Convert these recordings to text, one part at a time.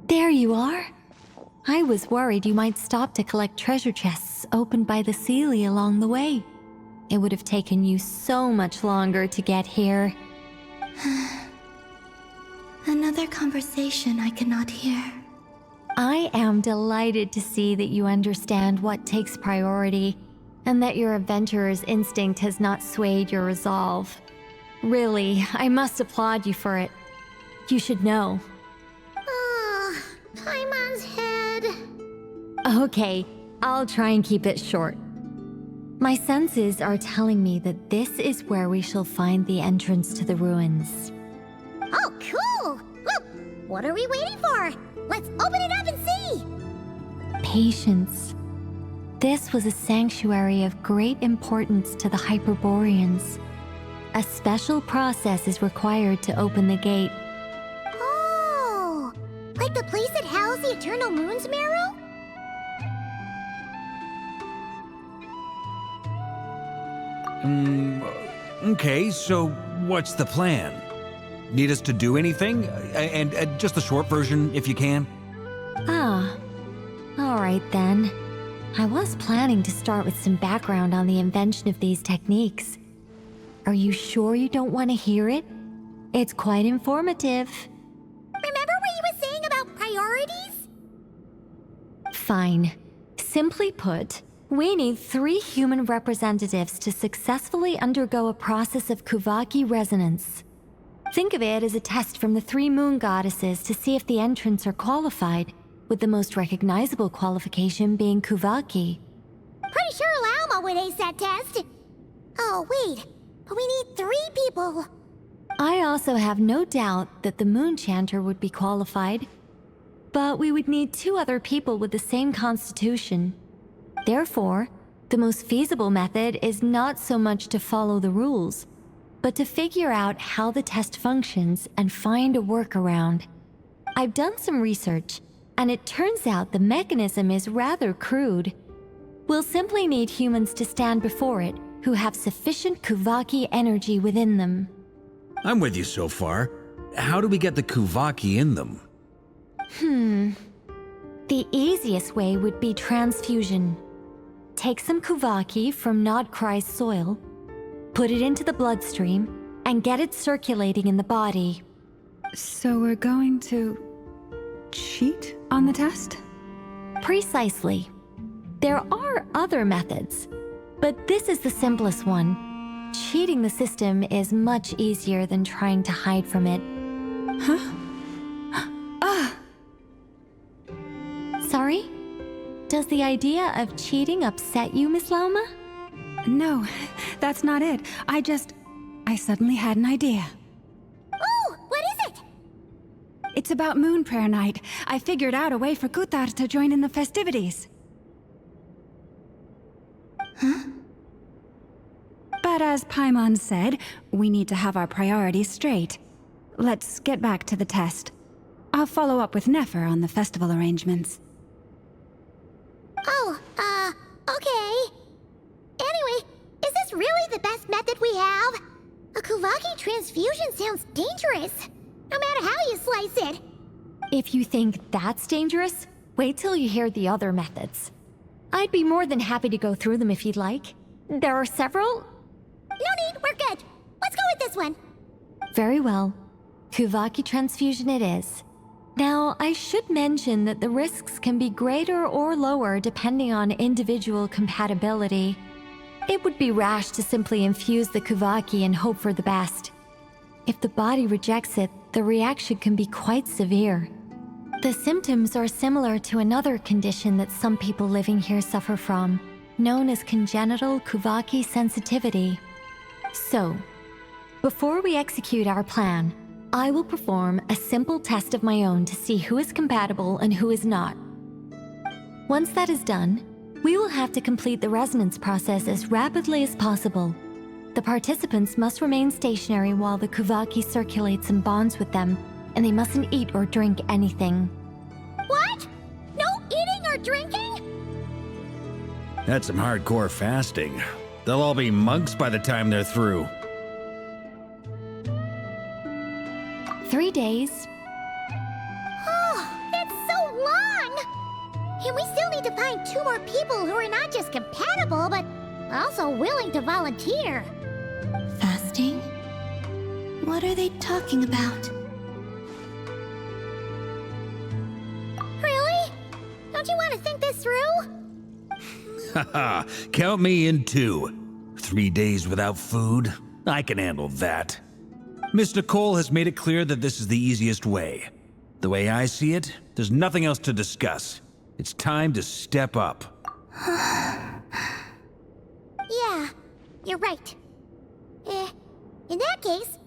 There you are. I was worried you might stop to collect treasure chests opened by the Seelie along the way. It would have taken you so much longer to get here. Another conversation I cannot hear. I am delighted to see that you understand what takes priority, and that your adventurer's instinct has not swayed your resolve. Really, I must applaud you for it. You should know. Paimon's head. Okay, I'll try and keep it short. My senses are telling me that this is where we shall find the entrance to the ruins. Oh, cool! Well, what are we waiting for? Let's open it up and see! Patience. This was a sanctuary of great importance to the Hyperboreans. A special process is required to open the gate. Oh! Like the place that housed the Eternal Moon's Marrow? Okay, so what's the plan? Need us to do anything? And just the short version, if you can. Ah, all right then. I was planning to start with some background on the invention of these techniques. Are you sure you don't want to hear it? It's quite informative. Remember what you were saying about priorities? Fine. Simply put, we need 3 human representatives to successfully undergo a process of Kuvaki resonance. Think of it as a test from the 3 moon goddesses to see if the entrants are qualified, with the most recognizable qualification being Kuvaki. Pretty sure Lauma would ace that test. Oh, wait. But we need 3 people. I also have no doubt that the Moon Chanter would be qualified, but we would need 2 other people with the same constitution. Therefore, the most feasible method is not so much to follow the rules, but to figure out how the test functions and find a workaround. I've done some research, and it turns out the mechanism is rather crude. We'll simply need humans to stand before it who have sufficient Kuvaki energy within them. I'm with you so far. How do we get the Kuvaki in them? The easiest way would be transfusion. Take some Kuvaki from Nodkrai's soil, put it into the bloodstream, and get it circulating in the body. So we're going to cheat on the test? Precisely. There are other methods, but this is the simplest one. Cheating the system is much easier than trying to hide from it. Huh? Sorry? Does the idea of cheating upset you, Miss Lauma? No, that's not it. I suddenly had an idea. Oh, what is it? It's about Moon Prayer Night. I figured out a way for Kutar to join in the festivities. Huh? But as Paimon said, we need to have our priorities straight. Let's get back to the test. I'll follow up with Nefer on the festival arrangements. Oh, okay. Anyway, is this really the best method we have? A Kuvaki transfusion sounds dangerous, no matter how you slice it. If you think that's dangerous, wait till you hear the other methods. I'd be more than happy to go through them if you'd like. There are several. No need, we're good. Let's go with this one. Very well. Kuvaki transfusion it is. Now, I should mention that the risks can be greater or lower depending on individual compatibility. It would be rash to simply infuse the Kuvaki and hope for the best. If the body rejects it, the reaction can be quite severe. The symptoms are similar to another condition that some people living here suffer from, known as congenital Kuvaki sensitivity. So, before we execute our plan, I will perform a simple test of my own to see who is compatible and who is not. Once that is done, we will have to complete the resonance process as rapidly as possible. The participants must remain stationary while the Kuvaki circulates and bonds with them, and they mustn't eat or drink anything. What? No eating or drinking? That's some hardcore fasting. They'll all be monks by the time they're through. 3 days. Oh, it's And we still need to find 2 more people who are not just compatible, but also willing to volunteer. Fasting? What are they talking about? Really? Don't you want to think this through? Haha, count me in too. 3 days without food? I can handle that. Miss Nicole has made it clear that this is the easiest way. The way I see it, there's nothing else to discuss. It's time to step up. Yeah, you're right. In that case,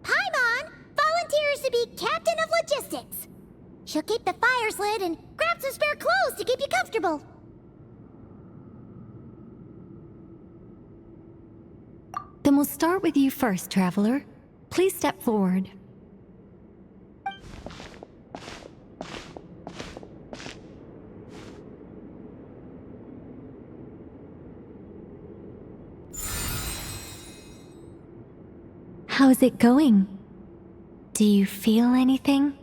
Paimon volunteers to be Captain of Logistics. She'll keep the fires lit and grab some spare clothes to keep you comfortable. Then we'll start with you first, Traveler. Please step forward. How's it going? Do you feel anything?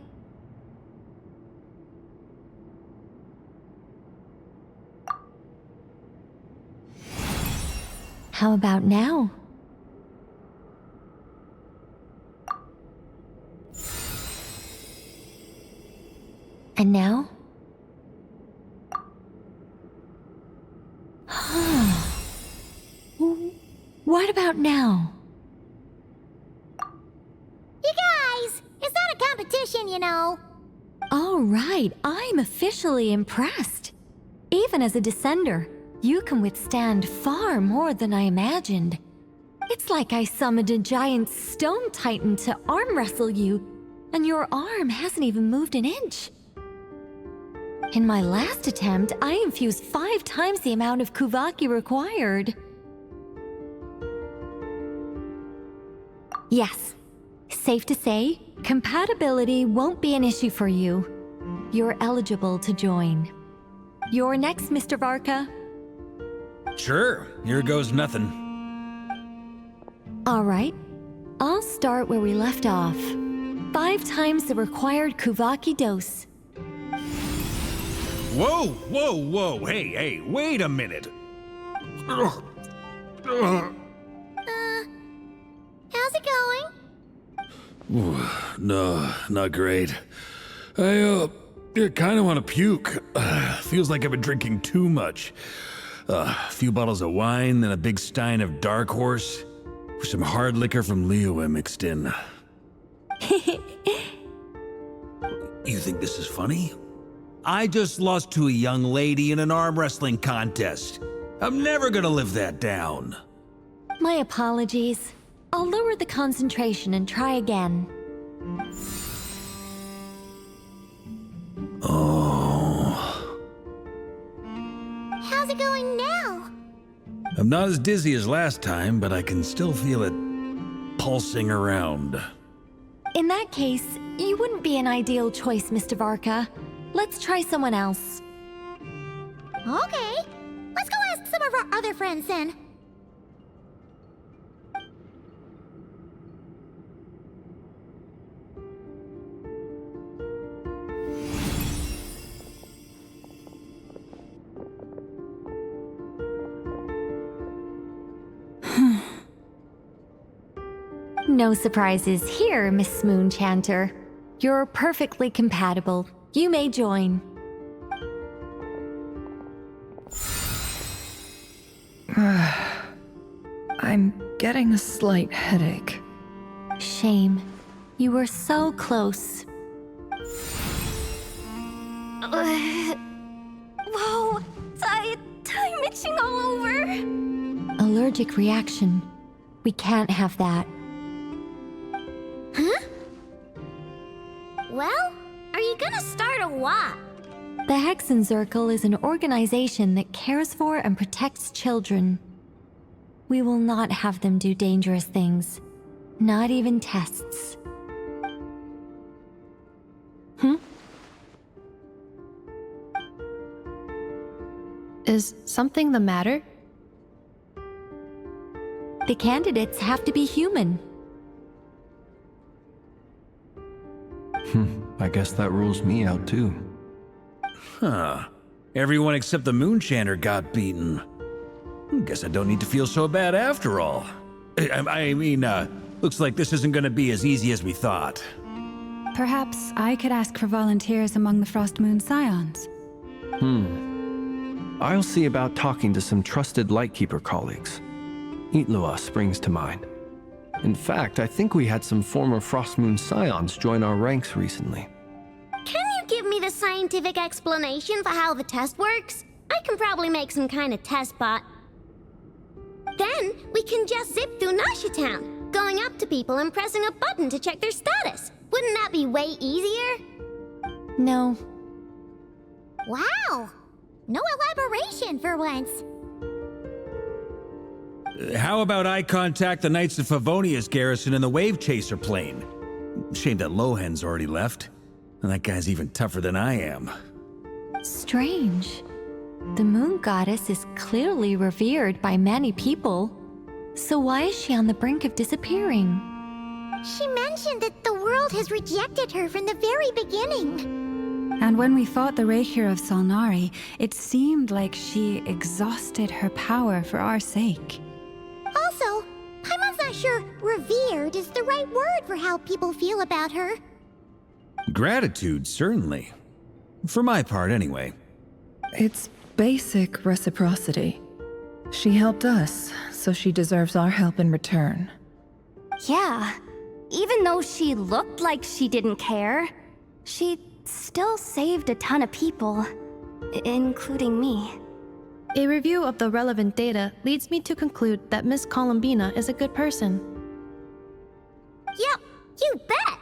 How about now? And now? What about now? You guys, it's not a competition, you know. All right, I'm officially impressed. Even as a descender, you can withstand far more than I imagined. It's like I summoned a giant stone titan to arm wrestle you, and your arm hasn't even moved an inch. In my last attempt, I infused 5 times the amount of Kuvaki required. Yes, safe to say, compatibility won't be an issue for you. You're eligible to join. You're next, Mr. Varka. Sure, here goes nothing. All right, I'll start where we left off. 5 times the required Kuvaki dose. Whoa, whoa, whoa, hey, wait a minute. How's it going? No, not great. I kind of want to puke. Feels like I've been drinking too much. A few bottles of wine, then a big stein of Dark Horse. With some hard liquor from Liyue mixed in. You think this is funny? I just lost to a young lady in an arm wrestling contest. I'm never gonna live that down. My apologies. I'll lower the concentration and try again. Oh. How's it going now? I'm not as dizzy as last time, but I can still feel it pulsing around. In that case, you wouldn't be an ideal choice, Mr. Varka. Let's try someone else. Okay, let's go ask some of our other friends then. No surprises here, Miss Moonchanter. You're perfectly compatible. You may join. I'm getting a slight headache. Shame. You were so close. Whoa, I'm itching all over. Allergic reaction. We can't have that. Huh? Well, are you gonna start a what? The Hexenzirkel is an organization that cares for and protects children. We will not have them do dangerous things. Not even tests. Is something the matter? The candidates have to be human. I guess that rules me out too. Huh. Everyone except the Moonshanter got beaten. Guess I don't need to feel so bad after all. I mean, looks like this isn't gonna be as easy as we thought. Perhaps I could ask for volunteers among the Frost Moon Scions. I'll see about talking to some trusted Lightkeeper colleagues. Itlua springs to mind. In fact, I think we had some former Frost Moon Scions join our ranks recently. Can you give me the scientific explanation for how the test works? I can probably make some kind of test bot. Then we can just zip through Nasha Town, going up to people and pressing a button to check their status. Wouldn't that be way easier? No. Wow! No elaboration for once. How about I contact the Knights of Favonia's garrison in the Wave Chaser plane? Shame that Lohan's already left. And that guy's even tougher than I am. Strange. The moon goddess is clearly revered by many people. So why is she on the brink of disappearing? She mentioned that the world has rejected her from the very beginning. And when we fought the Rakhir of Salnari, it seemed like she exhausted her power for our sake. Also, Paimon's not sure revered is the right word for how people feel about her. Gratitude, certainly. For my part, anyway. It's basic reciprocity. She helped us, so she deserves our help in return. Yeah, even though she looked like she didn't care, she still saved a ton of people, including me. A review of the relevant data leads me to conclude that Miss Columbina is a good person. Yep, you bet!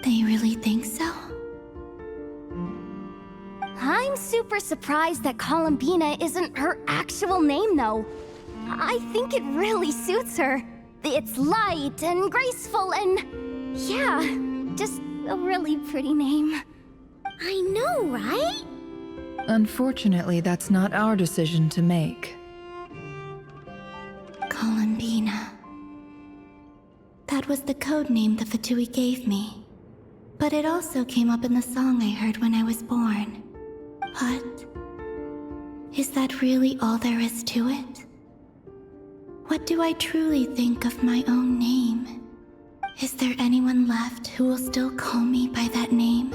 They really think so? I'm super surprised that Columbina isn't her actual name, though. I think it really suits her. It's light and graceful and... yeah, just a really pretty name. I know, right? Unfortunately, that's not our decision to make. Columbina. That was the code name the Fatui gave me. But it also came up in the song I heard when I was born. But... is that really all there is to it? What do I truly think of my own name? Is there anyone left who will still call me by that name?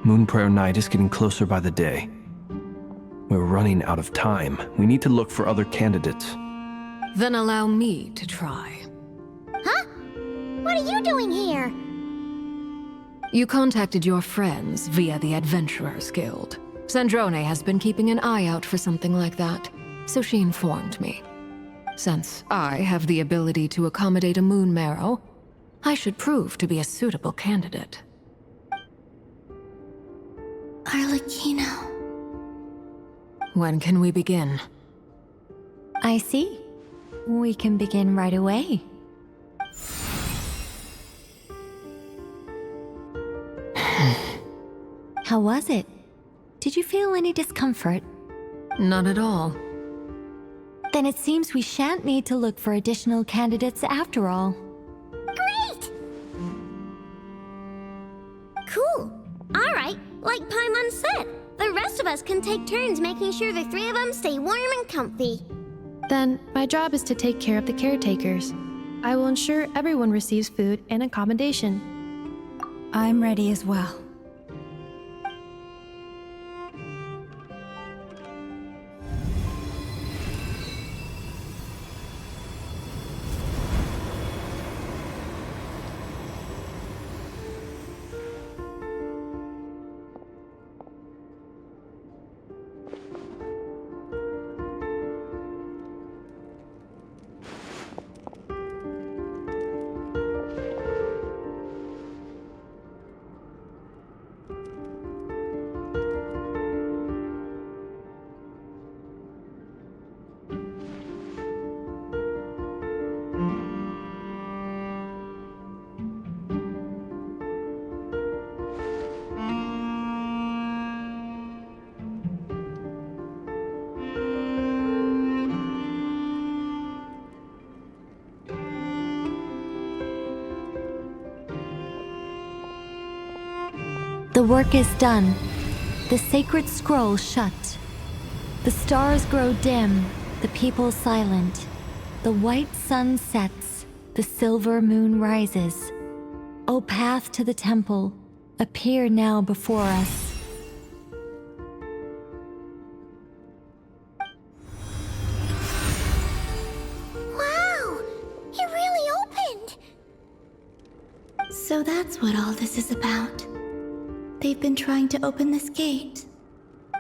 Moon Prayer Night is getting closer by the day. We're running out of time. We need to look for other candidates. Then allow me to try. Huh? What are you doing here? You contacted your friends via the Adventurers Guild. Sandrone has been keeping an eye out for something like that, so she informed me. Since I have the ability to accommodate a moon marrow, I should prove to be a suitable candidate. Arlecchino. When can we begin? I see. We can begin right away. How was it? Did you feel any discomfort? Not at all. Then it seems we shan't need to look for additional candidates after all. Great! Cool. Alright, like Paimon said, the rest of us can take turns making sure the three of them stay warm and comfy. Then, my job is to take care of the caretakers. I will ensure everyone receives food and accommodation. I'm ready as well. The work is done. The sacred scroll shut. The stars grow dim, the people silent. The white sun sets, the silver moon rises. O path to the temple, appear now before us. Wow! It really opened! So that's what all this is about. They've been trying to open this gate.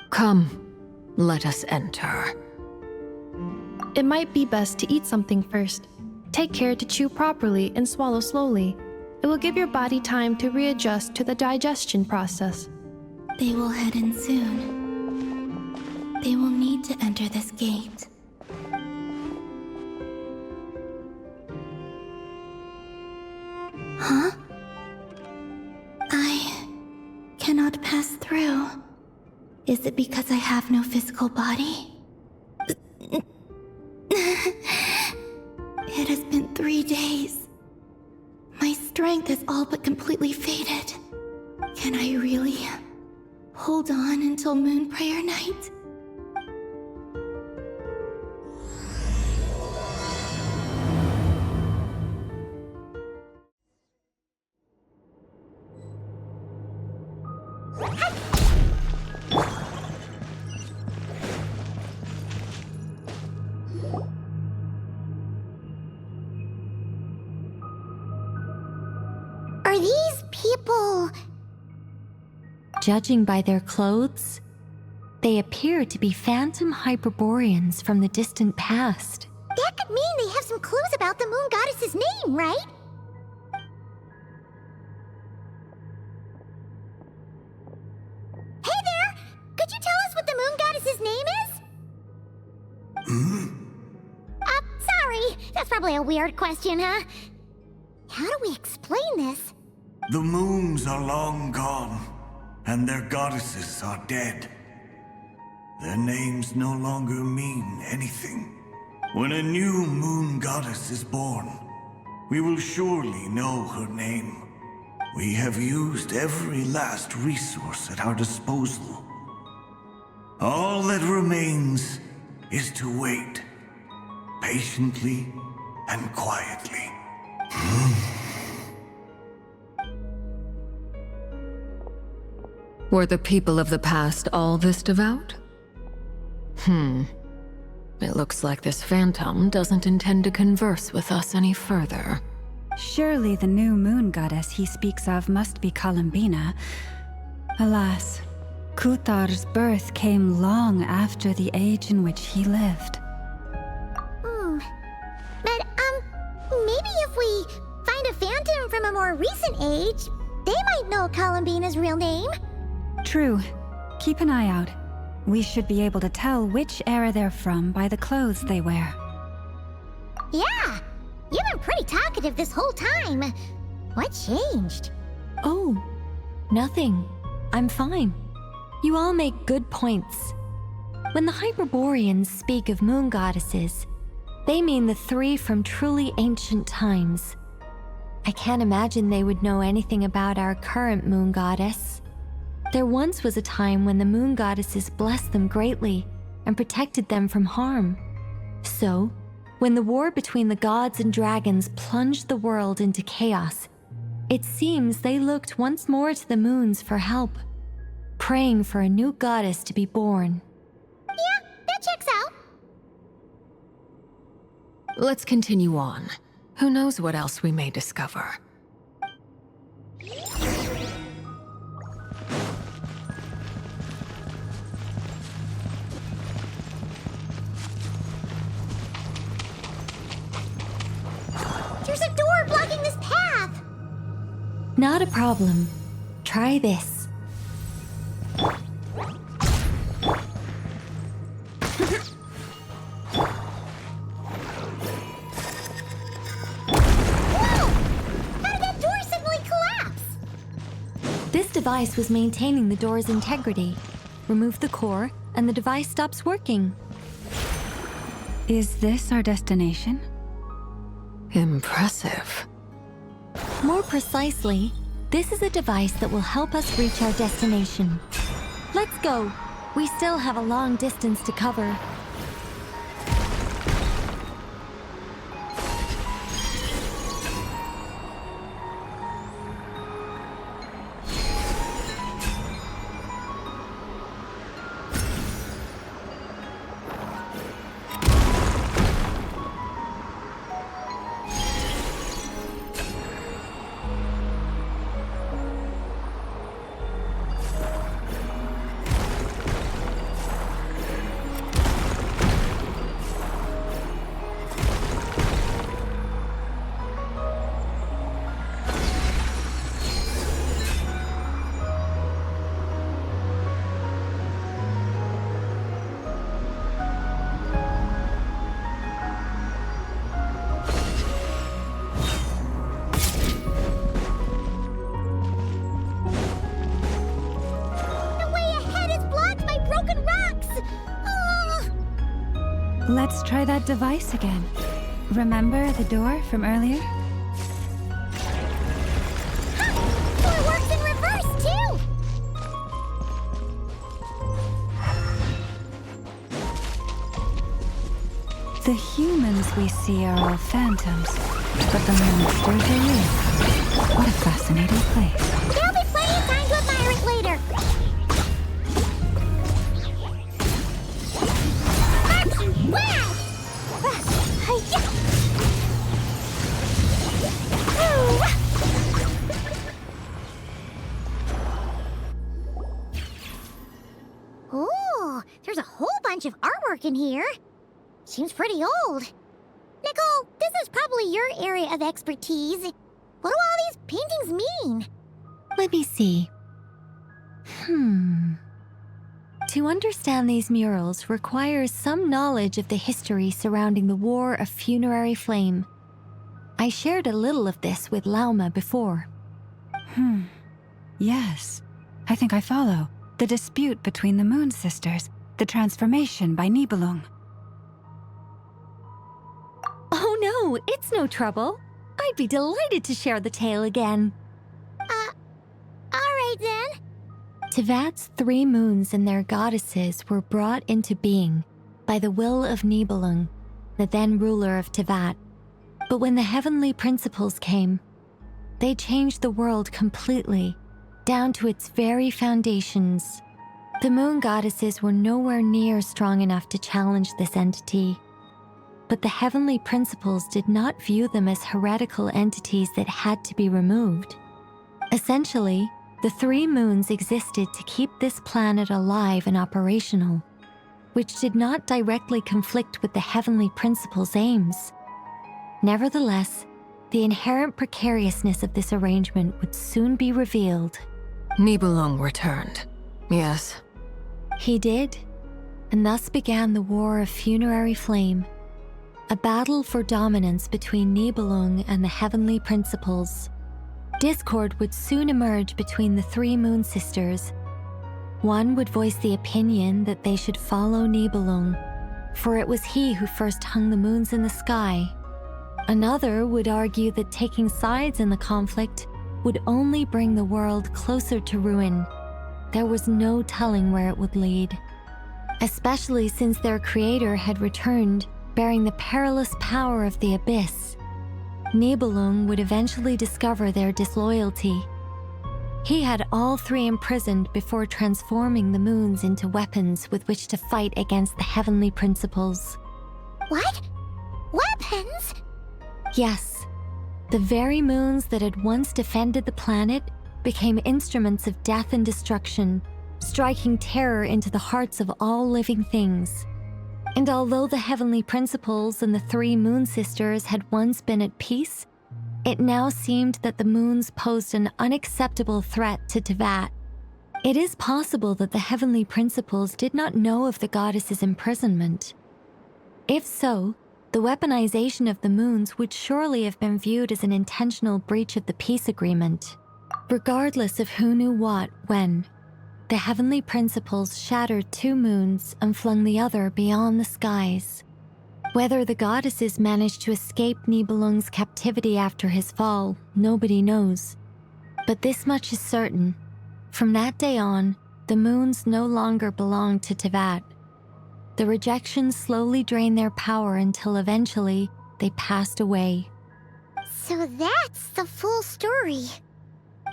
Come, let us enter. It might be best to eat something first. Take care to chew properly and swallow slowly. It will give your body time to readjust to the digestion process. They will head in soon. They will need to enter this gate. Huh? I cannot pass through. Is it because I have no physical body? It has been 3 days. My strength has all but completely faded. Can I really hold on until Moon Prayer Night? Are these people... Judging by their clothes, they appear to be phantom Hyperboreans from the distant past. That could mean they have some clues about the moon goddess's name, right? Hey there! Could you tell us what the moon goddess's name is? Sorry. That's probably a weird question, huh? How do we explain this? The moons are long gone, and their goddesses are dead. Their names no longer mean anything. When a new moon goddess is born, we will surely know her name. We have used every last resource at our disposal. All that remains is to wait, patiently and quietly. Were the people of the past all this devout? It looks like this phantom doesn't intend to converse with us any further. Surely the new moon goddess he speaks of must be Columbina. Alas, Kuthar's birth came long after the age in which he lived. But, maybe if we find a phantom from a more recent age, they might know Columbina's real name. True. Keep an eye out. We should be able to tell which era they're from by the clothes they wear. Yeah, you've been pretty talkative this whole time. What changed? Oh, nothing. I'm fine. You all make good points. When the Hyperboreans speak of moon goddesses, they mean the 3 from truly ancient times. I can't imagine they would know anything about our current moon goddess. There once was a time when the moon goddesses blessed them greatly and protected them from harm. So, when the war between the gods and dragons plunged the world into chaos, it seems they looked once more to the moons for help, praying for a new goddess to be born. Yeah, that checks out. Let's continue on. Who knows what else we may discover? There's a door blocking this path! Not a problem. Try this. This device was maintaining the door's integrity. Remove the core, and the device stops working. Is this our destination? Impressive. More precisely, This is a device that will help us reach our destination. Let's go. We still have a long distance to cover. Let's try that device again. Remember the door from earlier? It works in reverse, too! The humans we see are all phantoms, but the monsters are real. What a fascinating place. There'll be plenty of time to admire it later. Wow! Ooh, there's a whole bunch of artwork in here. Seems pretty old. Nicole, this is probably your area of expertise. What do all these paintings mean? Let me see. To understand these murals requires some knowledge of the history surrounding the War of Funerary Flame. I shared a little of this with Lauma before. Yes. I think I follow. The dispute between the Moon Sisters. The transformation by Nibelung. Oh no, it's no trouble. I'd be delighted to share the tale again. Alright then. Tevat's 3 moons and their goddesses were brought into being by the will of Nibelung, the then ruler of Tevat. But when the heavenly principles came, they changed the world completely, down to its very foundations. The moon goddesses were nowhere near strong enough to challenge this entity. But the heavenly principles did not view them as heretical entities that had to be removed. Essentially, the 3 moons existed to keep this planet alive and operational, which did not directly conflict with the heavenly principles' aims. Nevertheless, the inherent precariousness of this arrangement would soon be revealed. Nibelung returned. Yes. He did, and thus began the War of Funerary Flame, a battle for dominance between Nibelung and the heavenly principles. Discord would soon emerge between the 3 Moon Sisters. One would voice the opinion that they should follow Nibelung, for it was he who first hung the moons in the sky. Another would argue that taking sides in the conflict would only bring the world closer to ruin. There was no telling where it would lead, especially since their creator had returned bearing the perilous power of the abyss. Nibelung would eventually discover their disloyalty. He had all 3 imprisoned before transforming the moons into weapons with which to fight against the heavenly principles. What? Weapons? Yes, the very moons that had once defended the planet became instruments of death and destruction, striking terror into the hearts of all living things. And although the heavenly principles and the 3 Moon Sisters had once been at peace, it now seemed that the moons posed an unacceptable threat to Tevat. It is possible that the heavenly principles did not know of the goddess's imprisonment. If so, the weaponization of the moons would surely have been viewed as an intentional breach of the peace agreement. Regardless of who knew what, when, the heavenly principles shattered 2 moons and flung the other beyond the skies. Whether the goddesses managed to escape Nibelung's captivity after his fall, nobody knows. But this much is certain. From that day on, the moons no longer belonged to Teyvat. The rejections slowly drained their power until eventually they passed away. So that's the full story.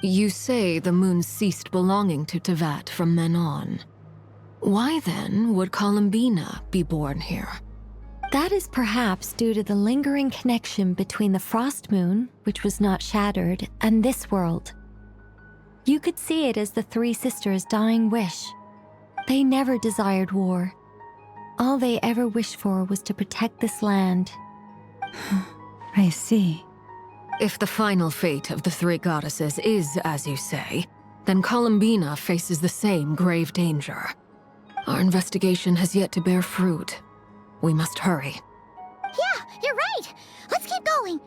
You say the moon ceased belonging to Teyvat from then on. Why then would Columbina be born here? That is perhaps due to the lingering connection between the Frost Moon, which was not shattered, and this world. You could see it as the three sisters' dying wish. They never desired war. All they ever wished for was to protect this land. I see. If the final fate of the three goddesses is as you say, then Columbina faces the same grave danger. Our investigation has yet to bear fruit. We must hurry. Yeah, you're right. Let's keep going.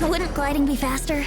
Wouldn't gliding be faster?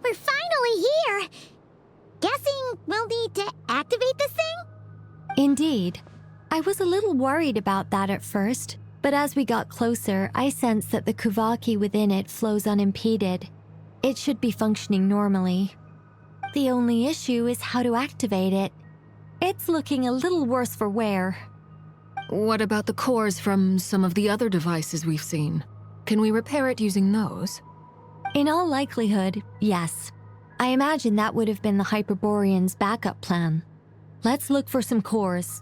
We're finally here. Guessing we'll need to activate this thing? Indeed. I was a little worried about that at first, but as we got closer, I sensed that the Kuvaki within it flows unimpeded. It should be functioning normally. The only issue is how to activate it. It's looking a little worse for wear. What about the cores from some of the other devices we've seen? Can we repair it using those? In all likelihood, yes. I imagine that would have been the Hyperborean's backup plan. Let's look for some cores.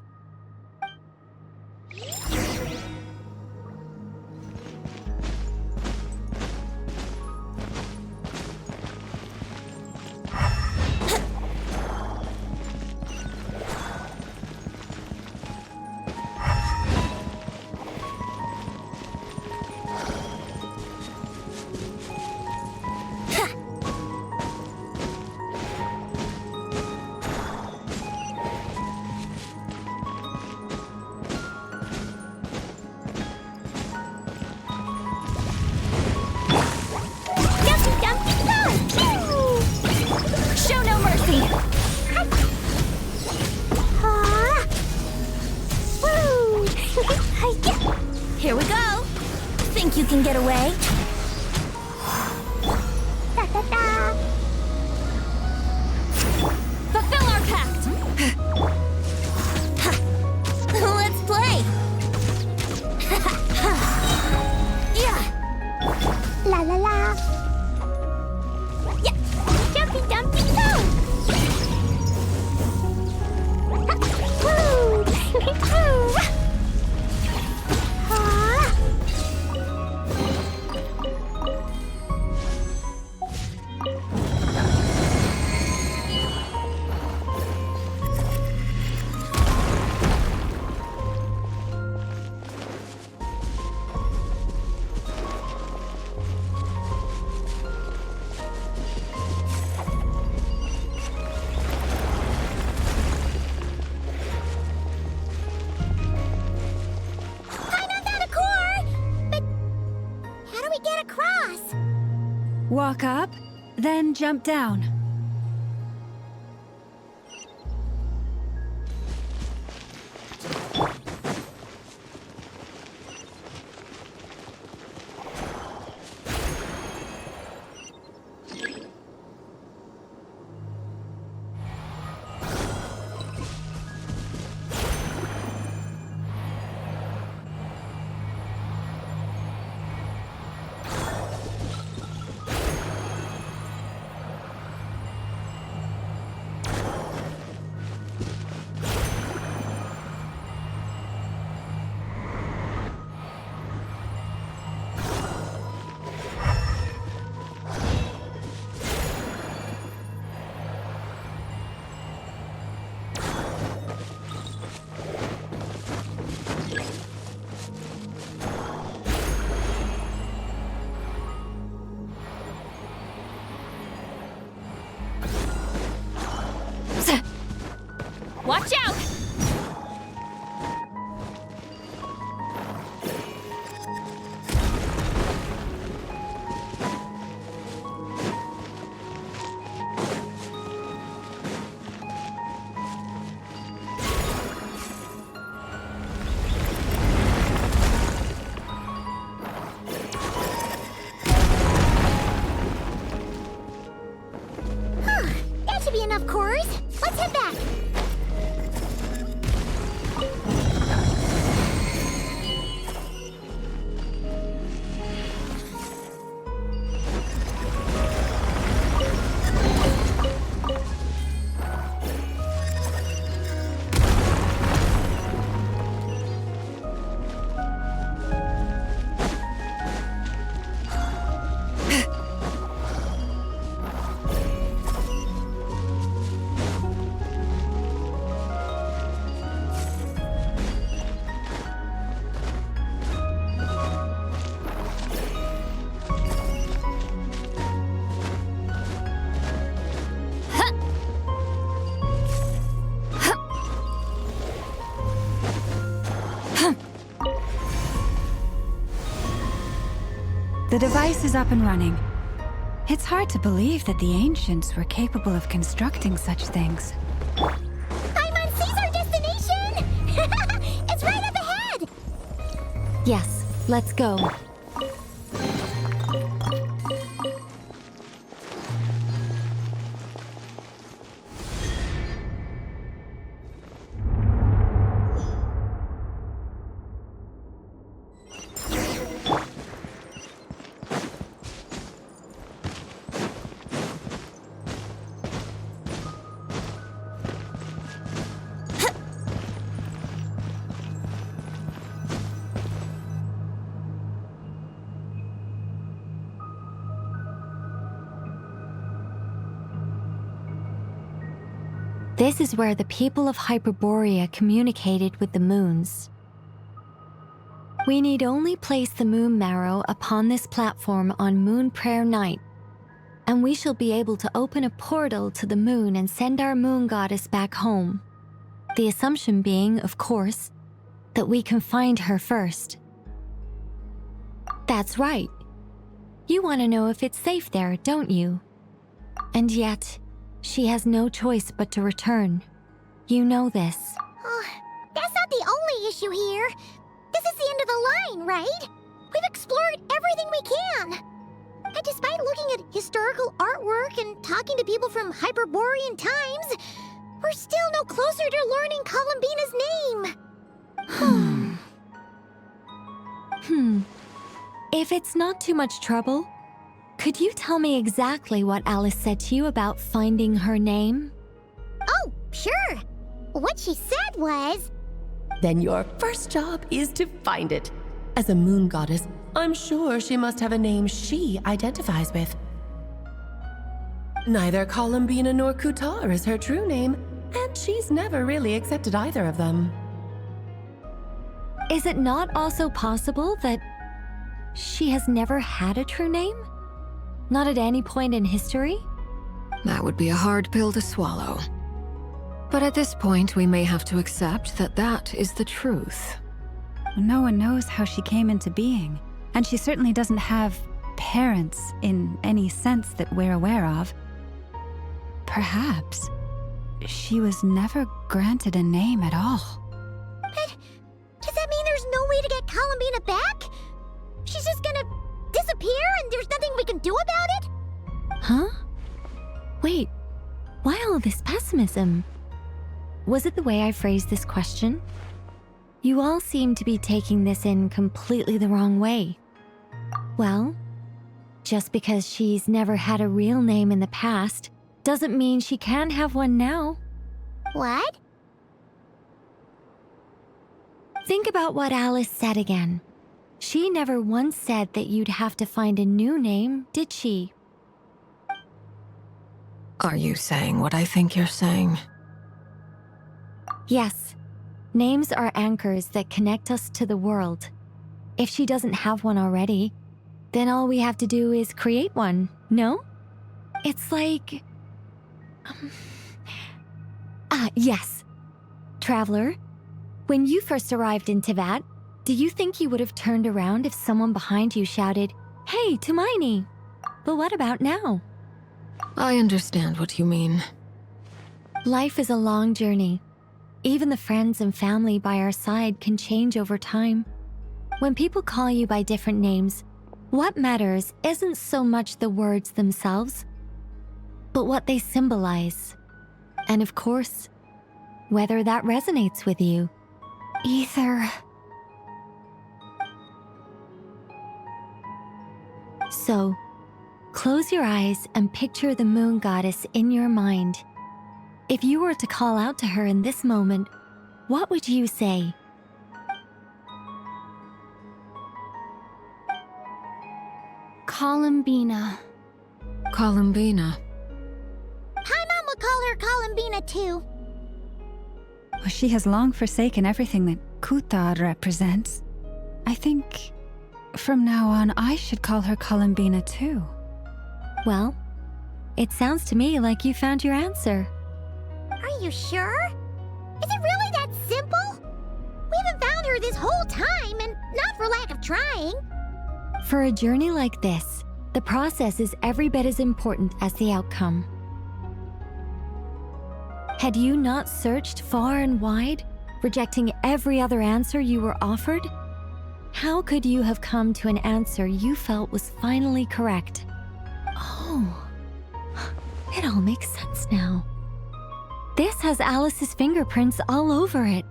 Show no mercy! Woo! Here we go! Think you can get away? Da, da, da. Fulfill our pact! Let's play! Yeah! La la la! Yeah! Jumpy dumpy go! Woo! Ah! Walk up, then jump down. should be enough cores. Let's head back. The device is up and running. It's hard to believe that the ancients were capable of constructing such things. Paimon sees our destination! It's right up ahead! Yes, let's go. This is where the people of Hyperborea communicated with the moons. We need only place the moon marrow upon this platform on Moon Prayer Night, and we shall be able to open a portal to the moon and send our moon goddess back home. The assumption being, of course, that we can find her first. That's right. You want to know if it's safe there, don't you? And yet, she has no choice but to return. You know this. Oh, that's not the only issue here. This is the end of the line, right? We've explored everything we can. And despite looking at historical artwork and talking to people from Hyperborean times, we're still no closer to learning Columbina's name. If it's not too much trouble, could you tell me exactly what Alice said to you about finding her name? Oh, sure. What she said was... Then your first job is to find it. As a moon goddess, I'm sure she must have a name she identifies with. Neither Columbina nor Kutar is her true name, and she's never really accepted either of them. Is it not also possible that she has never had a true name? Not at any point in history? That would be a hard pill to swallow. But at this point, we may have to accept that that is the truth. No one knows how she came into being, and she certainly doesn't have parents in any sense that we're aware of. Perhaps she was never granted a name at all. But does that mean there's no way to get Columbina back? She's just gonna disappear and there's nothing we can do about it? Huh? Wait, why all this pessimism? Was it the way I phrased this question? You all seem to be taking this in completely the wrong way. Well, just because she's never had a real name in the past doesn't mean she can't have one now. What? Think about what Alice said again. She never once said that you'd have to find a new name, did she? Are you saying what I think you're saying? Yes. Names are anchors that connect us to the world. If she doesn't have one already, then all we have to do is create one, no? It's like... yes. Traveler, when you first arrived in Teyvat, do you think you would have turned around if someone behind you shouted, "Hey, Tumaini"? But what about now? I understand what you mean. Life is a long journey. Even the friends and family by our side can change over time. When people call you by different names, what matters isn't so much the words themselves, but what they symbolize. And of course, whether that resonates with you. Ether. So, close your eyes and picture the moon goddess in your mind. If you were to call out to her in this moment, what would you say? Columbina. Columbina. Paimon would call her Columbina too. Well, she has long forsaken everything that Kuthar represents. I think from now on I should call her Columbina too. Well, it sounds to me like you found your answer. Are you sure? Is it really that simple? We haven't found her this whole time, and not for lack of trying. For a journey like this, the process is every bit as important as the outcome. Had you not searched far and wide, rejecting every other answer you were offered, how could you have come to an answer you felt was finally correct? Oh, it all makes sense now. This has Alice's fingerprints all over it.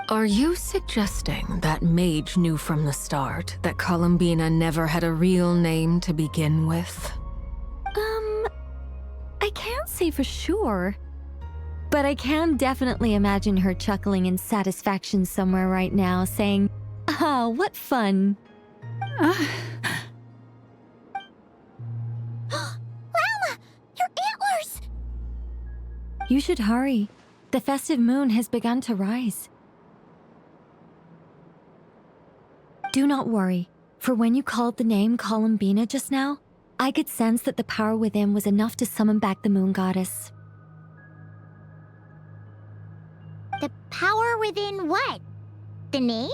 Are you suggesting that mage knew from the start that Columbina never had a real name to begin with? I can't say for sure. But I can definitely imagine her chuckling in satisfaction somewhere right now, saying, "Ah, what fun." Llama, your antlers! You should hurry. The festive moon has begun to rise. Do not worry, for when you called the name Columbina just now, I could sense that the power within was enough to summon back the moon goddess. The power within what? The name?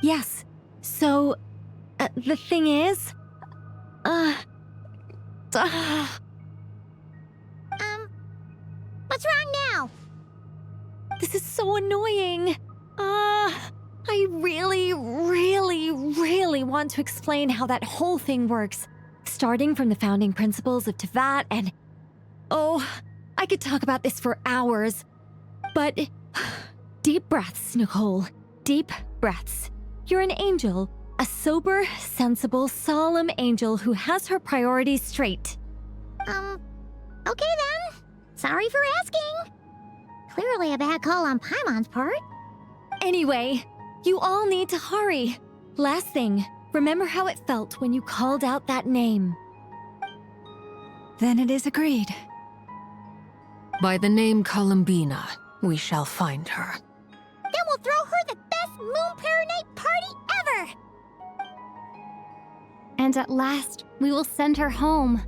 Yes, so, the thing is, What's wrong now? this is so annoying. I really want to explain how that whole thing works, starting from the founding principles of Tevat and... Oh, I could talk about this for hours, but... Deep breaths, Nicole. Deep breaths. You're an angel. A sober, sensible, solemn angel who has her priorities straight. Okay then. Sorry for asking. Clearly a bad call on Paimon's part. Anyway, you all need to hurry. Last thing, remember how it felt when you called out that name. Then it is agreed. By the name Columbina, we shall find her. Then we'll throw her the best Moon Pair Night party ever! And at last, we will send her home.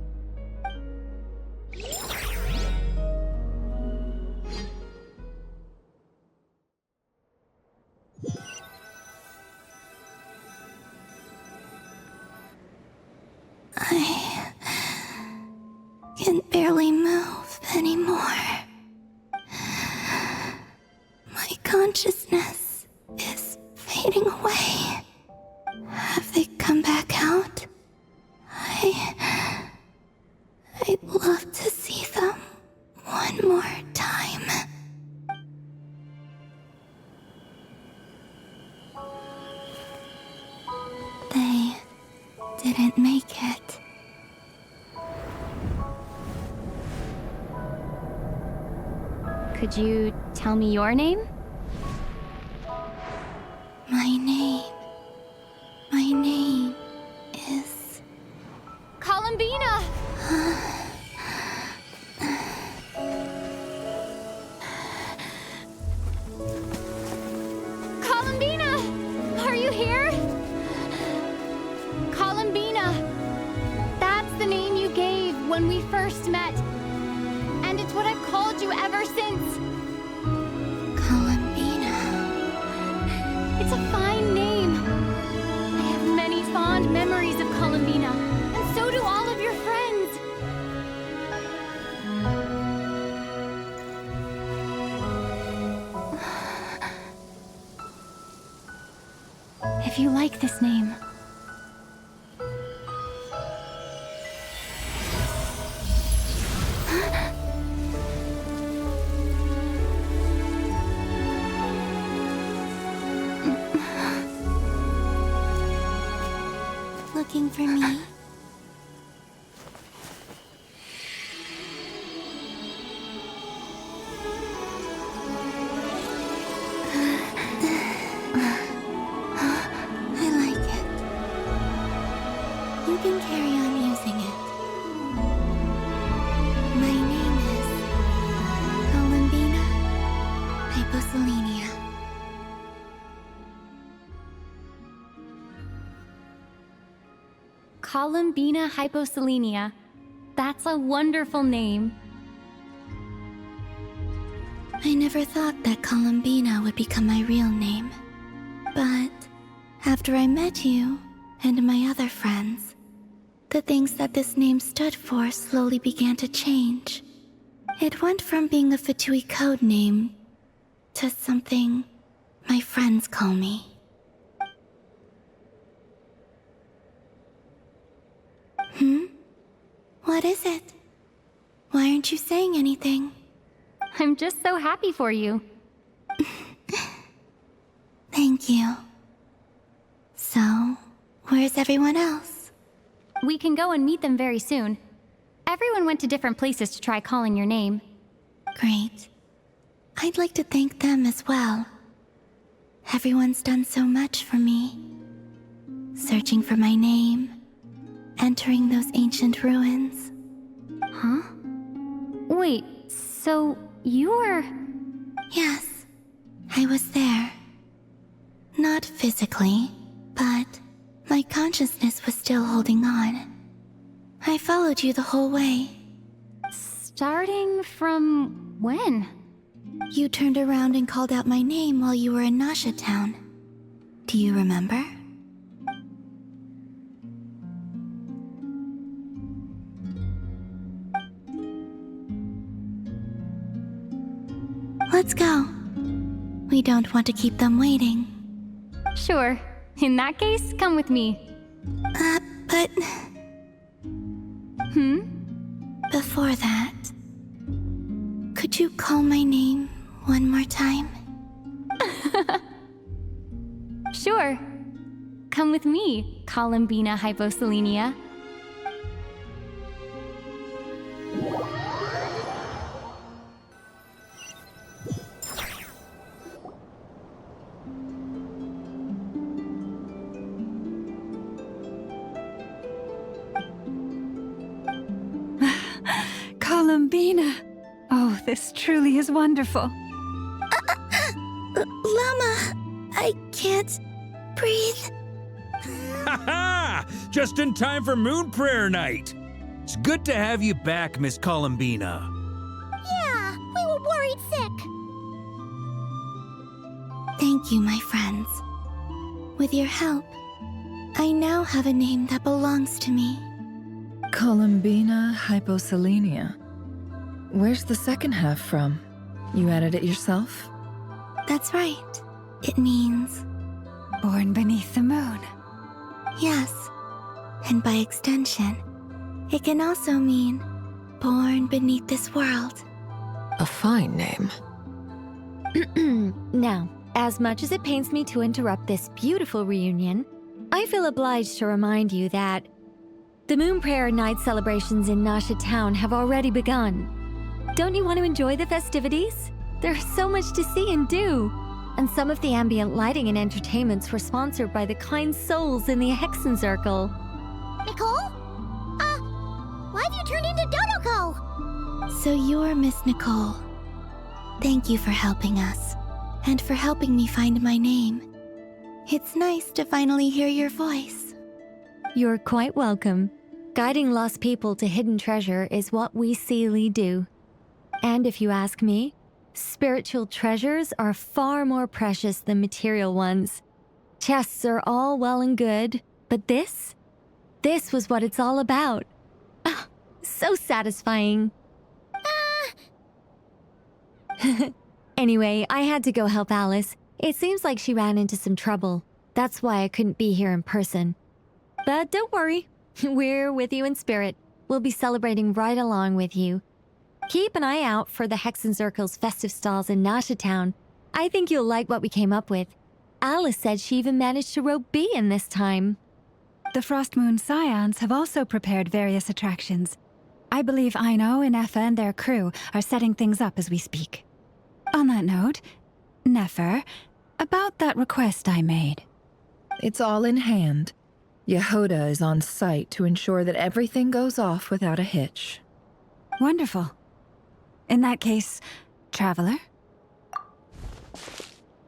I can barely move anymore. My consciousness is fading away. Have they come back out? I'd love to see them one more time. They didn't make it. Could you tell me your name? My name is... Columbina! Columbina! Are you here? Columbina! That's the name you gave when we first met. And it's what I've called you ever since. Columbina. It's a fine name. I have many fond memories of Columbina, and so do all of your friends. If you like this name, something for me? I like it. You can carry on using it. My name is Columbina Hyposelenia. Columbina Hyposelenia. That's a wonderful name. I never thought that Columbina would become my real name. But after I met you and my other friends, the things that this name stood for slowly began to change. It went from being a Fatui code name to something my friends call me. What is it? Why aren't you saying anything? I'm just so happy for you. Thank you. So, where's everyone else? We can go and meet them very soon. Everyone went to different places to try calling your name. Great. I'd like to thank them as well. Everyone's done so much for me. Searching for my name, entering those ancient ruins. Huh? Wait, so you were... Yes, I was there. Not physically, but my consciousness was still holding on. I followed you the whole way. Starting from when? You turned around and called out my name while you were in Nasha Town. Do you remember? Let's go. We don't want to keep them waiting. Sure. In that case, come with me. But... Before that, could you call my name one more time? Sure. Come with me, Columbina Hyposelenia. Columbina! Oh, this truly is wonderful. Llama, I can't breathe. Ha ha! Just in time for Moon Prayer Night! It's good to have you back, Miss Columbina. Yeah, we were worried sick. Thank you, my friends. With your help, I now have a name that belongs to me. Columbina Hyposelenia. Where's the second half from? You added it yourself? That's right. It means... Born beneath the moon. Yes. And by extension, it can also mean born beneath this world. A fine name. Now, as much as it pains me to interrupt this beautiful reunion, I feel obliged to remind you that the Moon Prayer Night celebrations in Nasha Town have already begun. Don't you want to enjoy the festivities? There's so much to see and do. And some of the ambient lighting and entertainments were sponsored by the kind souls in the Hexen Circle. Nicole? Why have you turned into Dodoko? So you're Miss Nicole. Thank you for helping us, and for helping me find my name. It's nice to finally hear your voice. You're quite welcome. Guiding lost people to hidden treasure is what we Seelie do. And if you ask me, spiritual treasures are far more precious than material ones. Chests are all well and good, but this was what it's all about. Ah, so satisfying. Anyway, I had to go help Alice. It seems like she ran into some trouble. That's why I couldn't be here in person. But don't worry, we're with you in spirit. We'll be celebrating right along with you. Keep an eye out for the Hexen Circle's festive stalls in Nasha Town. I think you'll like what we came up with. Alice said she even managed to rope B in this time. The Frost Moon Scions have also prepared various attractions. I believe Aino, Nefer, and their crew are setting things up as we speak. On that note, Nefer, about that request I made. It's all in hand. Yehoda is on site to ensure that everything goes off without a hitch. Wonderful. In that case, Traveler?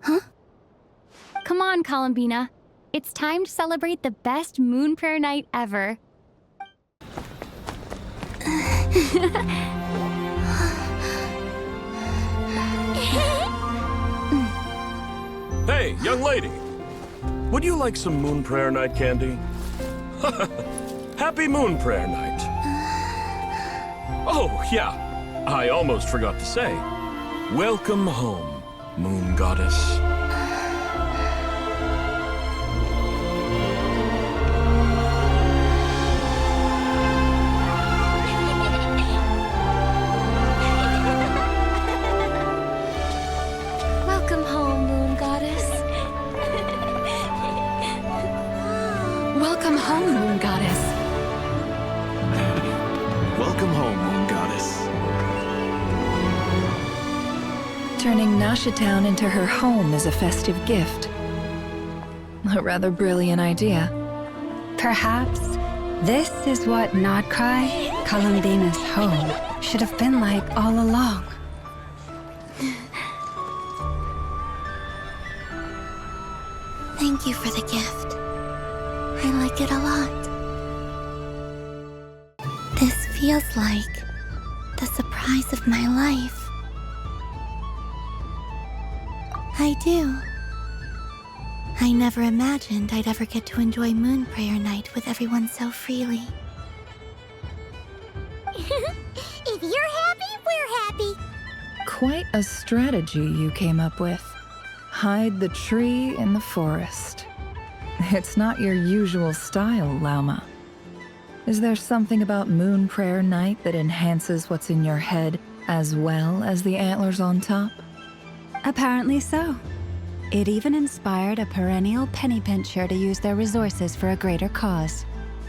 Huh? Come on, Columbina. It's time to celebrate the best moon prayer night ever. Hey, young lady. Would you like some moon prayer night candy? Happy moon prayer night. Oh, yeah. I almost forgot to say. Welcome home, moon goddess. Welcome home, moon goddess. Welcome home, moon goddess. Welcome home, moon goddess. Turning Nashatown into her home is a festive gift. A rather brilliant idea. Perhaps this is what Nodcry, Columbina's home, should have been like all along. Thank you for the gift. I like it a lot. This feels like the surprise of my life. I do. I never imagined I'd ever get to enjoy Moon Prayer Night with everyone so freely. If you're happy, we're happy. Quite a strategy you came up with. Hide the tree in the forest. It's not your usual style, Lauma. Is there something about Moon Prayer Night that enhances what's in your head as well as the antlers on top? Apparently so. It even inspired a perennial penny pincher to use their resources for a greater cause.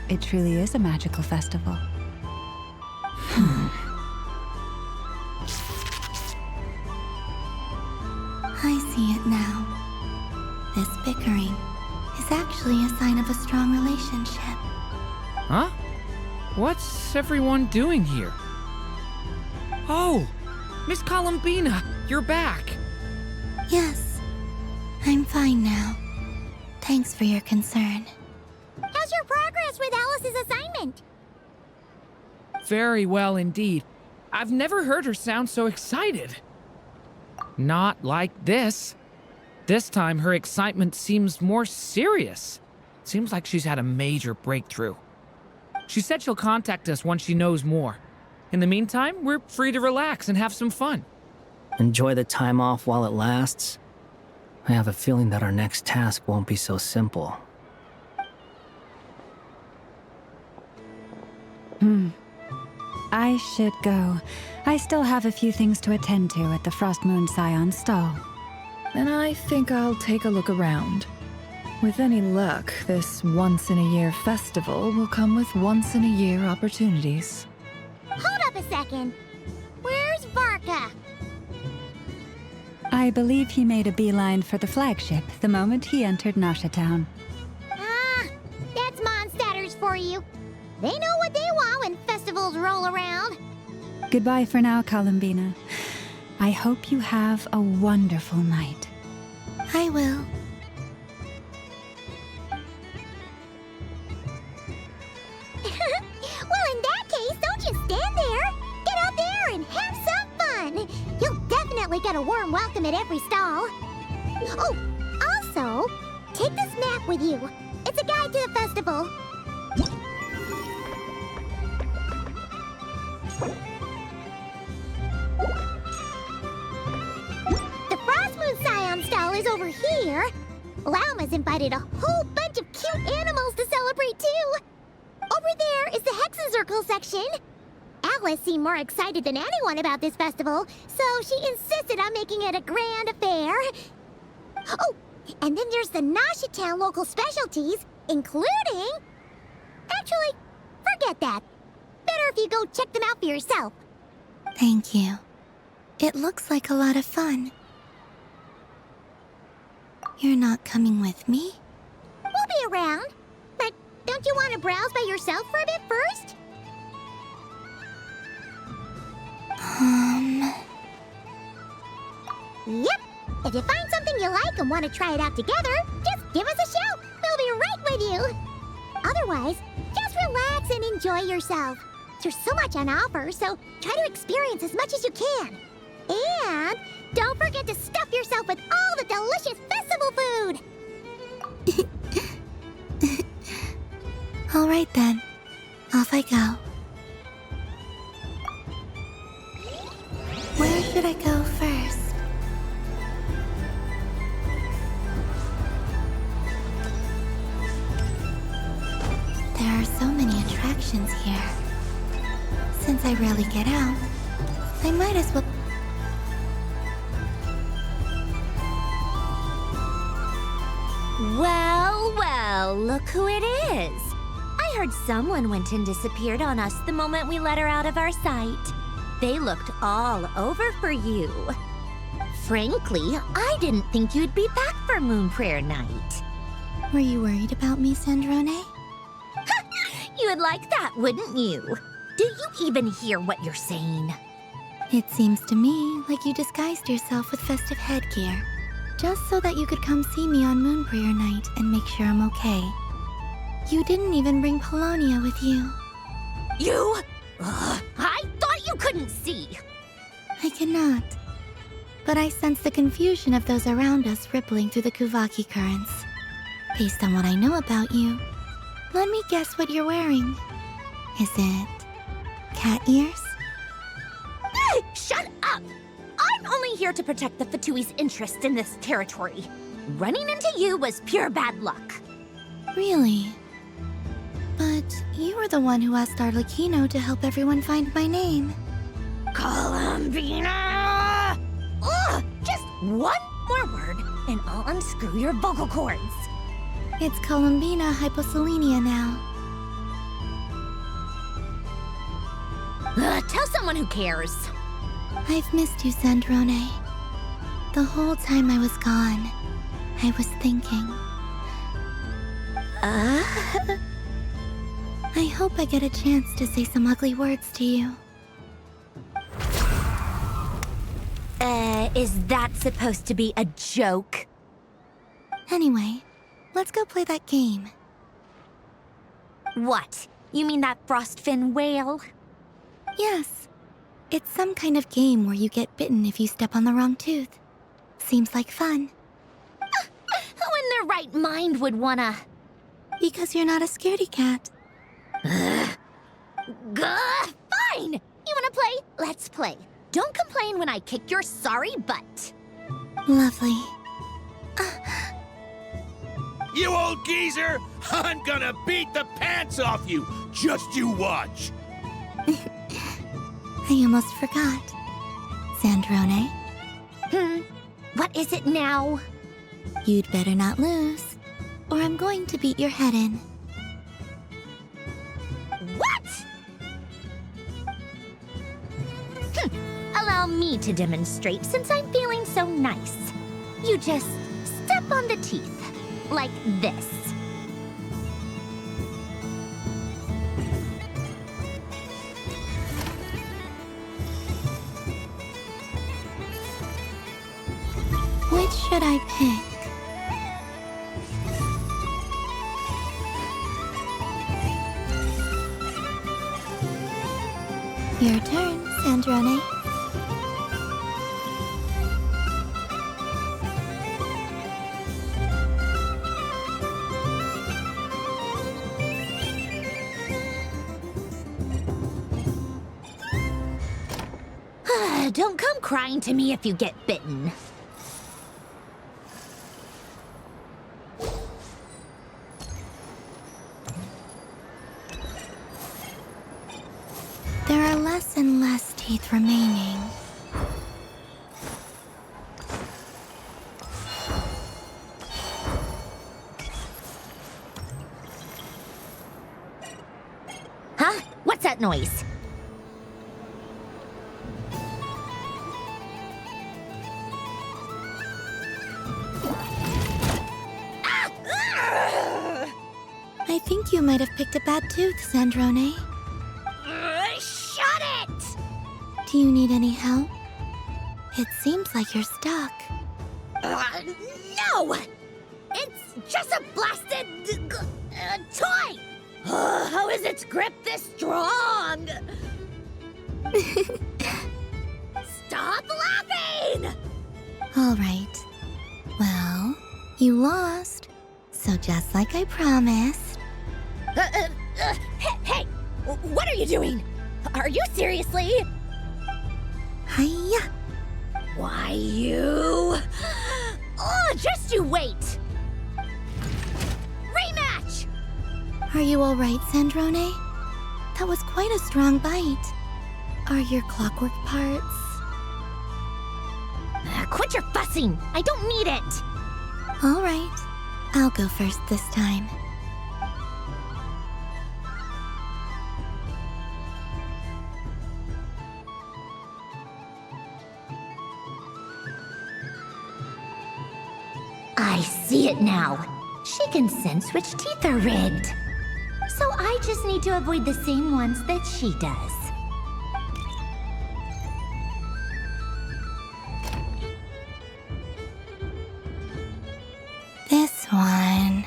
It truly is a magical festival. I see it now. This bickering is actually a sign of a strong relationship. Huh? What's everyone doing here? Oh! Miss Columbina, you're back! Yes, I'm fine now. Thanks for your concern. How's your progress with Alice's assignment? Very well indeed. I've never heard her sound so excited. Not like this. This time, her excitement seems more serious. Seems like she's had a major breakthrough. She said she'll contact us once she knows more. In the meantime, we're free to relax and have some fun. Enjoy the time off while it lasts. I have a feeling that our next task won't be so simple. I should go. I still have a few things to attend to at the Frost Moon Scion stall. And I think I'll take a look around. With any luck, this once-in-a-year festival will come with once-in-a-year opportunities. Hold up a second. Where's Varka? I believe he made a beeline for the flagship the moment he entered Nashatown. Ah, that's Mondstadters for you. They know what they want when festivals roll around. Goodbye for now, Columbina. I hope you have a wonderful night. I will. Well, in that case, don't just stand there. Get out there and have some fun. You'll definitely get a warm welcome at every stall. Oh, also, take this map with you. It's a guide to the festival. The Frost Moon Scion stall is over here. Lauma's invited a whole bunch of cute animals to celebrate too. Over there is the Hexacircle section. Alice seemed more excited than anyone about this festival, so she insisted on making it a grand affair. Oh, and then there's the Nashatown local specialties, including Actually, forget that. Better if you go check them out for yourself. Thank you. It looks like a lot of fun. You're not coming with me? We'll be around. But don't you want to browse by yourself for a bit first? Yep. If you find something you like and want to try it out together, just give us a shout. We'll be right with you. Otherwise, just relax and enjoy yourself. There's so much on offer, so try to experience as much as you can. And don't forget to stuff yourself with all the delicious festival food. All right then. Off I go. Where should I go first? There are so many attractions here. Since I rarely get out, I might as well... Well, well, look who it is. I heard someone went and disappeared on us the moment we let her out of our sight. They looked all over for you. Frankly, I didn't think you'd be back for Moon Prayer Night. Were you worried about me, Sandrone? You would like that, wouldn't you? Do you even hear what you're saying? It seems to me like you disguised yourself with festive headgear, just so that you could come see me on Moon Prayer Night and make sure I'm okay. You didn't even bring Polonia with you. You? I thought you couldn't see. I cannot. But I sense the confusion of those around us rippling through the Kuvaki currents. Based on what I know about you, let me guess what you're wearing. Is it cat ears? Shut up! I'm only here to protect the Fatui's interest in this territory. Running into you was pure bad luck. Really? But you were the one who asked Arlecchino to help everyone find my name. Columbina! Ugh! Just one more word, and I'll unscrew your vocal cords. It's Columbina hyposelenia now. Tell someone who cares. I've missed you, Sandrone. The whole time I was gone, I was thinking. I hope I get a chance to say some ugly words to you. Is that supposed to be a joke? Anyway, let's go play that game. What? You mean that frostfin whale? Yes. It's some kind of game where you get bitten if you step on the wrong tooth. Seems like fun. Who in their right mind would wanna... Because you're not a scaredy cat. Fine! You wanna play? Let's play. Don't complain when I kick your sorry butt. Lovely. You old geezer! I'm gonna beat the pants off you! Just you watch! I almost forgot. Sandrone? What is it now? You'd better not lose, or I'm going to beat your head in. What? Allow me to demonstrate since I'm feeling so nice. You just step on the teeth, like this. Which should I pick? Your turn, Sandrone. Don't come crying to me if you get bitten. There are less and less teeth remaining. Huh? What's that noise? I think you might have picked a bad tooth, Sandrone. Shut it! Do you need any help? It seems like you're stuck. No! It's just a blasted toy! How is its grip this strong? Stop laughing! All right. Well, you lost. So just like I promised. Hey! What are you doing? Are you seriously? Hiya! Why you? Oh, just you wait! Rematch! Are you all right, Sandrone? That was quite a strong bite. Are your clockwork parts? Quit your fussing! I don't need it! All right. I'll go first this time. I see it now. She can sense which teeth are rigged. So I just need to avoid the same ones that she does. This one...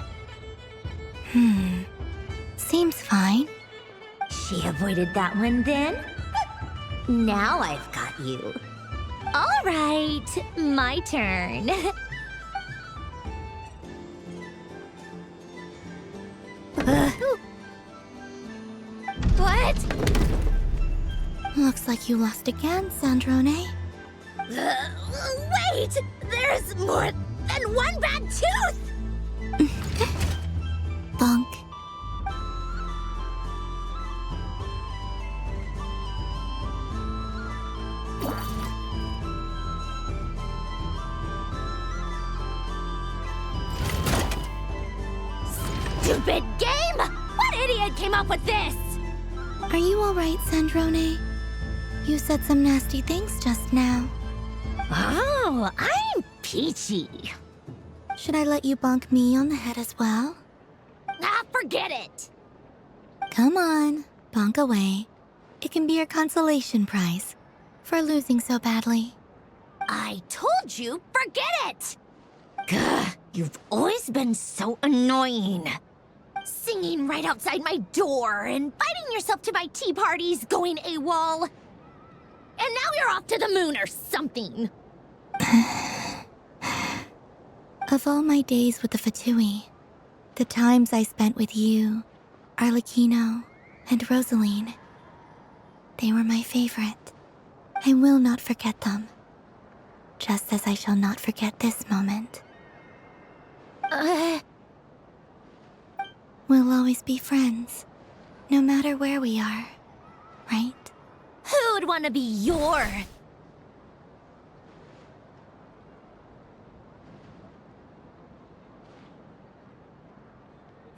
Seems fine. She avoided that one then? Now I've got you. All right, my turn. What? Looks like you lost again, Sandrone. Wait! There's more than one bad tooth! Bonk. Stupid game! What idiot came up with this? Are you all right, Sandrone? You said some nasty things just now. Oh, I'm peachy. Should I let you bonk me on the head as well? Ah, forget it! Come on, bonk away. It can be your consolation prize for losing so badly. I told you, forget it! Gah, you've always been so annoying. Singing right outside my door, inviting yourself to my tea parties, going AWOL. And now you're off to the moon or something. Of all my days with the Fatui, the times I spent with you, Arlecchino, and Rosaline, they were my favorite. I will not forget them. Just as I shall not forget this moment. We'll always be friends, no matter where we are, right? Who would want to be your...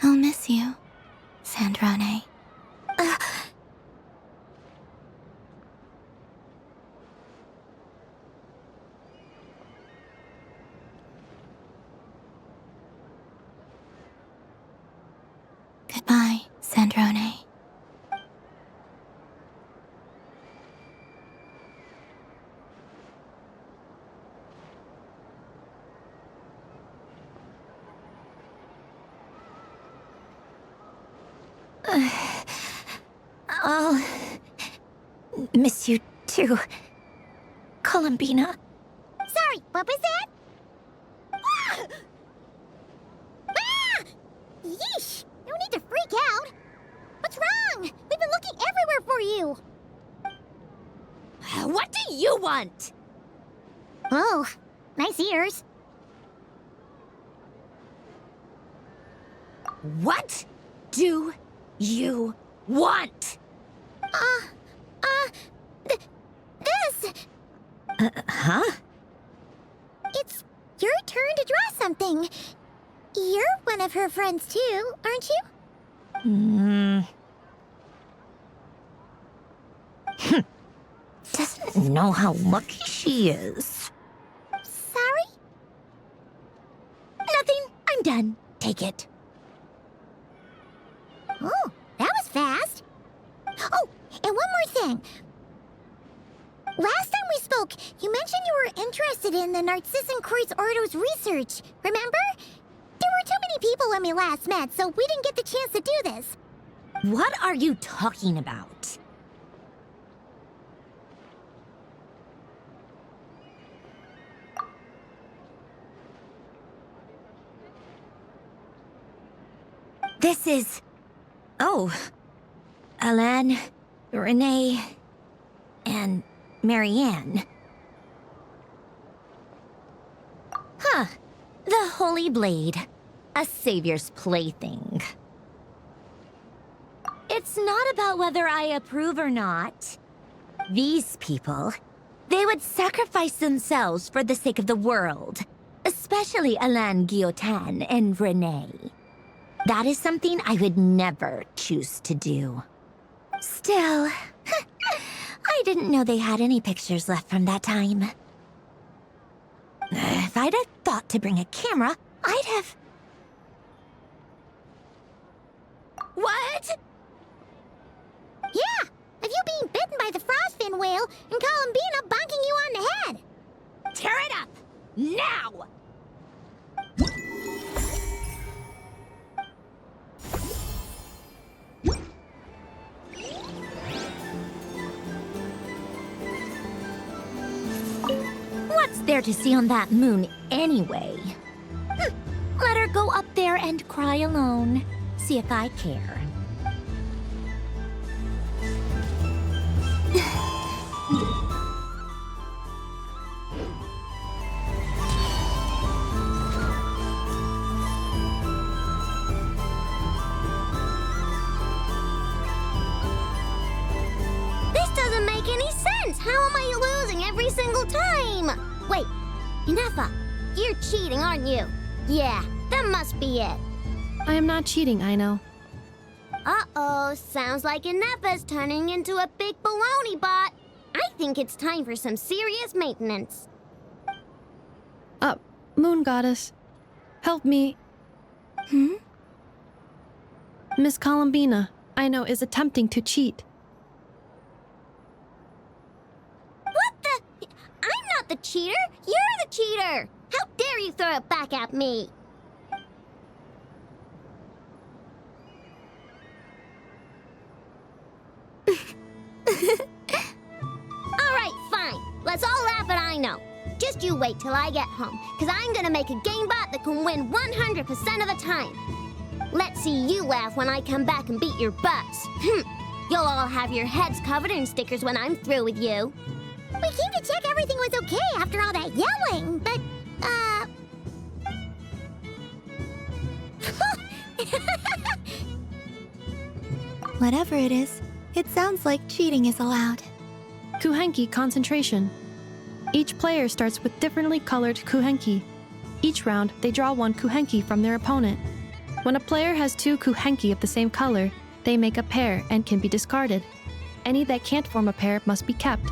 I'll miss you, Sandrone. Goodbye, Sandrone. I'll miss you too, Columbina. Sorry, what was that? Ah! Ah! Yeesh! No need to freak out. What's wrong? We've been looking everywhere for you. What do you want? Oh, nice ears. What do you want? This! Huh? It's your turn to draw something. You're one of her friends too, aren't you? doesn't know how lucky she is. Sorry? Nothing. I'm done. Take it. Oh, that was fast. Oh, and one more thing. Last time we spoke, you mentioned you were interested in the Narcissan Kreuz Ordo's research, remember? There were too many people when we last met, so we didn't get the chance to do this. What are you talking about? This is... Oh. Alan, Renee, and Marianne. Huh. The Holy Blade. A savior's plaything. It's not about whether I approve or not. These people, they would sacrifice themselves for the sake of the world. Especially Alain Guillotin and Renee. That is something I would never choose to do. Still, I didn't know they had any pictures left from that time. If I'd have thought to bring a camera, I'd have... What? Yeah, of you being bitten by the frostfin whale and Columbina bonking you on the head. Tear it up! Now! What's there to see on that moon anyway? Let her go up there and cry alone. See if I care. This doesn't make any sense. How am I losing every single time? Wait, Inefa, you're cheating, aren't you? Yeah, that must be it. I am not cheating, I know. Uh-oh, sounds like Inefa's turning into a big baloney bot. I think it's time for some serious maintenance. Moon Goddess, help me. Miss Columbina, I know, is attempting to cheat. What the? I'm not the cheater. You're the cheater. How dare you throw it back at me? Alright, fine. Let's all laugh at I know. Just you wait till I get home, because I'm gonna make a game bot that can win 100% of the time. Let's see you laugh when I come back and beat your butts. You'll all have your heads covered in stickers when I'm through with you. We came to check everything was okay after all that yelling, but, Whatever it is, it sounds like cheating is allowed. Kuhenki concentration. Each player starts with differently colored kuhenki. Each round, they draw one kuhenki from their opponent. When a player has two kuhenki of the same color, they make a pair and can be discarded. Any that can't form a pair must be kept.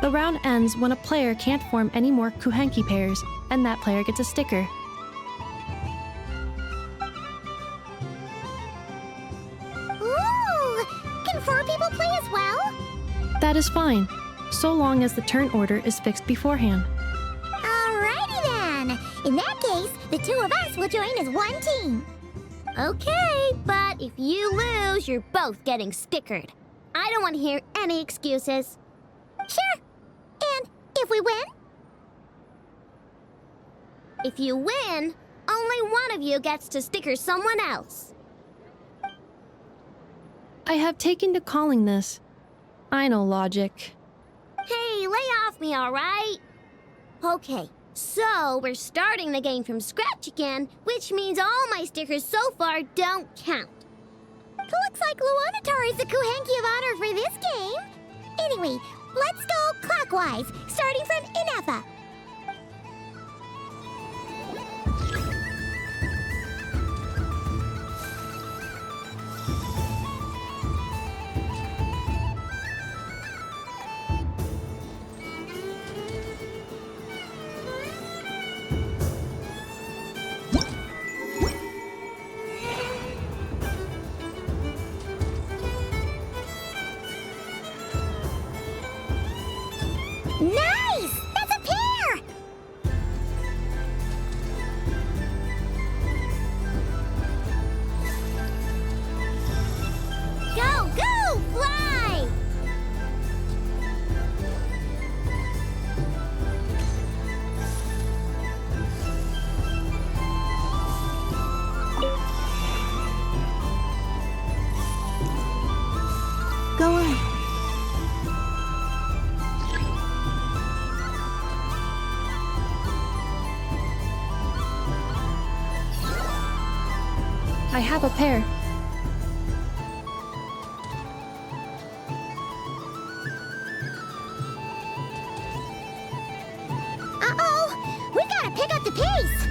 The round ends when a player can't form any more kuhenki pairs, and that player gets a sticker. ooh! Can 4 people play as well? That is fine, so long as the turn order is fixed beforehand. Alrighty then. In that case, the 2 of us will join as one team. Okay, but if you lose, you're both getting stickered. I don't want to hear any excuses. Sure. And if we win? If you win, only one of you gets to sticker someone else. I have taken to calling this. I know logic. Hey, lay off me, all right? Okay, so we're starting the game from scratch again, which means all my stickers so far don't count. Looks like Luonatar is the Kuhenki of honor for this game. Anyway, let's go clockwise, starting from Inefa. Nice! That's a pair! Go, go, fly! Go on. I have a pair. Uh-oh! We gotta pick up the pace!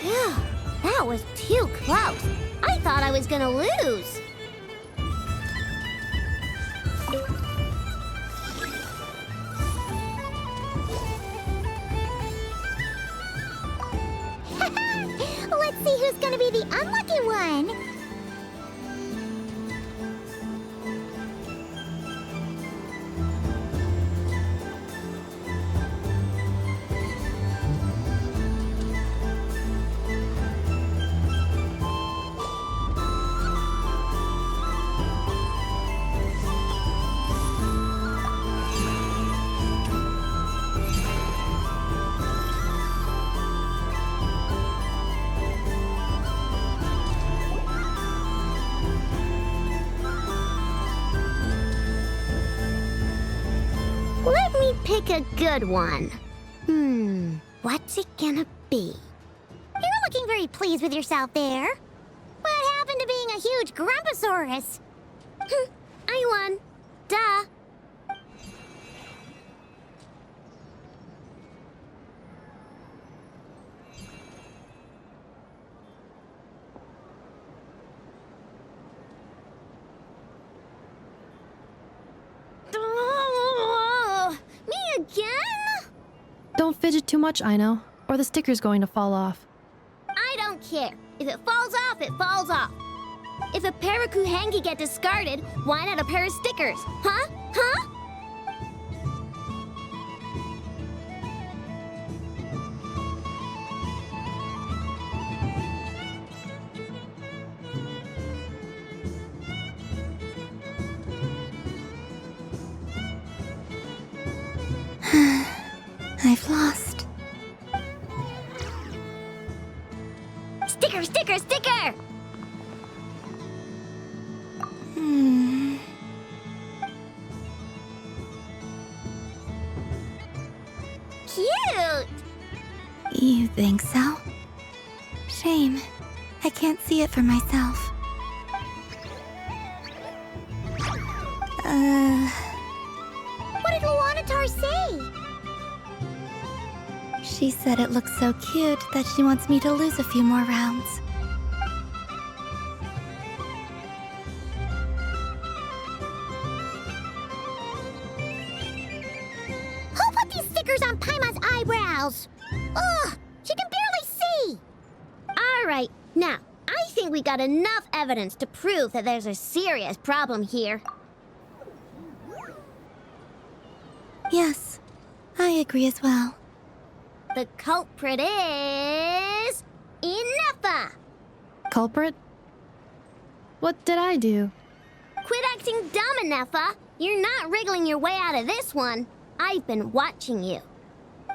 Phew, that was too close. I thought I was gonna lose. Let's see who's gonna be the unlucky one. Let me pick a good one. What's it gonna be? You're looking very pleased with yourself there. What happened to being a huge Grumposaurus? I won. Duh. Me again? Don't fidget too much, Ino, or the sticker's going to fall off. I don't care. If it falls off, it falls off. If a pair of Kuhengi get discarded, why not a pair of stickers? Huh? Huh? I've lost. Sticker, sticker, sticker! Cute! You think so? Shame. I can't see it for myself. What did Luanatar say? She said it looks so cute that she wants me to lose a few more rounds. Who put these stickers on Paimon's eyebrows? Ugh, she can barely see. All right, now, I think we got enough evidence to prove that there's a serious problem here. Yes, I agree as well. The culprit is... Inefa! Culprit? What did I do? Quit acting dumb, Inefa! You're not wriggling your way out of this one. I've been watching you.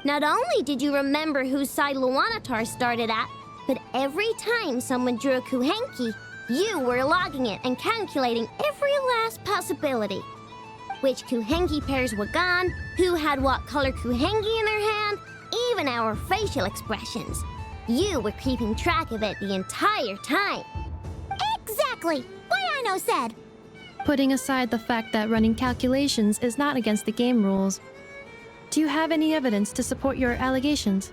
Not only did you remember whose side Luanatar started at, but every time someone drew a Kuhenki, you were logging it and calculating every last possibility. Which Kuhenki pairs were gone, who had what color Kuhenki in their hand, even our facial expressions. You were keeping track of it the entire time. Exactly! What Ino said! Putting aside the fact that running calculations is not against the game rules, do you have any evidence to support your allegations?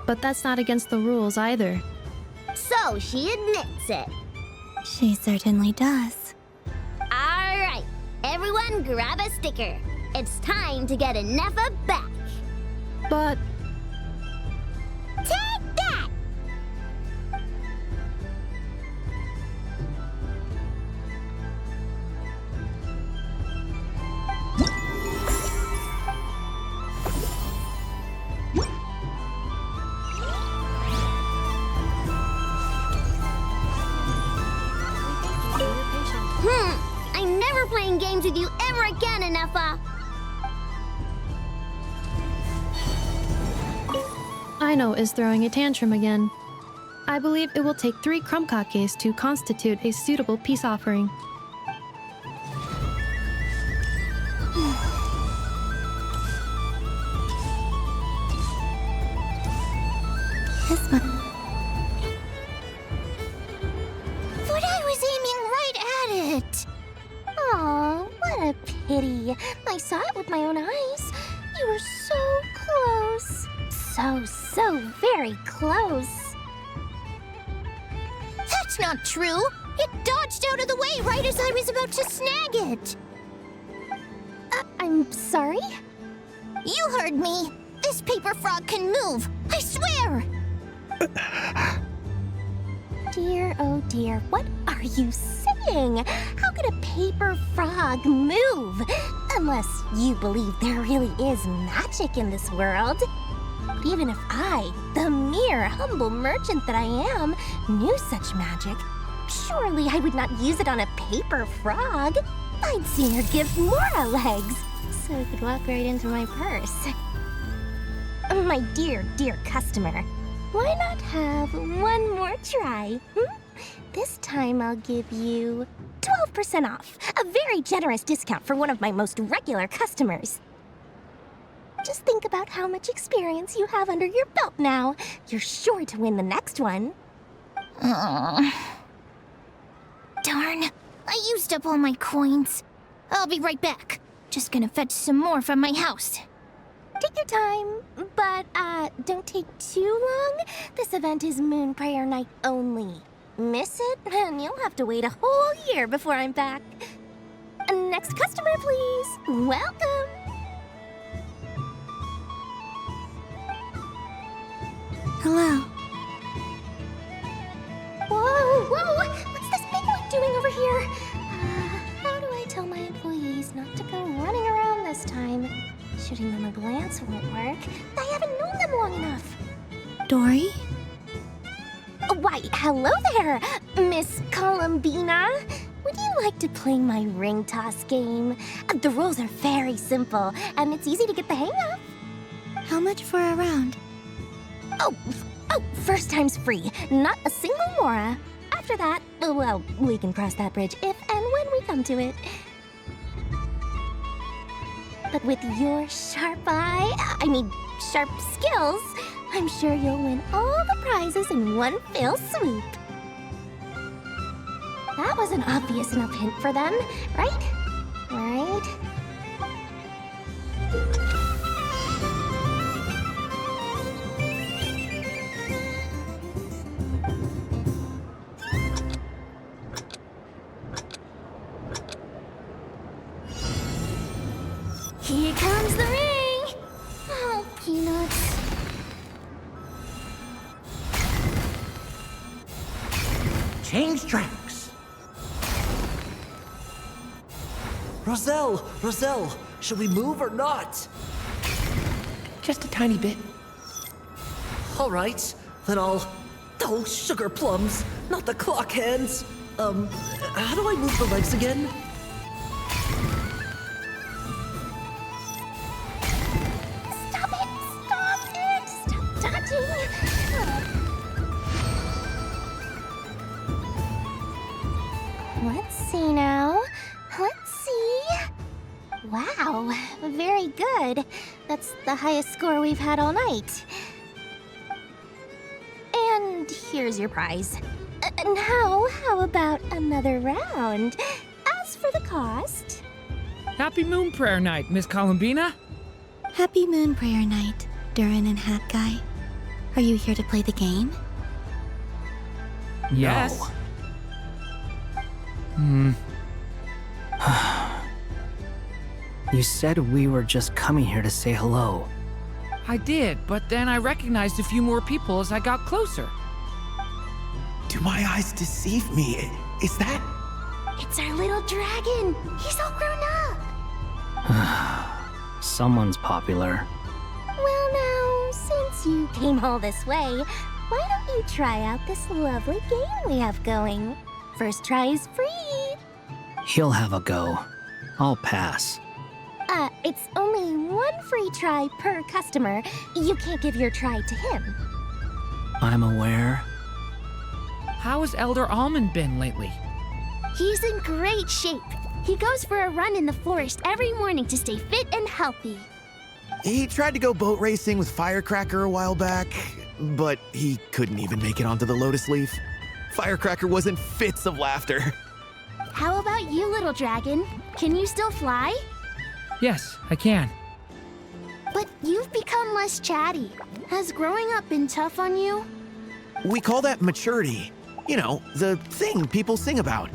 But that's not against the rules either. So she admits it. She certainly does. All right, everyone grab a sticker. It's time to get Inefa back. But Neffa. Aino is throwing a tantrum again. I believe it will take 3 Krumkakes to constitute a suitable peace offering. This one. But I was aiming right at it. Aw, what a pity. I saw it with my own eyes. You were so close. So very close. That's not true. It dodged out of the way right as I was about to snag it. I'm sorry? You heard me. This paper frog can move. I swear. Dear, oh dear, what are you saying? How could a paper frog move? Unless you believe there really is magic in this world. But even if I, the mere humble merchant that I am, knew such magic, surely I would not use it on a paper frog. I'd sooner give Mora legs, so I could walk right into my purse. My dear, dear customer, why not have one more try? This time I'll give you 12% off, a very generous discount for one of my most regular customers. Just think about how much experience you have under your belt now. You're sure to win the next one. Darn, I used up all my coins. I'll be right back. Just gonna fetch some more from my house. Take your time, but don't take too long. This event is Moon Prayer Night only. Miss it, and you'll have to wait a whole year before I'm back. Next customer, please. Welcome. Hello. Whoa! What's this big one doing over here? How do I tell my employees not to go running around this time? Shooting them a glance won't work. I haven't known them long enough. Dory? Why, hello there, Miss Columbina. Would you like to play my ring toss game? The rules are very simple, and it's easy to get the hang of. How much for a round? Oh, first time's free. Not a single mora. After that, well, we can cross that bridge if and when we come to it. But with your sharp sharp skills, I'm sure you'll win all the prizes in one fell swoop. That was an obvious enough hint for them, right? Right? Here comes the ring! Oh, peanuts. Change tracks. Roselle, should we move or not? Just a tiny bit. All right, then I'll... Oh, sugar plums, not the clock hands. How do I move the legs again? Stop dodging! Let's see now. Let's see. Wow, very good. That's the highest score we've had all night. And here's your prize. Now, how about another round? As for the cost... Happy Moon Prayer Night, Miss Columbina. Happy Moon Prayer Night, Durin and Hat Guy. Are you here to play the game? Yes. You said we were just coming here to say hello. I did, but then I recognized a few more people as I got closer. Do my eyes deceive me? Is that... It's our little dragon! He's all grown up! Someone's popular. Well now, since you came all this way, why don't you try out this lovely game we have going? First try is free! He'll have a go. I'll pass. It's only one free try per customer. You can't give your try to him. I'm aware. How has Elder Almond been lately? He's in great shape. He goes for a run in the forest every morning to stay fit and healthy. He tried to go boat racing with Firecracker a while back, but he couldn't even make it onto the Lotus Leaf. Firecracker was in fits of laughter. How about you, little dragon? Can you still fly? Yes, I can. But you've become less chatty. Has growing up been tough on you? We call that maturity. You know, the thing people sing about.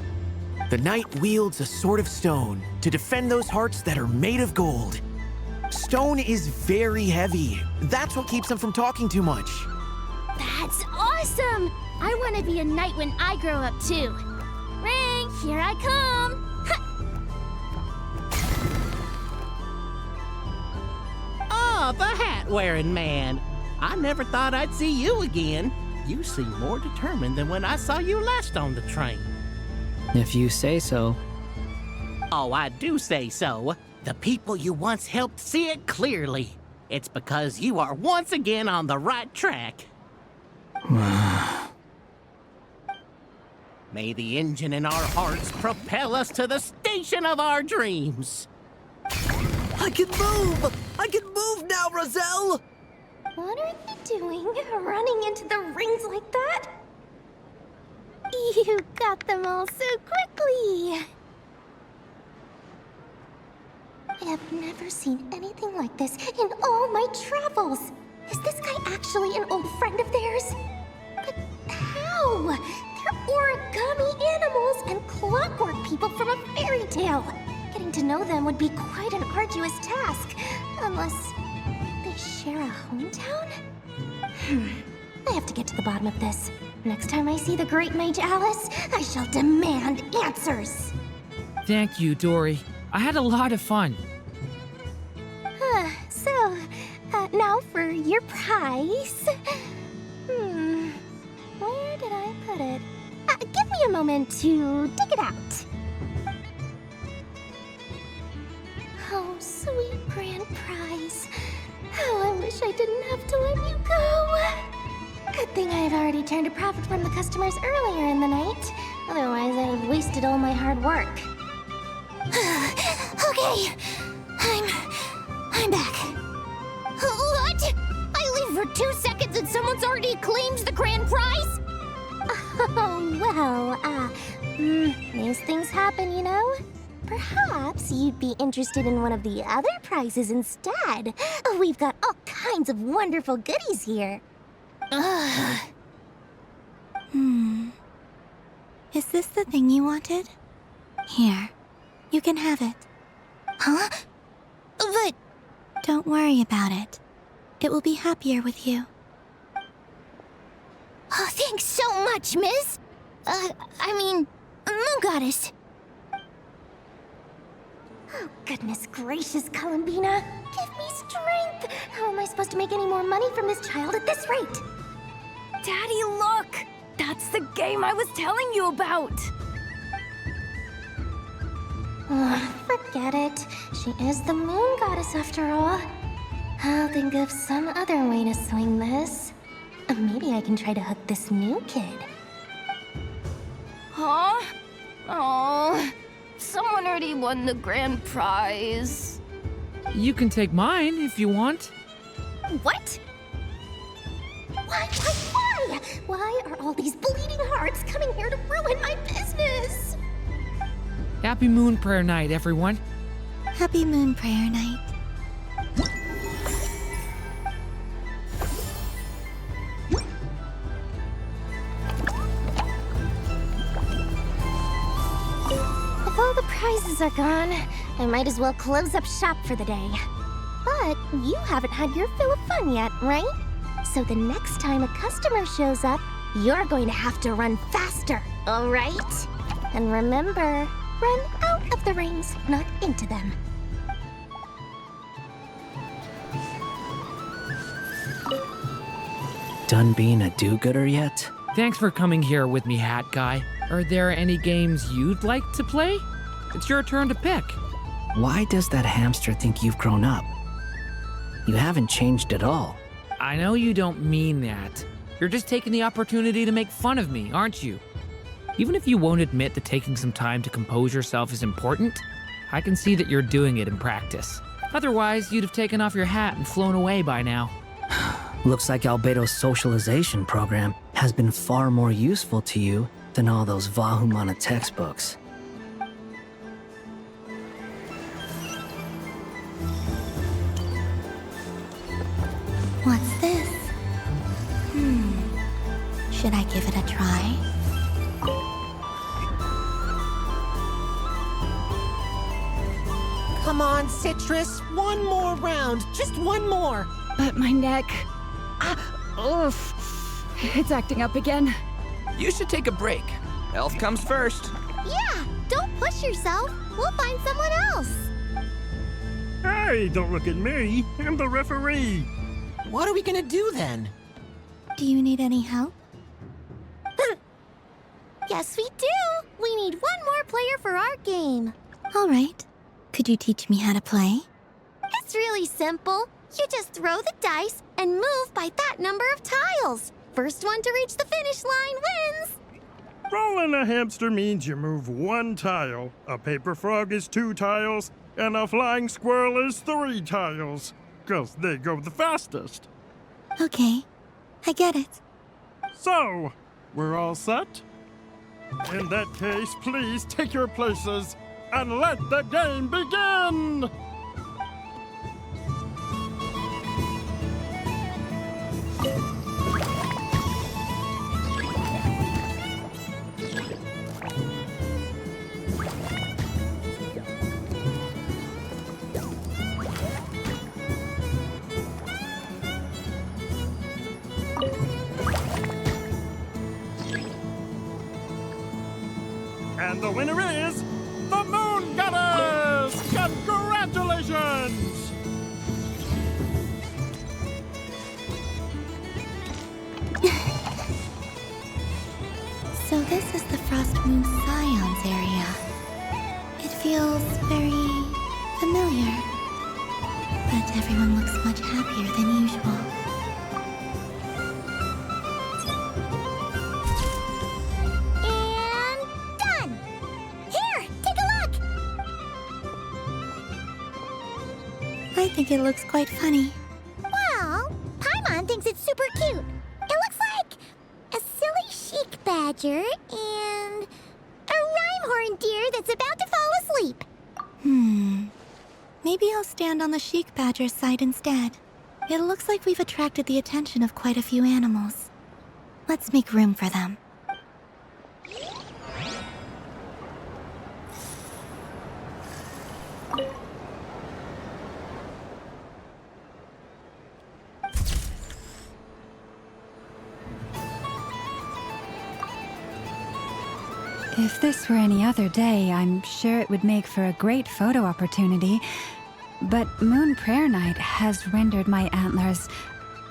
The knight wields a sword of stone to defend those hearts that are made of gold. Stone is very heavy. That's what keeps him from talking too much. That's awesome! I want to be a knight when I grow up too. Ring, here I come! Oh, the hat-wearing man. I never thought I'd see you again. You seem more determined than when I saw you last on the train. If you say so. Oh, I do say so. The people you once helped see it clearly. It's because you are once again on the right track. May the engine in our hearts propel us to the station of our dreams. I can move! I can move now, Roselle! What are you doing, running into the rings like that? You got them all so quickly! I have never seen anything like this in all my travels! Is this guy actually an old friend of theirs? But how? They're origami animals and clockwork people from a fairy tale. Getting to know them would be quite an arduous task, unless they share a hometown? I have to get to the bottom of this. Next time I see the Great Mage Alice, I shall demand answers. Thank you, Dory. I had a lot of fun. So, now for your prize. Where did I put it? Give me a moment to dig it out. Oh, sweet grand prize. How I wish I didn't have to let you go. Good thing I've already turned a profit from the customers earlier in the night. Otherwise, I'd have wasted all my hard work. Okay, I'm back. What? I leave for 2 seconds and someone's already claimed the grand prize? Oh, well, these things happen, you know? Perhaps you'd be interested in one of the other prizes instead. We've got all kinds of wonderful goodies here. Is this the thing you wanted? Here, you can have it. Huh? But... Don't worry about it. It will be happier with you. Oh, thanks so much, miss. Moon Goddess. Oh, goodness gracious, Columbina. Give me strength. How am I supposed to make any more money from this child at this rate? Daddy, look! That's the game I was telling you about! Forget it. She is the Moon Goddess after all. I'll think of some other way to swing this. Maybe I can try to hook this new kid. Huh? Oh, someone already won the grand prize. You can take mine if you want. What? Why? Why are all these bleeding hearts coming here to ruin my business? Happy Moon Prayer Night, everyone. Happy Moon Prayer Night. If all the prizes are gone, I might as well close up shop for the day. But you haven't had your fill of fun yet, right? So the next time a customer shows up, you're going to have to run faster, all right? And remember, run out of the rings, not into them. Done being a do-gooder yet? Thanks for coming here with me, Hat Guy. Are there any games you'd like to play? It's your turn to pick. Why does that hamster think you've grown up? You haven't changed at all. I know you don't mean that. You're just taking the opportunity to make fun of me, aren't you? Even if you won't admit that taking some time to compose yourself is important, I can see that you're doing it in practice. Otherwise, you'd have taken off your hat and flown away by now. Looks like Albedo's socialization program has been far more useful to you than all those Vahumana textbooks. What's this? Should I give it a try? Come on, Citrus. One more round. Just one more. But my neck. Oof. It's acting up again. You should take a break. Health comes first. Yeah, don't push yourself. We'll find someone else. Hey, don't look at me. I'm the referee. What are we gonna do then? Do you need any help? Yes, we do. We need one more player for our game. All right. Could you teach me how to play? It's really simple. You just throw the dice and move by that number of tiles. First one to reach the finish line wins. Rolling a hamster means you move one tile. A paper frog is 2 tiles, and a flying squirrel is 3 tiles. 'Cause they go the fastest. Okay, I get it. So, we're all set? In that case, please take your places and let the game begin! And the winner is the Moon Goddess! Congratulations! So this is the Frost Moon Scions area. It feels very familiar. But everyone looks much happier than usual. I think it looks quite funny. Well, Paimon thinks it's super cute. It looks like a silly chic badger and a rhymehorn deer that's about to fall asleep. Maybe I'll stand on the chic badger's side instead. It looks like we've attracted the attention of quite a few animals. Let's make room for them. If this were any other day, I'm sure it would make for a great photo opportunity. But Moon Prayer Night has rendered my antlers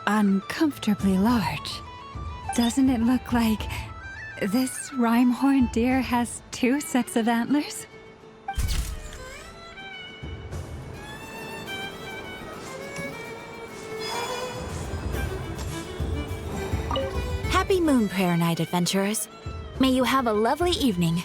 uncomfortably large. Doesn't it look like this rhymehorn deer has 2 sets of antlers? Happy Moon Prayer Night, adventurers. May you have a lovely evening.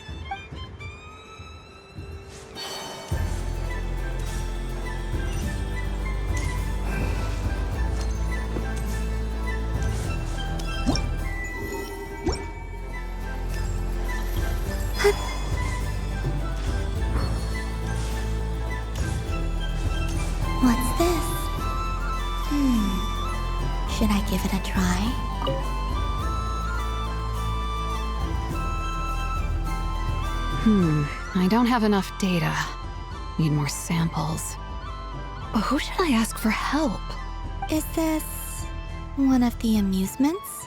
What's this? Should I give it a try? I don't have enough data. Need more samples. Who should I ask for help? Is this one of the amusements?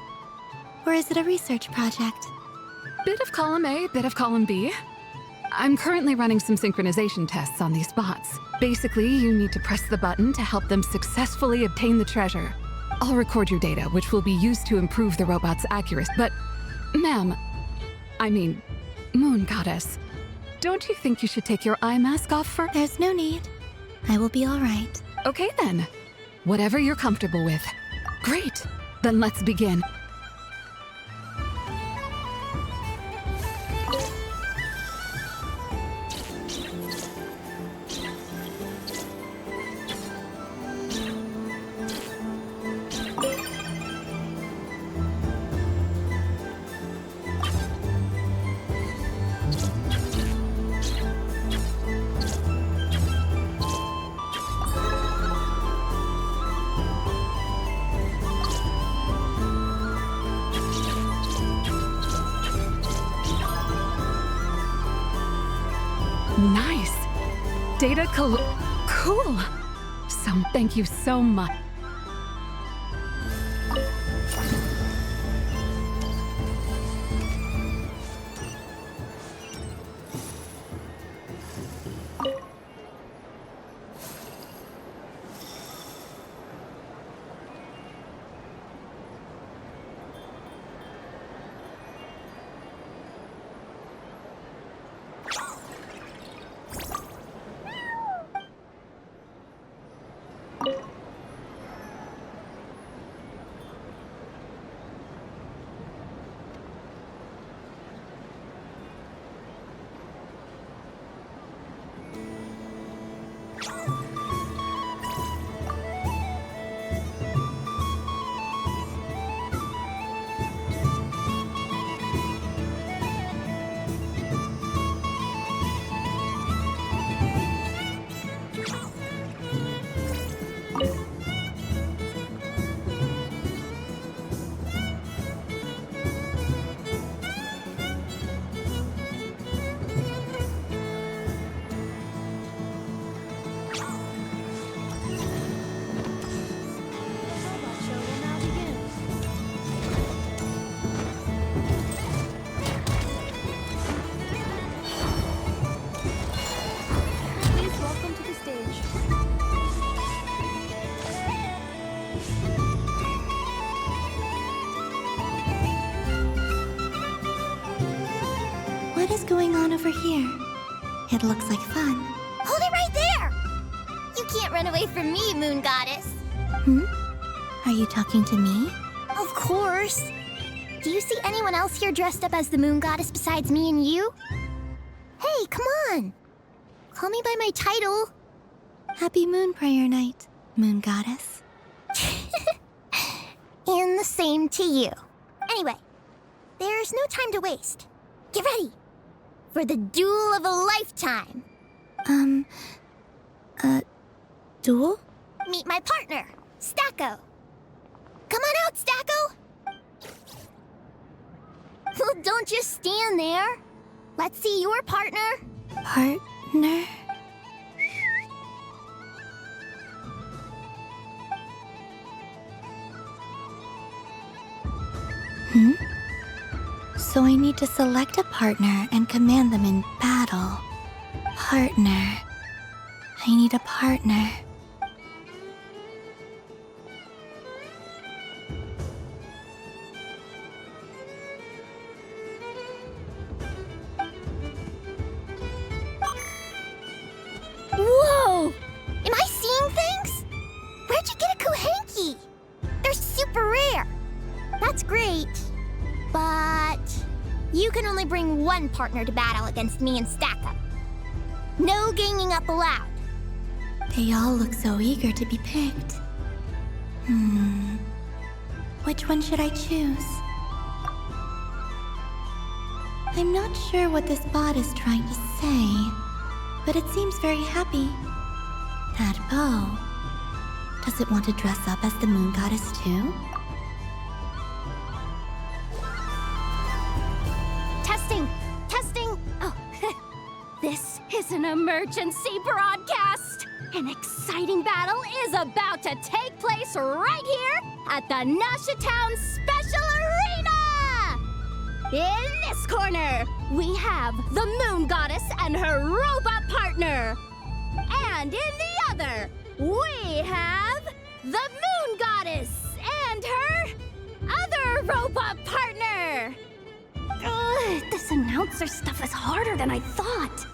Or is it a research project? Bit of column A, bit of column B. I'm currently running some synchronization tests on these bots. Basically, you need to press the button to help them successfully obtain the treasure. I'll record your data, which will be used to improve the robot's accuracy. But, ma'am, I mean, Moon Goddess, don't you think you should take your eye mask off first? There's no need. I will be all right. Okay then. Whatever you're comfortable with. Great. Then let's begin. Nice. Data cool. Thank you so much. What is going on over here? It looks like fun. Hold it right there! You can't run away from me, Moon Goddess. Are you talking to me? Of course. Do you see anyone else here dressed up as the Moon Goddess besides me and you? Hey, come on. Call me by my title. Happy Moon Prayer Night, Moon Goddess. And the same to you. Anyway, there's no time to waste. Get ready for the duel of a lifetime. Duel? Meet my partner, Stacko. Come on out, Stacko. Well, don't just stand there. Let's see your partner. Partner? So I need to select a partner and command them in battle. Partner. I need a partner. Whoa! Am I seeing things? Where'd you get a Kuhenki? They're super rare. That's great. But you can only bring one partner to battle against me and Stacko. No ganging up allowed. They all look so eager to be picked. Which one should I choose? I'm not sure what this bot is trying to say, but it seems very happy. That bow. Does it want to dress up as the Moon Goddess too? Testing! Oh, this is an emergency broadcast! An exciting battle is about to take place right here at the Nasha Town Special Arena! In this corner, we have the Moon Goddess and her robot partner. And in the other, we have the Moon Goddess and her other robot partner. This announcer stuff is harder than I thought.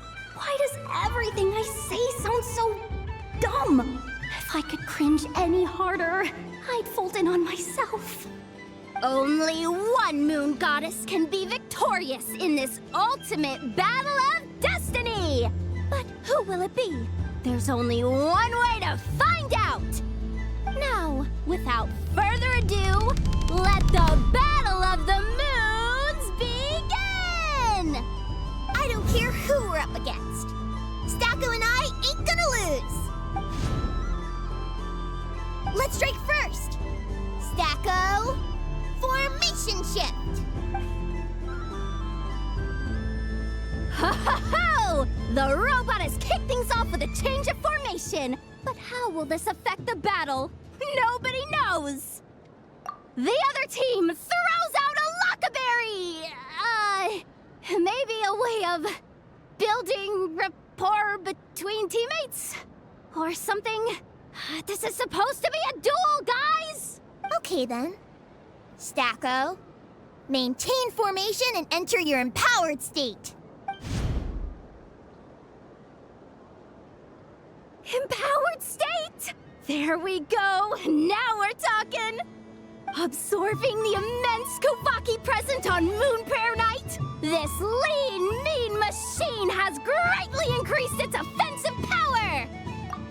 Everything I say sounds so dumb. If I could cringe any harder, I'd fold in on myself. Only one moon goddess can be victorious in this ultimate battle of destiny! But who will it be? There's only one way to find out! Now, without further ado, let the Battle of the Moons begin! I don't care who we're up against. Stacko and I ain't gonna lose! Let's strike first! Stacko, formation shift! Ho-ho-ho! The robot has kicked things off with a change of formation. But how will this affect the battle? Nobody knows! The other team throws out a Lockaberry! Maybe a way of building rapport between teammates? Or something? This is supposed to be a duel, guys! Okay then. Stacko, maintain formation and enter your empowered state. Empowered state! There we go! Now we're talking! Absorbing the immense Kuvaki present on Moon Prayer Night, this lean, mean machine has greatly increased its offensive power!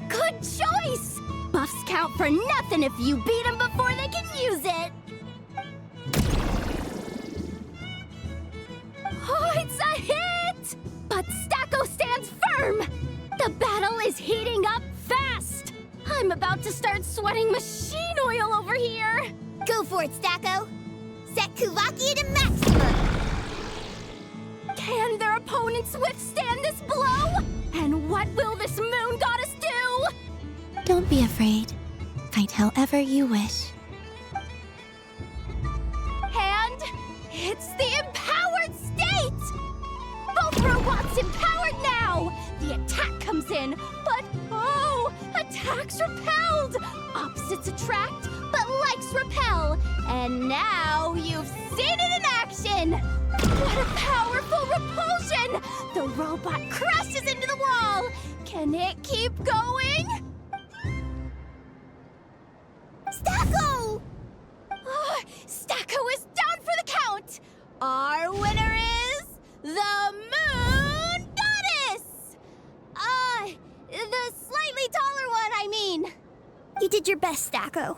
Good choice! Buffs count for nothing if you beat them before they can use it! Oh, it's a hit! But Stacko stands firm! The battle is heating up fast! I'm about to start sweating machine oil over here! Go for it, Stacko! Set Kuvaki to maximum! Can their opponents withstand this blow? And what will this moon goddess do? Don't be afraid. Fight however you wish. And it's the empowered state! Both robots empowered now! The attack comes in, but oh, attacks repelled! Opposites attract, but likes repel. And now you've seen it in action! What a powerful repulsion! The robot crashes into the wall! Can it keep going? Stacko! Oh, Stacko is down for the count! Our winner is the Moon Goddess! The slightly taller one, I mean. You did your best, Stacko.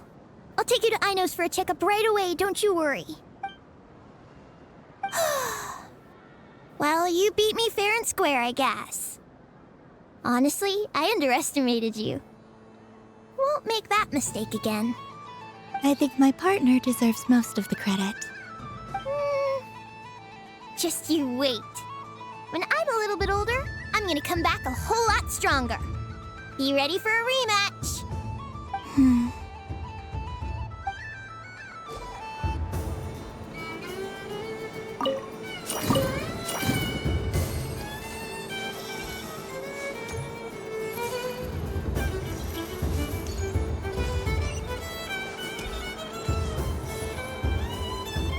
I'll take you to Ainos for a checkup right away, don't you worry. Well, you beat me fair and square, I guess. Honestly, I underestimated you. Won't make that mistake again. I think my partner deserves most of the credit. Just you wait. When I'm a little bit older, I'm gonna come back a whole lot stronger. Be ready for a rematch.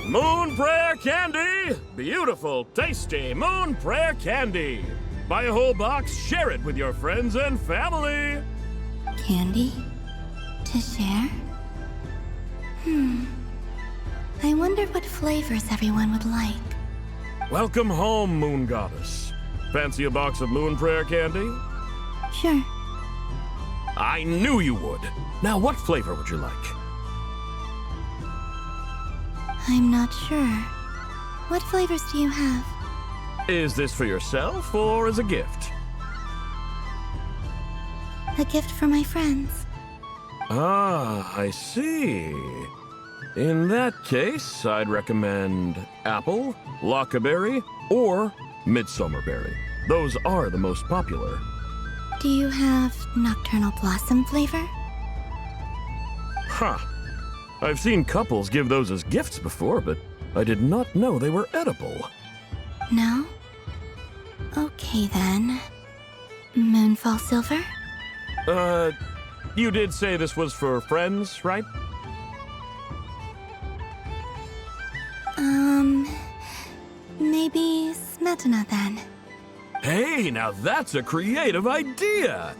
Moon Prayer Candy! Beautiful, tasty Moon Prayer Candy! Buy a whole box, share it with your friends and family! Candy? To share? I wonder what flavors everyone would like. Welcome home, Moon Goddess. Fancy a box of Moon Prayer Candy? Sure. I knew you would. Now, what flavor would you like? I'm not sure. What flavors do you have? Is this for yourself or as a gift? A gift for my friends. Ah, I see. In that case, I'd recommend apple, lockaberry, or midsummerberry. Those are the most popular. Do you have nocturnal blossom flavor? Huh. I've seen couples give those as gifts before, but I did not know they were edible. No? Okay then. Moonfall silver? You did say this was for friends, right? Maybe Smetana then. Hey, now that's a creative idea!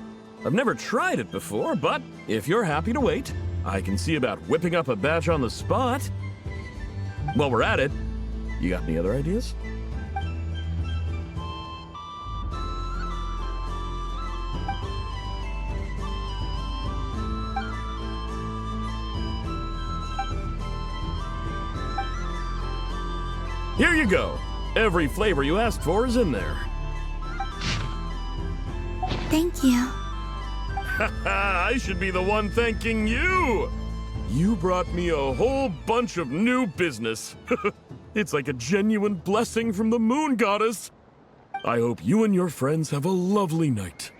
I've never tried it before, but if you're happy to wait, I can see about whipping up a batch on the spot. While we're at it, you got any other ideas? Here you go. Every flavor you asked for is in there. Thank you. I should be the one thanking you! You brought me a whole bunch of new business. It's like a genuine blessing from the Moon Goddess. I hope you and your friends have a lovely night.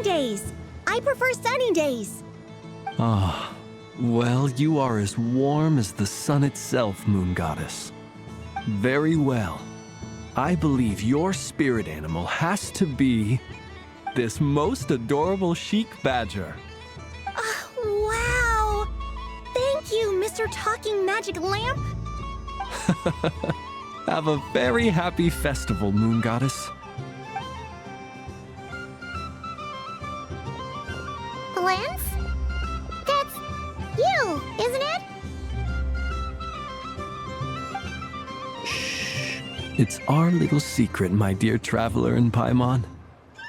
Days. I prefer sunny days. Ah, well, you are as warm as the sun itself, Moon Goddess. Very well. I believe your spirit animal has to be this most adorable chic badger. Wow! Thank you, Mr. Talking Magic Lamp. Have a very happy festival, Moon Goddess. Lance? That's you, isn't it? Shh. It's our little secret, my dear traveler in Paimon.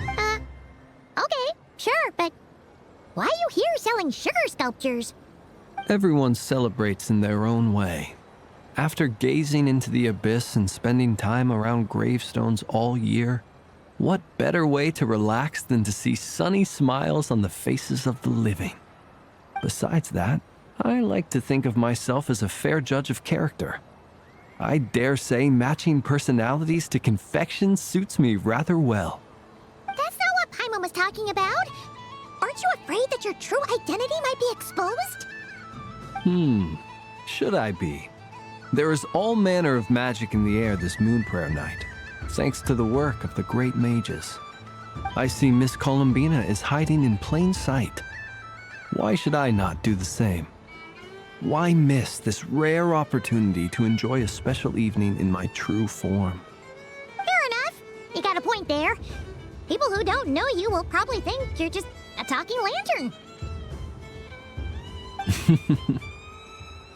Okay, sure, but why are you here selling sugar sculptures? Everyone celebrates in their own way. After gazing into the abyss and spending time around gravestones all year, what better way to relax than to see sunny smiles on the faces of the living? Besides that, I like to think of myself as a fair judge of character. I dare say matching personalities to confection suits me rather well. That's not what Paimon was talking about. Aren't you afraid that your true identity might be exposed? Should I be? There is all manner of magic in the air this moon prayer night, thanks to the work of the great mages. I see Miss Columbina is hiding in plain sight. Why should I not do the same? Why miss this rare opportunity to enjoy a special evening in my true form? Fair enough. You got a point there. People who don't know you will probably think you're just a talking lantern.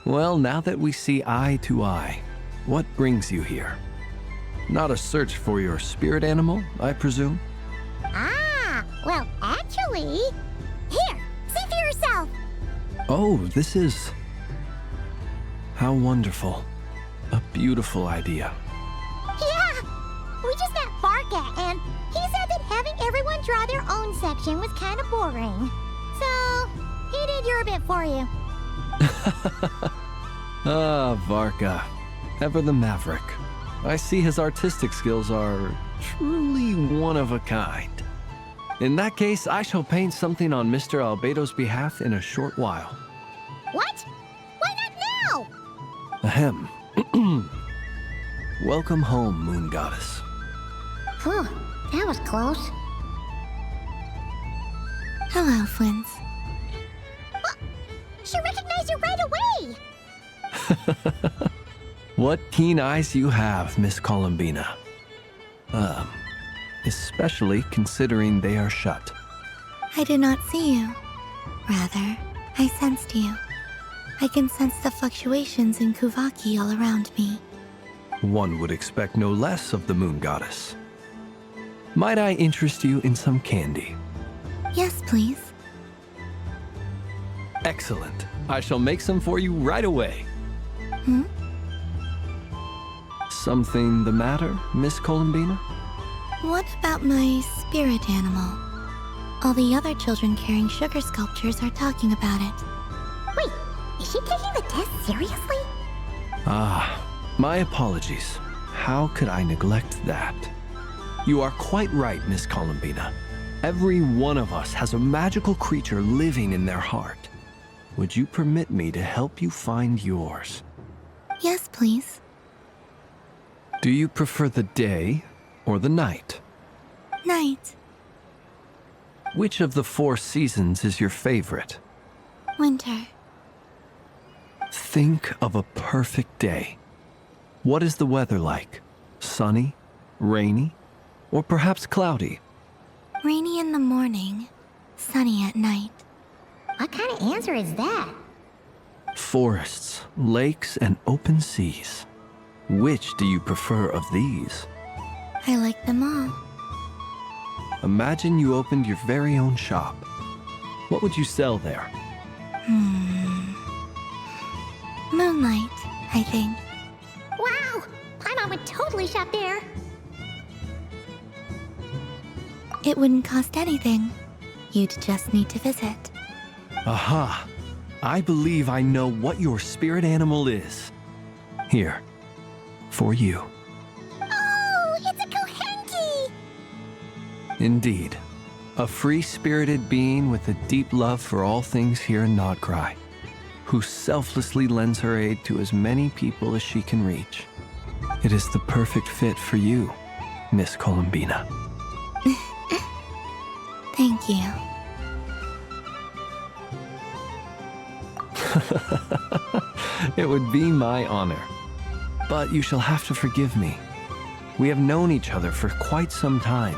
Well, now that we see eye to eye, what brings you here? Not a search for your spirit animal, I presume? Ah, well, actually... Here, see for yourself. Oh, this is... How wonderful. A beautiful idea. Yeah, we just met Barca, and he said that having everyone draw their own section was kind of boring. So, he did your bit for you. Ah, Varka. Ever the maverick. I see his artistic skills are truly one of a kind. In that case, I shall paint something on Mr. Albedo's behalf in a short while. What? Why not now? Ahem. Welcome home, Moon Goddess. Whew, that was close. Hello, Flins. She recognized you right away! What keen eyes you have, Miss Columbina. Especially considering they are shut. I did not see you. Rather, I sensed you. I can sense the fluctuations in Kuvaki all around me. One would expect no less of the Moon Goddess. Might I interest you in some candy? Yes, please. Excellent. I shall make some for you right away. Hmm? Something the matter, Miss Columbina? What about my spirit animal? All the other children carrying sugar sculptures are talking about it. Wait, is she taking the test seriously? Ah, my apologies. How could I neglect that? You are quite right, Miss Columbina. Every one of us has a magical creature living in their heart. Would you permit me to help you find yours? Yes, please. Do you prefer the day or the night? Night. Which of the 4 seasons is your favorite? Winter. Think of a perfect day. What is the weather like? Sunny, rainy, or perhaps cloudy? Rainy in the morning, sunny at night. What kind of answer is that? Forests, lakes, and open seas. Which do you prefer of these? I like them all. Imagine you opened your very own shop. What would you sell there? Moonlight, I think. Wow! Paimon would totally shop there. It wouldn't cost anything. You'd just need to visit. Aha! I believe I know what your spirit animal is. Here, for you. Oh, it's a Kohenki! Indeed. A free-spirited being with a deep love for all things here in Nodcry, who selflessly lends her aid to as many people as she can reach. It is the perfect fit for you, Miss Columbina. Thank you. It would be my honor. But you shall have to forgive me. We have known each other for quite some time.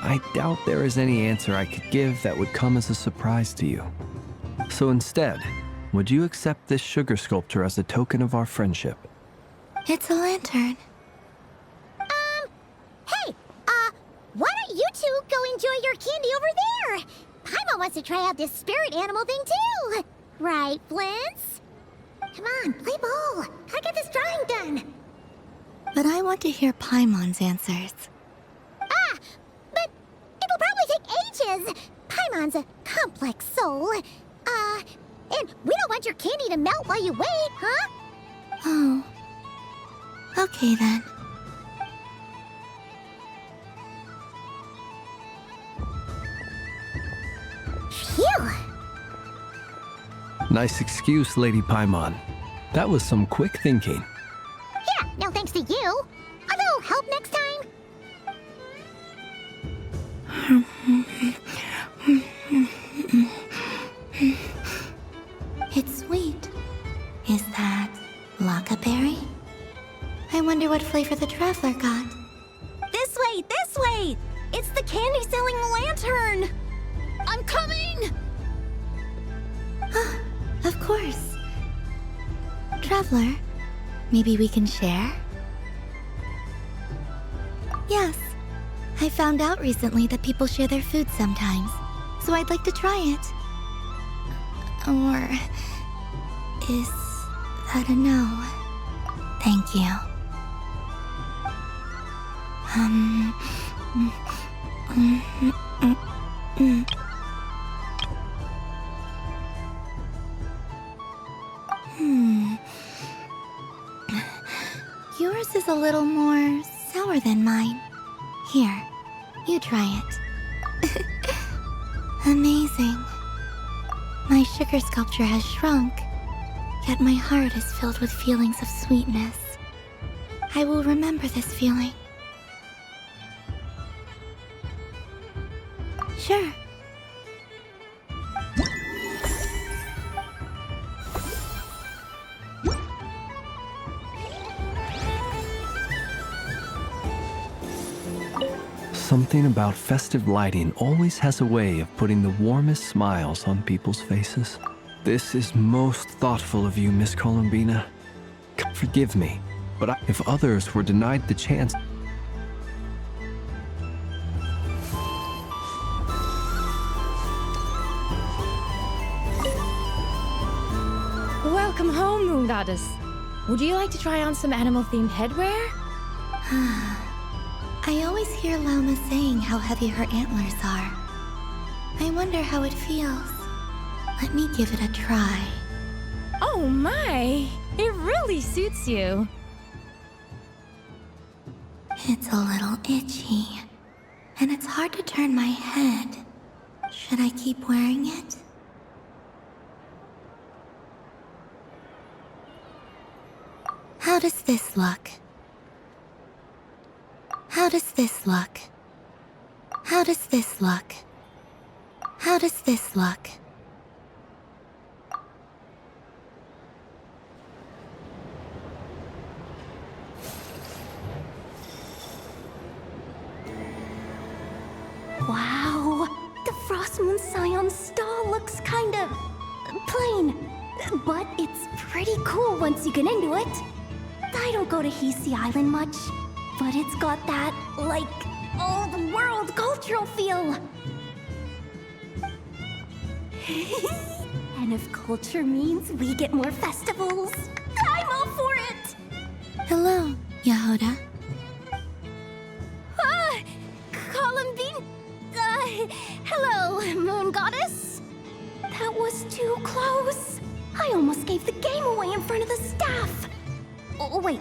I doubt there is any answer I could give that would come as a surprise to you. So instead, would you accept this sugar sculpture as a token of our friendship? It's a lantern. Hey, why don't you two go enjoy your candy over there? Paimon wants to try out this spirit animal thing too. Right, Flint's? Come on, play ball. Gotta get this drawing done. But I want to hear Paimon's answers. But it'll probably take ages. Paimon's a complex soul. And we don't want your candy to melt while you wait, huh? Oh. Okay then. Phew! Nice excuse, Lady Paimon. That was some quick thinking. Yeah, no thanks to you. A little help next time. It's sweet. Is that Lockaberry? I wonder what flavor the traveler got. This way! This way! It's the candy-selling lantern! I'm coming! Of course. Traveler, maybe we can share? Yes. I found out recently that people share their food sometimes, so I'd like to try it. Or is that a no? Thank you. Yours is a little more sour than mine. Here, you try it. Amazing. My sugar sculpture has shrunk, yet my heart is filled with feelings of sweetness. I will remember this feeling. Sure. Something about festive lighting always has a way of putting the warmest smiles on people's faces. This is most thoughtful of you, Miss Columbina. Forgive me, but if others were denied the chance... Moon Goddess. Would you like to try on some animal-themed headwear? I always hear Llama saying how heavy her antlers are. I wonder how it feels. Let me give it a try. Oh my! It really suits you. It's a little itchy, and it's hard to turn my head. Should I keep wearing it? How does this look? How does this look? How does this look? How does this look? Wow, the Frost Moon Scion stall looks kind of plain, but it's pretty cool once you get into it. I don't go to Hisi Island much, but it's got that, like, old-world cultural feel. And if culture means we get more festivals, I'm all for it! Hello, Yehoda. Columbine... hello, Moon Goddess. That was too close. I almost gave the game away in front of the staff. Oh, wait.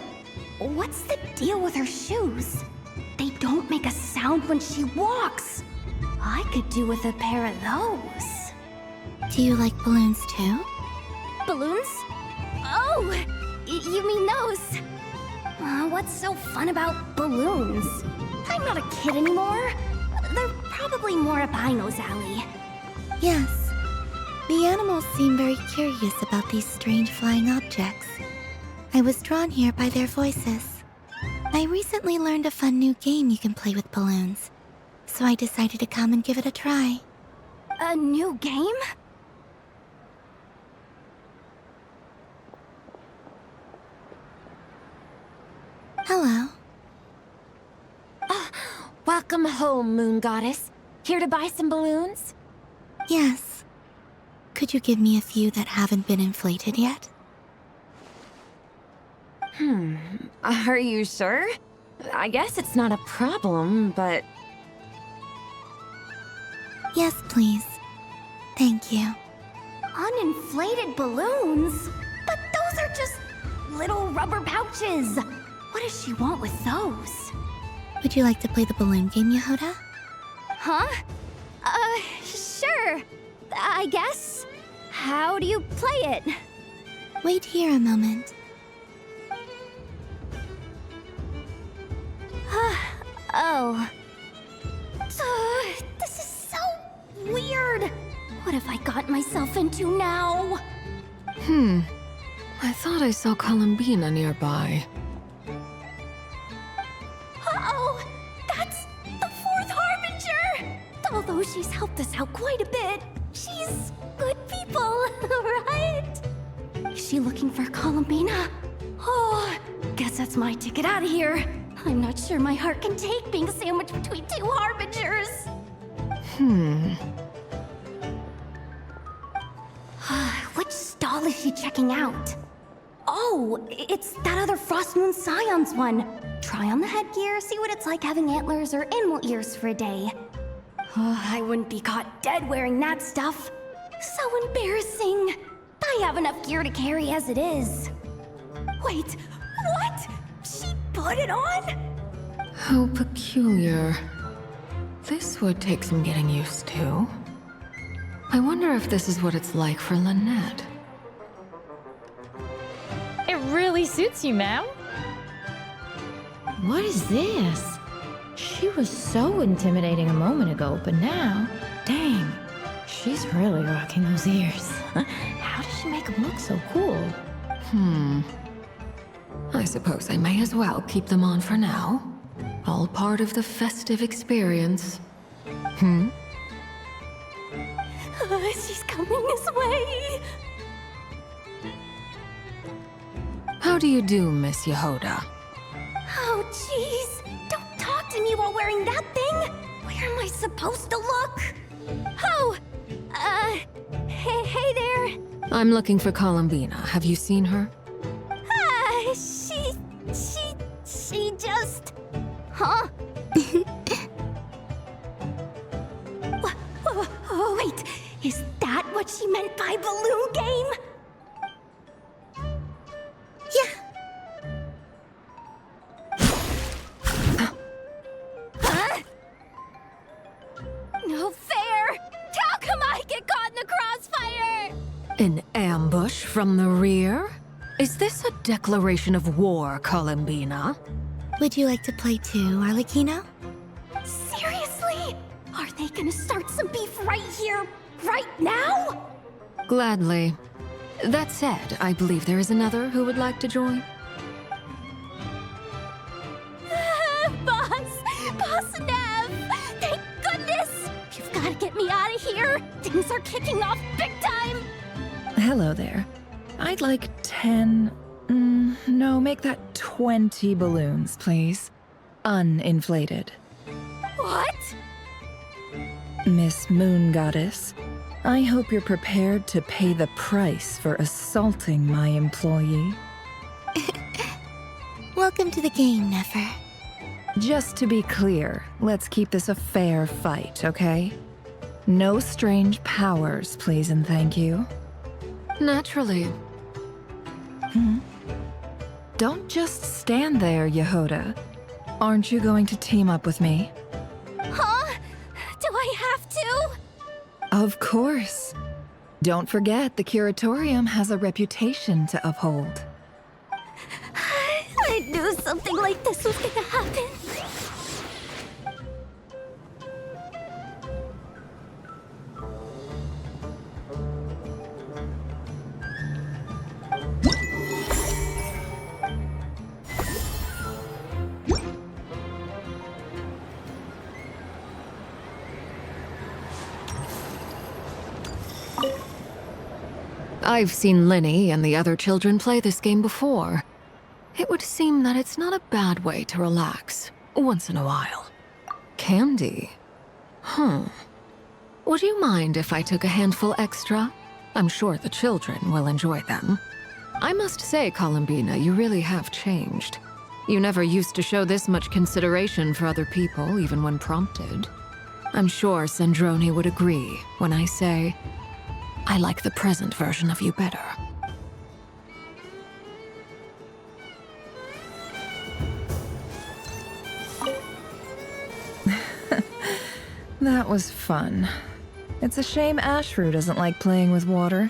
What's the deal with her shoes? They don't make a sound when she walks. I could do with a pair of those. Do you like balloons too? Balloons? Oh, you mean those? What's so fun about balloons? I'm not a kid anymore. They're probably more up Aino's alley. Yes. The animals seem very curious about these strange flying objects. I was drawn here by their voices. I recently learned a fun new game you can play with balloons, so I decided to come and give it a try. A new game? Hello. Welcome home, Moon Goddess. Here to buy some balloons? Yes. Could you give me a few that haven't been inflated yet? Are you sure? I guess it's not a problem, but... Yes, please. Thank you. Uninflated balloons? But those are just little rubber pouches. What does she want with those? Would you like to play the balloon game, Yehoda? Huh? Sure. I guess. How do you play it? Wait here a moment. Oh. This is so weird. What have I got myself into now? I thought I saw Columbina nearby. Uh-oh! That's the fourth Harbinger! Although she's helped us out quite a bit, she's good people, right? Is she looking for Columbina? Oh, guess that's my ticket out of here. I'm not sure my heart can take being sandwiched between two Harbingers. Which stall is she checking out? Oh, it's that other Frost Moon Scion's one. Try on the headgear, see what it's like having antlers or animal ears for a day. Oh, I wouldn't be caught dead wearing that stuff. So embarrassing. I have enough gear to carry as it is. Wait, what? She put it on? How peculiar. This would take some getting used to. I wonder if this is what it's like for Lynette. It really suits you, ma'am. What is this? She was so intimidating a moment ago, but now, dang, she's really rocking those ears. How does she make them look so cool? I suppose I may as well keep them on for now. All part of the festive experience. She's coming this way. How do you do, Miss Yehoda? Oh, jeez. Don't talk to me while wearing that thing. Where am I supposed to look? Oh, hey there. I'm looking for Columbina. Have you seen her? just... Huh? Oh, wait. Is that what she meant by balloon game? No fair! How come I get caught in the crossfire? An ambush from the rear? Is this a declaration of war, Columbina? Would you like to play too, Arlecchino? Seriously? Are they gonna start some beef right here, right now? Gladly. That said, I believe there is another who would like to join. Boss Nev! Thank goodness! You've gotta get me out of here! Things are kicking off big time! Hello there. I'd like 10... no, make that 20 balloons, please. Uninflated. What? Miss Moon Goddess, I hope you're prepared to pay the price for assaulting my employee. Welcome to the game, Nefer. Just to be clear, let's keep this a fair fight, okay? No strange powers, please and thank you. Naturally. Don't just stand there, Yehoda. Aren't you going to team up with me? Huh? Do I have to? Of course. Don't forget, the Curatorium has a reputation to uphold. I knew something like this was gonna happen. I've seen Linny and the other children play this game before. It would seem that it's not a bad way to relax, once in a while. Candy? Would you mind if I took a handful extra? I'm sure the children will enjoy them. I must say, Columbina, you really have changed. You never used to show this much consideration for other people, even when prompted. I'm sure Sandrone would agree when I say, I like the present version of you better. That was fun. It's a shame Ashru doesn't like playing with water,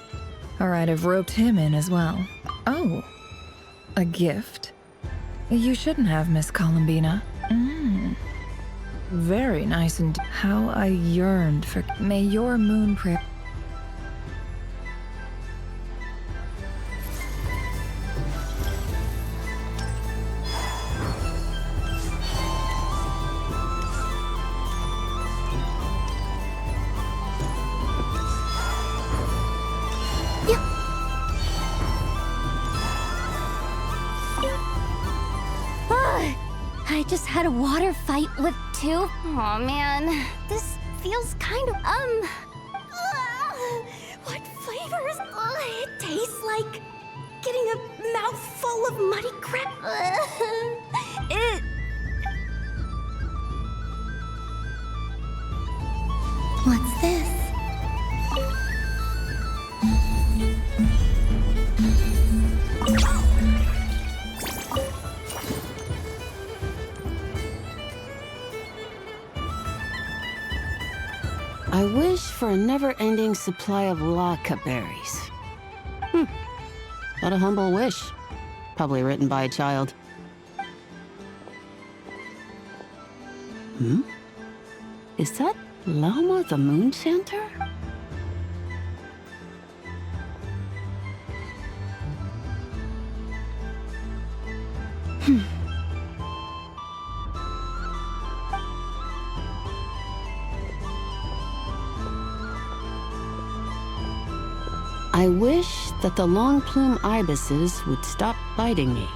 or I'd have roped him in as well. Oh, a gift? You shouldn't have, Miss Columbina. Very nice and how I yearned for... May your moon prayer... I just had a water fight with two. Aw, man. This feels kind of, what flavors? It tastes like getting a mouthful of muddy crap. What's this? I wish for a never-ending supply of laka berries. What a humble wish. Probably written by a child. Is that Lama the Moon Center? I wish that the long plume ibises would stop biting me.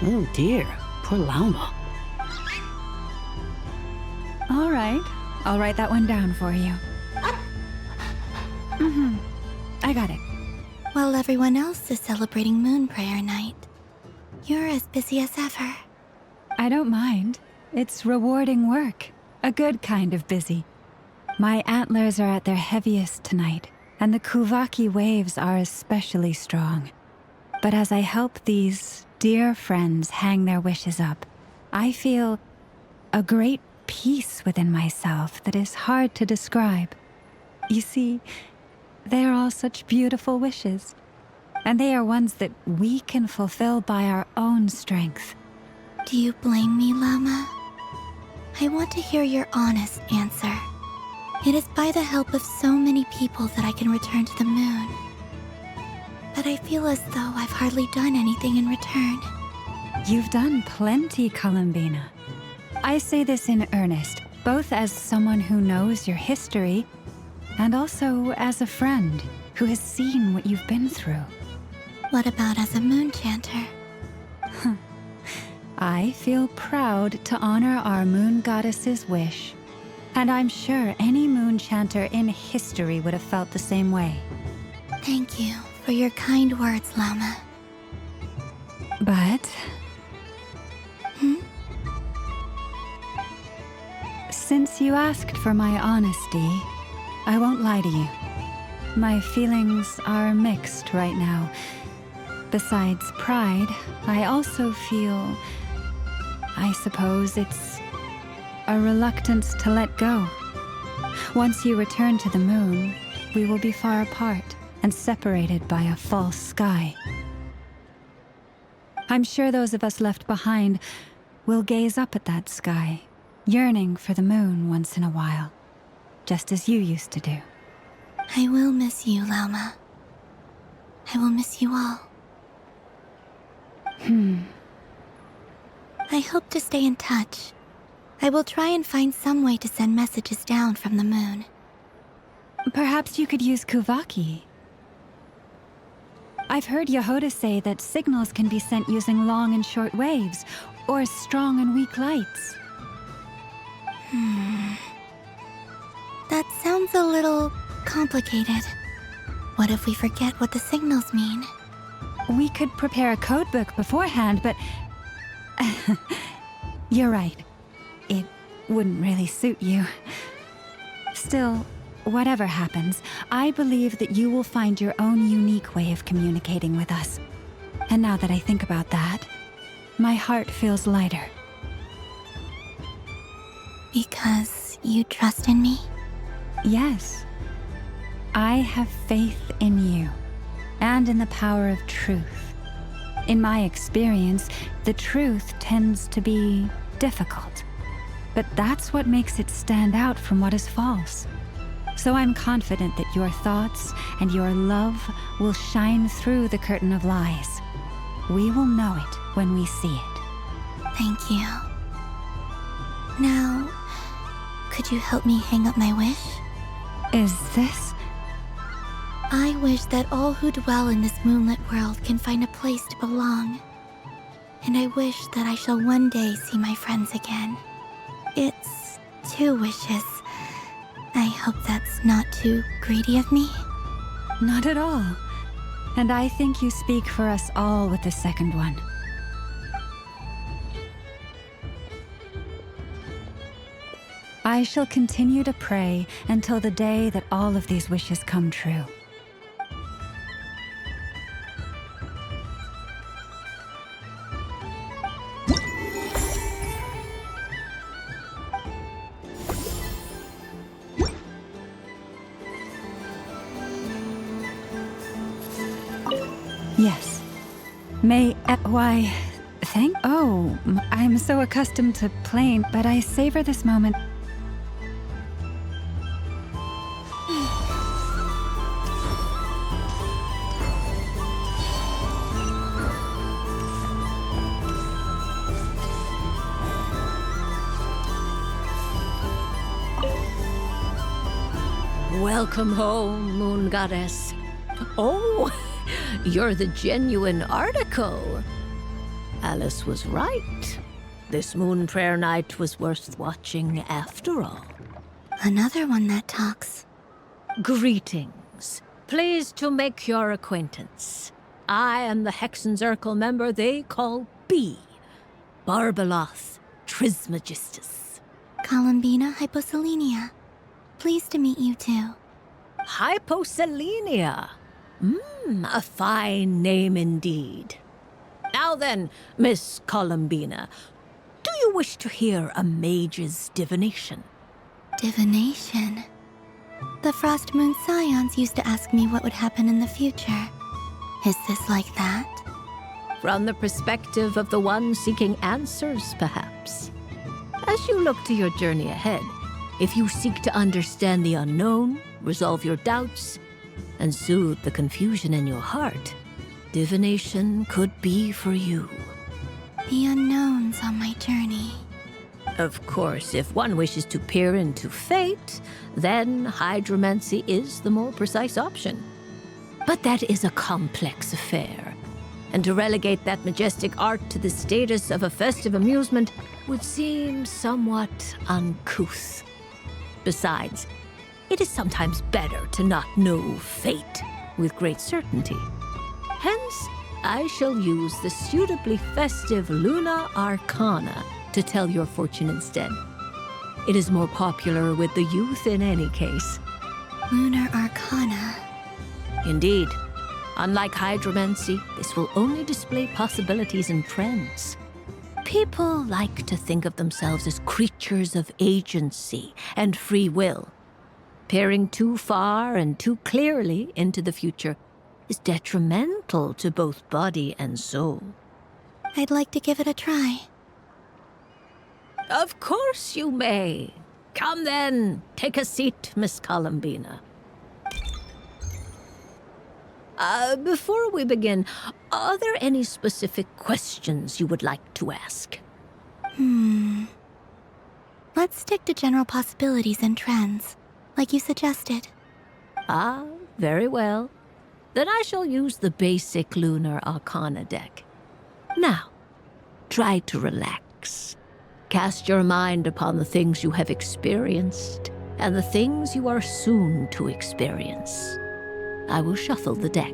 Oh dear, poor Lauma. All right, I'll write that one down for you. I got it. While everyone else is celebrating Moon Prayer Night, you're as busy as ever. I don't mind. It's rewarding work. A good kind of busy. My antlers are at their heaviest tonight, and the Kuvaki waves are especially strong. But as I help these dear friends hang their wishes up, I feel a great peace within myself that is hard to describe. You see, they are all such beautiful wishes, and they are ones that we can fulfill by our own strength. Do you blame me, Llama? I want to hear your honest answer. It is by the help of so many people that I can return to the moon. But I feel as though I've hardly done anything in return. You've done plenty, Columbina. I say this in earnest, both as someone who knows your history, and also as a friend who has seen what you've been through. What about as a moon chanter? I feel proud to honor our moon goddess's wish. And I'm sure any moon chanter in history would have felt the same way. Thank you for your kind words, Llama. But... Since you asked for my honesty, I won't lie to you. My feelings are mixed right now. Besides pride, I also feel... I suppose it's a reluctance to let go. Once you return to the moon, we will be far apart and separated by a false sky. I'm sure those of us left behind will gaze up at that sky, yearning for the moon once in a while, just as you used to do. I will miss you, Llama. I will miss you all. I hope to stay in touch. I will try and find some way to send messages down from the moon. Perhaps you could use Kuvaki. I've heard Yehoda say that signals can be sent using long and short waves, or strong and weak lights. That sounds a little complicated. What if we forget what the signals mean? We could prepare a codebook beforehand, but... You're right. It wouldn't really suit you. Still, whatever happens, I believe that you will find your own unique way of communicating with us. And now that I think about that, my heart feels lighter. Because you trust in me? Yes. I have faith in you, and in the power of truth. In my experience, the truth tends to be difficult. But that's what makes it stand out from what is false. So I'm confident that your thoughts and your love will shine through the curtain of lies. We will know it when we see it. Thank you. Now, could you help me hang up my wish? Is this? I wish that all who dwell in this moonlit world can find a place to belong. And I wish that I shall one day see my friends again. It's 2 wishes. I hope that's not too greedy of me. Not at all. And I think you speak for us all with the second one. I shall continue to pray until the day that all of these wishes come true. Yes. Why, I'm so accustomed to playing, but I savor this moment. Welcome home, Moon Goddess. Oh, you're the genuine article. Alice was right. This moon prayer night was worth watching after all. Another one that talks. Greetings. Pleased to make your acquaintance. I am the Hexen's Urkel member they call B. Barbeloth Trismegistus. Columbina Hyposelenia. Pleased to meet you too. Hyposelenia. A fine name indeed. Now then, Miss Columbina, do you wish to hear a mage's divination? Divination? The Frost Moon Scions used to ask me what would happen in the future. Is this like that? From the perspective of the one seeking answers, perhaps. As you look to your journey ahead, if you seek to understand the unknown, resolve your doubts, and soothe the confusion in your heart, divination could be for you. The unknowns on my journey. Of course, if one wishes to peer into fate, then hydromancy is the more precise option. But that is a complex affair, and to relegate that majestic art to the status of a festive amusement would seem somewhat uncouth. Besides, it is sometimes better to not know fate with great certainty. Hence, I shall use the suitably festive Luna Arcana to tell your fortune instead. It is more popular with the youth in any case. Lunar Arcana. Indeed. Unlike hydromancy, this will only display possibilities and trends. People like to think of themselves as creatures of agency and free will. Peering too far and too clearly into the future is detrimental to both body and soul. I'd like to give it a try. Of course you may. Come then, take a seat, Miss Columbina. Before we begin, are there any specific questions you would like to ask? Let's stick to general possibilities and trends, like you suggested. Ah, very well. Then I shall use the basic Lunar Arcana deck. Now, try to relax. Cast your mind upon the things you have experienced and the things you are soon to experience. I will shuffle the deck.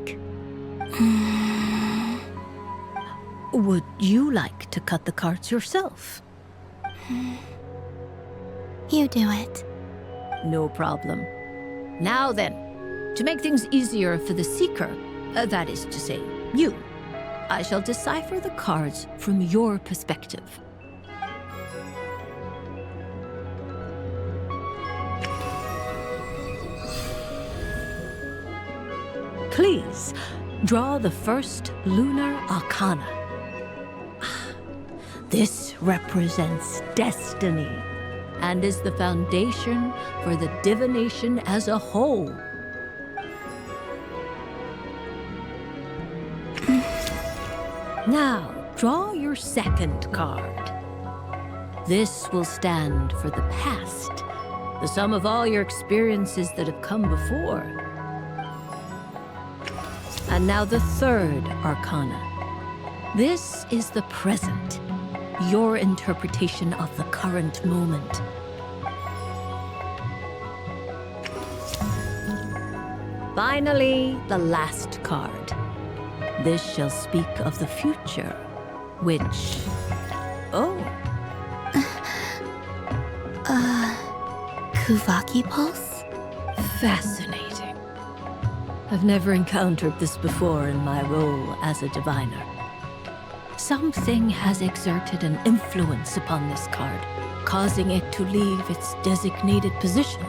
Would you like to cut the cards yourself? You do it. No problem. Now then, to make things easier for the seeker, that is to say, you, I shall decipher the cards from your perspective. Please, draw the first Lunar Arcana. This represents destiny and is the foundation for the divination as a whole. Now, draw your second card. This will stand for the past, the sum of all your experiences that have come before. And now the third Arcana. This is the present, your interpretation of the current moment. Finally, the last card. This shall speak of the future, which... Oh. Kuvaki Pulse? Fascinating. I've never encountered this before in my role as a diviner. Something has exerted an influence upon this card, causing it to leave its designated position.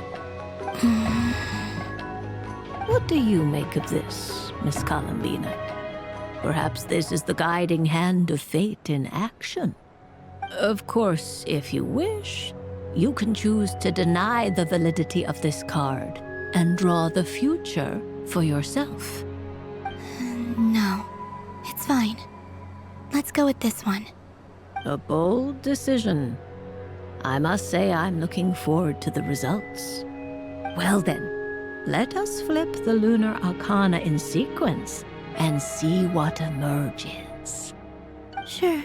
What do you make of this, Miss Columbina? Perhaps this is the guiding hand of fate in action. Of course, if you wish, you can choose to deny the validity of this card and draw the future for yourself. No, it's fine. Let's go with this one. A bold decision. I must say I'm looking forward to the results. Well then, let us flip the Lunar Arcana in sequence and see what emerges. Sure.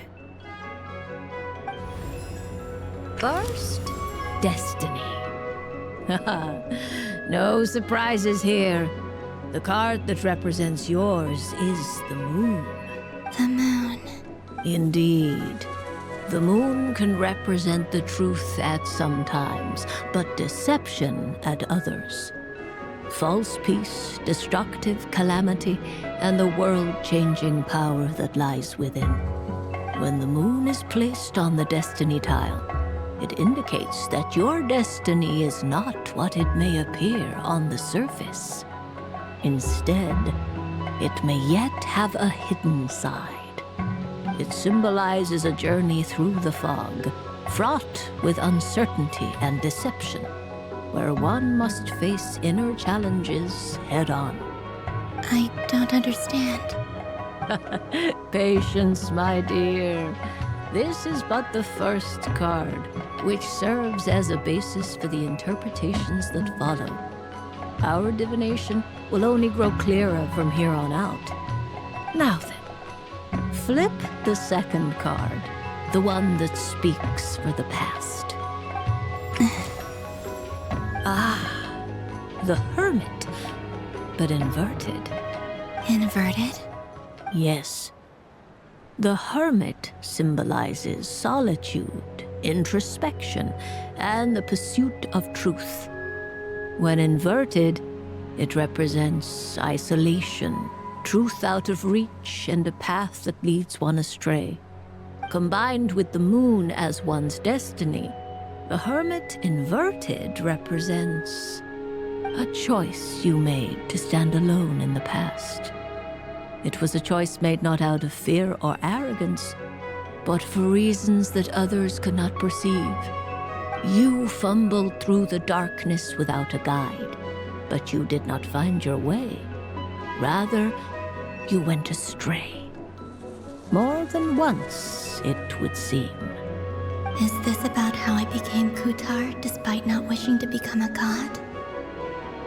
First, Destiny. No surprises here. The card that represents yours is the moon. The moon. Indeed. The moon can represent the truth at some times, but deception at others. False peace, destructive calamity, and the world-changing power that lies within. When the moon is placed on the destiny tile, it indicates that your destiny is not what it may appear on the surface. Instead, it may yet have a hidden side. It symbolizes a journey through the fog, fraught with uncertainty and deception, where one must face inner challenges head-on. I don't understand. Patience, my dear. This is but the first card, which serves as a basis for the interpretations that follow. Our divination will only grow clearer from here on out. Now then, flip the second card, the one that speaks for the past. The Hermit, but inverted. Inverted? Yes. The Hermit symbolizes solitude, introspection, and the pursuit of truth. When inverted, it represents isolation, truth out of reach, and a path that leads one astray. Combined with the moon as one's destiny, the Hermit inverted represents a choice you made to stand alone in the past. It was a choice made not out of fear or arrogance, but for reasons that others could not perceive. You fumbled through the darkness without a guide, but you did not find your way. Rather, you went astray. More than once, it would seem. Is this about how I became Kutar despite not wishing to become a god?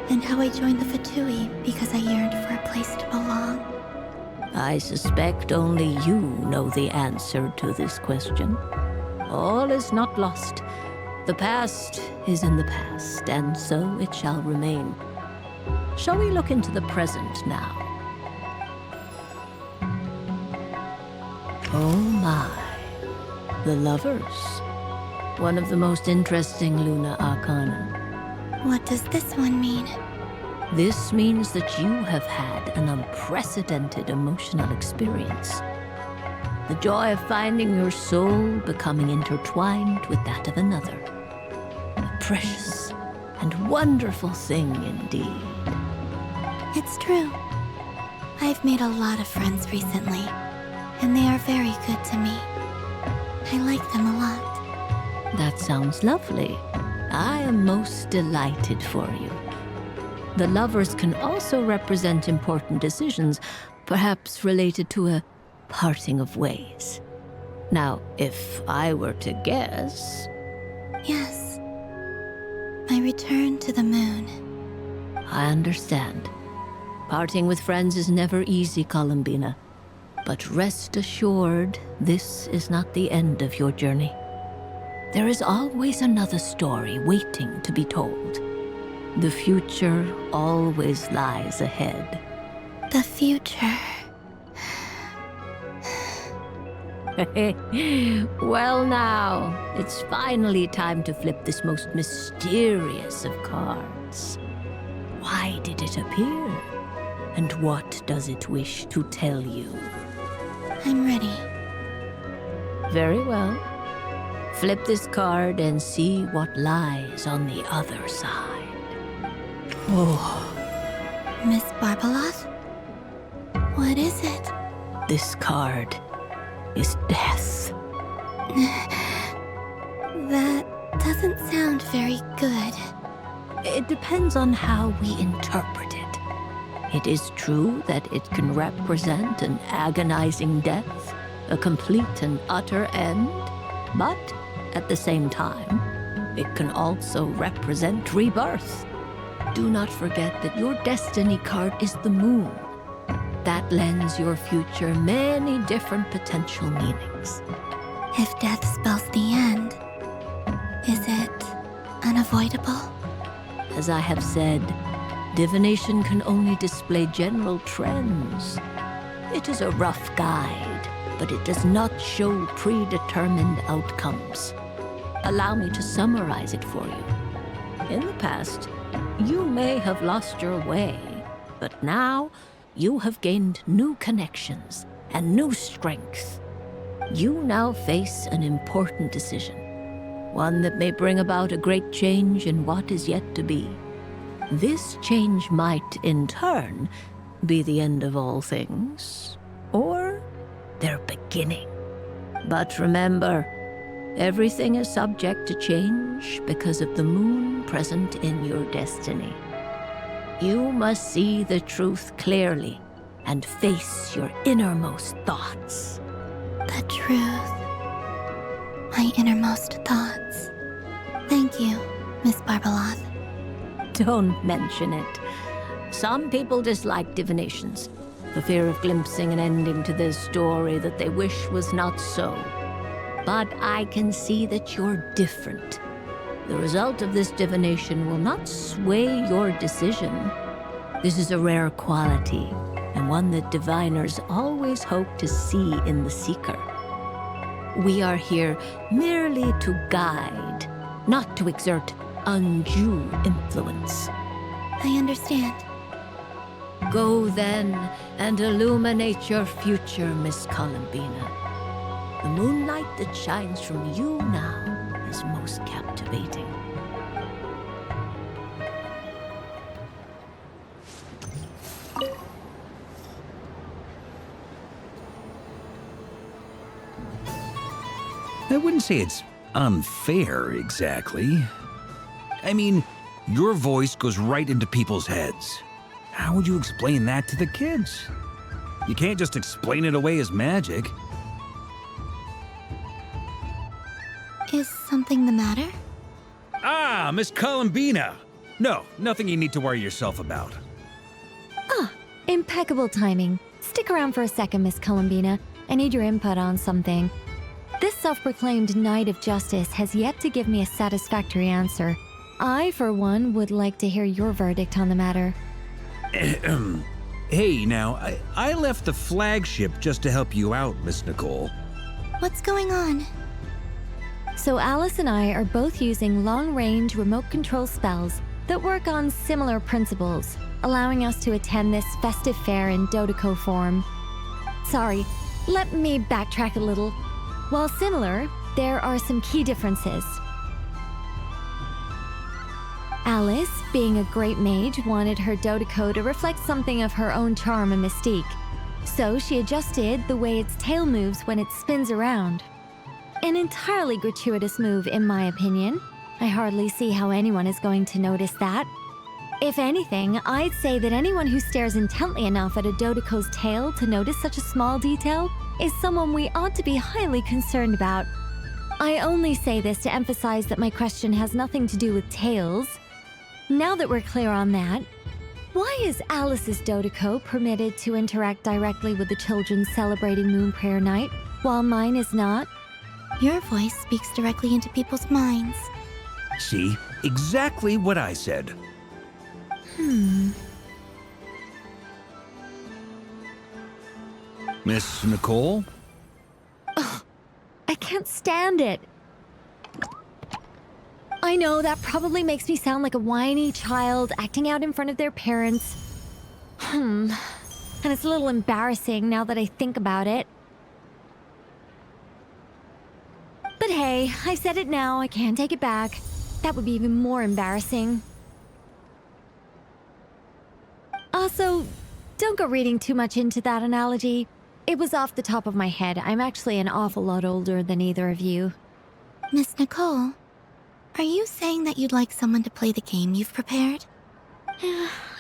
And how I joined the Fatui because I yearned for a place to belong? I suspect only you know the answer to this question. All is not lost. The past is in the past, and so it shall remain. Shall we look into the present now? Oh my. The Lovers. One of the most interesting Luna Arcana. What does this one mean? This means that you have had an unprecedented emotional experience. The joy of finding your soul becoming intertwined with that of another. A precious and wonderful thing indeed. It's true. I've made a lot of friends recently, and they are very good to me. I like them a lot. That sounds lovely. I am most delighted for you. The Lovers can also represent important decisions, perhaps related to a parting of ways. Now, if I were to guess... Yes. My return to the moon. I understand. Parting with friends is never easy, Columbina. But rest assured, this is not the end of your journey. There is always another story waiting to be told. The future always lies ahead. The future. Well now, it's finally time to flip this most mysterious of cards. Why did it appear? And what does it wish to tell you? I'm ready. Very well. Flip this card and see what lies on the other side. Oh. Miss Barbeloth? What is it? This card is death. That doesn't sound very good. It depends on how we interpret it. It is true that it can represent an agonizing death, a complete and utter end, but at the same time, it can also represent rebirth. Do not forget that your destiny card is the moon. That lends your future many different potential meanings. If death spells the end, is it unavoidable? As I have said, divination can only display general trends. It is a rough guide, but it does not show predetermined outcomes. Allow me to summarize it for you. In the past, you may have lost your way, but now you have gained new connections and new strength. You now face an important decision, one that may bring about a great change in what is yet to be. This change might, in turn, be the end of all things, or their beginning. But remember, everything is subject to change because of the moon present in your destiny. You must see the truth clearly and face your innermost thoughts. The truth. My innermost thoughts. Thank you, Miss Barbeloth. Don't mention it. Some people dislike divinations, for fear of glimpsing an ending to their story that they wish was not so. But I can see that you're different. The result of this divination will not sway your decision. This is a rare quality, and one that diviners always hope to see in the seeker. We are here merely to guide, not to exert undue influence. I understand. Go then and illuminate your future, Miss Columbina. The moonlight that shines from you now is most captivating. I wouldn't say it's unfair, exactly. I mean, your voice goes right into people's heads. How would you explain that to the kids? You can't just explain it away as magic. Is something the matter? Ah, Miss Columbina! No, nothing you need to worry yourself about. Ah, impeccable timing. Stick around for a second, Miss Columbina. I need your input on something. This self-proclaimed Knight of Justice has yet to give me a satisfactory answer. I, for one, would like to hear your verdict on the matter. Hey, now, I left the flagship just to help you out, Miss Nicole. What's going on? So Alice and I are both using long-range remote control spells that work on similar principles, allowing us to attend this festive fair in Dodeco form. Sorry, let me backtrack a little. While similar, there are some key differences. Alice, being a great mage, wanted her Dodeco to reflect something of her own charm and mystique. So she adjusted the way its tail moves when it spins around. An entirely gratuitous move, in my opinion. I hardly see how anyone is going to notice that. If anything, I'd say that anyone who stares intently enough at a Dodeco's tail to notice such a small detail is someone we ought to be highly concerned about. I only say this to emphasize that my question has nothing to do with tails. Now that we're clear on that, why is Alice's Dodeco permitted to interact directly with the children celebrating Moon Prayer Night, while mine is not? Your voice speaks directly into people's minds. See? Exactly what I said. Miss Nicole? Ugh, I can't stand it. I know that probably makes me sound like a whiny child acting out in front of their parents. And it's a little embarrassing now that I think about it. But hey, I said it now, I can't take it back. That would be even more embarrassing. Also, don't go reading too much into that analogy. It was off the top of my head. I'm actually an awful lot older than either of you. Miss Nicole, are you saying that you'd like someone to play the game you've prepared?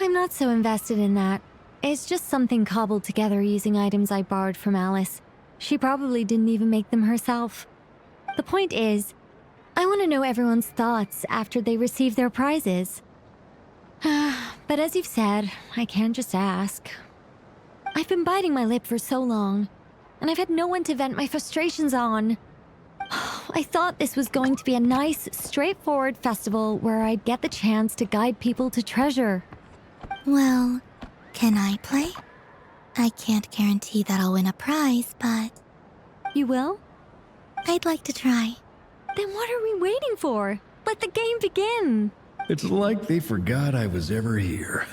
I'm not so invested in that. It's just something cobbled together using items I borrowed from Alice. She probably didn't even make them herself. The point is, I want to know everyone's thoughts after they receive their prizes. But as you've said, I can't just ask. I've been biting my lip for so long, and I've had no one to vent my frustrations on. I thought this was going to be a nice, straightforward festival where I'd get the chance to guide people to treasure. Well, can I play? I can't guarantee that I'll win a prize, but You will? I'd like to try. Then what are we waiting for? Let the game begin! It's like they forgot I was ever here.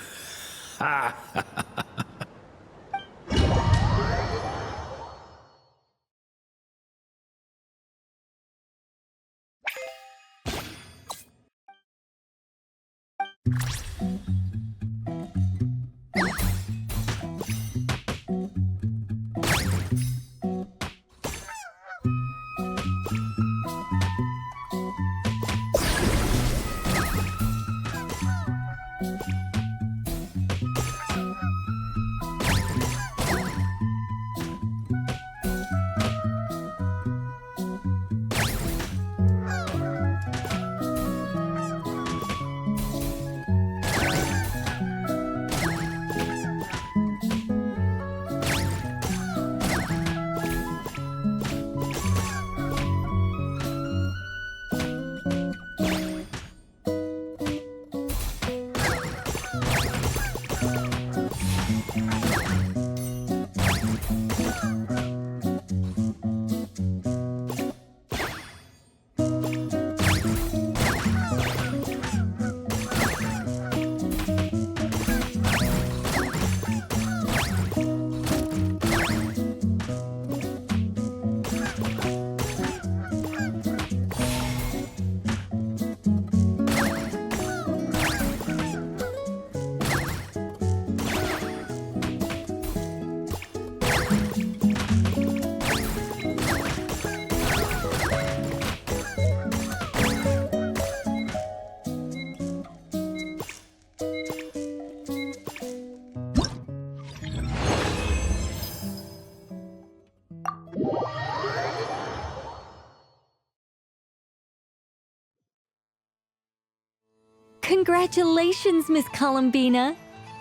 Congratulations, Miss Columbina!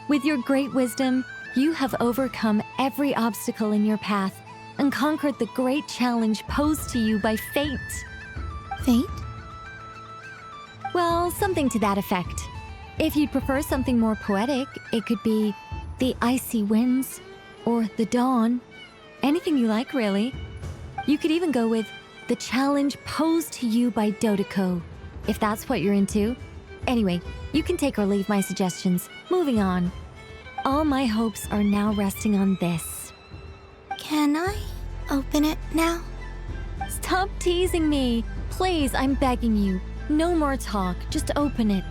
With your great wisdom, you have overcome every obstacle in your path and conquered the great challenge posed to you by fate. Fate? Well, something to that effect. If you'd prefer something more poetic, it could be the icy winds or the dawn. Anything you like, really. You could even go with the challenge posed to you by Dodeko, if that's what you're into. Anyway, you can take or leave my suggestions. Moving on. All my hopes are now resting on this. Can I open it now? Stop teasing me. Please, I'm begging you. No more talk. Just open it.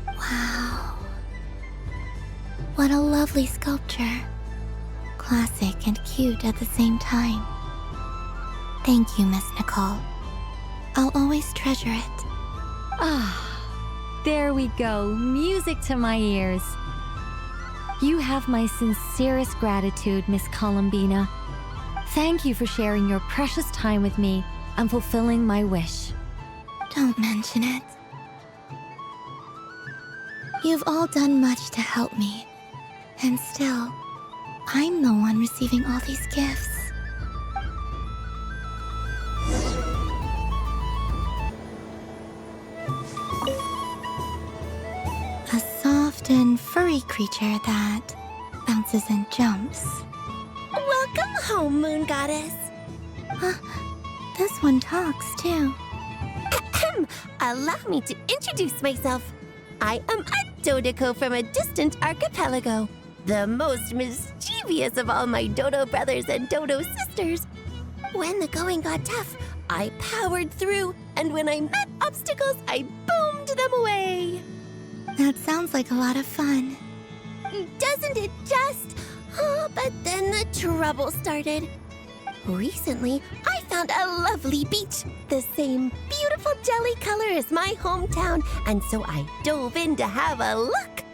Wow. What a lovely sculpture. Classic and cute at the same time. Thank you, Miss Nicole. I'll always treasure it. Ah, there we go. Music to my ears. You have my sincerest gratitude, Miss Columbina. Thank you for sharing your precious time with me and fulfilling my wish. Don't mention it. You've all done much to help me. And still, I'm the one receiving all these gifts. A soft and furry creature that bounces and jumps. Welcome home, Moon Goddess. This one talks too. Allow me to introduce myself. I am a Dodeko from a distant archipelago, the most mischievous of all my Dodo brothers and Dodo sisters. When the going got tough, I powered through, and when I met obstacles, I boomed them away. That sounds like a lot of fun. Doesn't it just? Oh, but then the trouble started. Recently, I found a lovely beach, the same beautiful jelly color as my hometown, and so I dove in to have a look,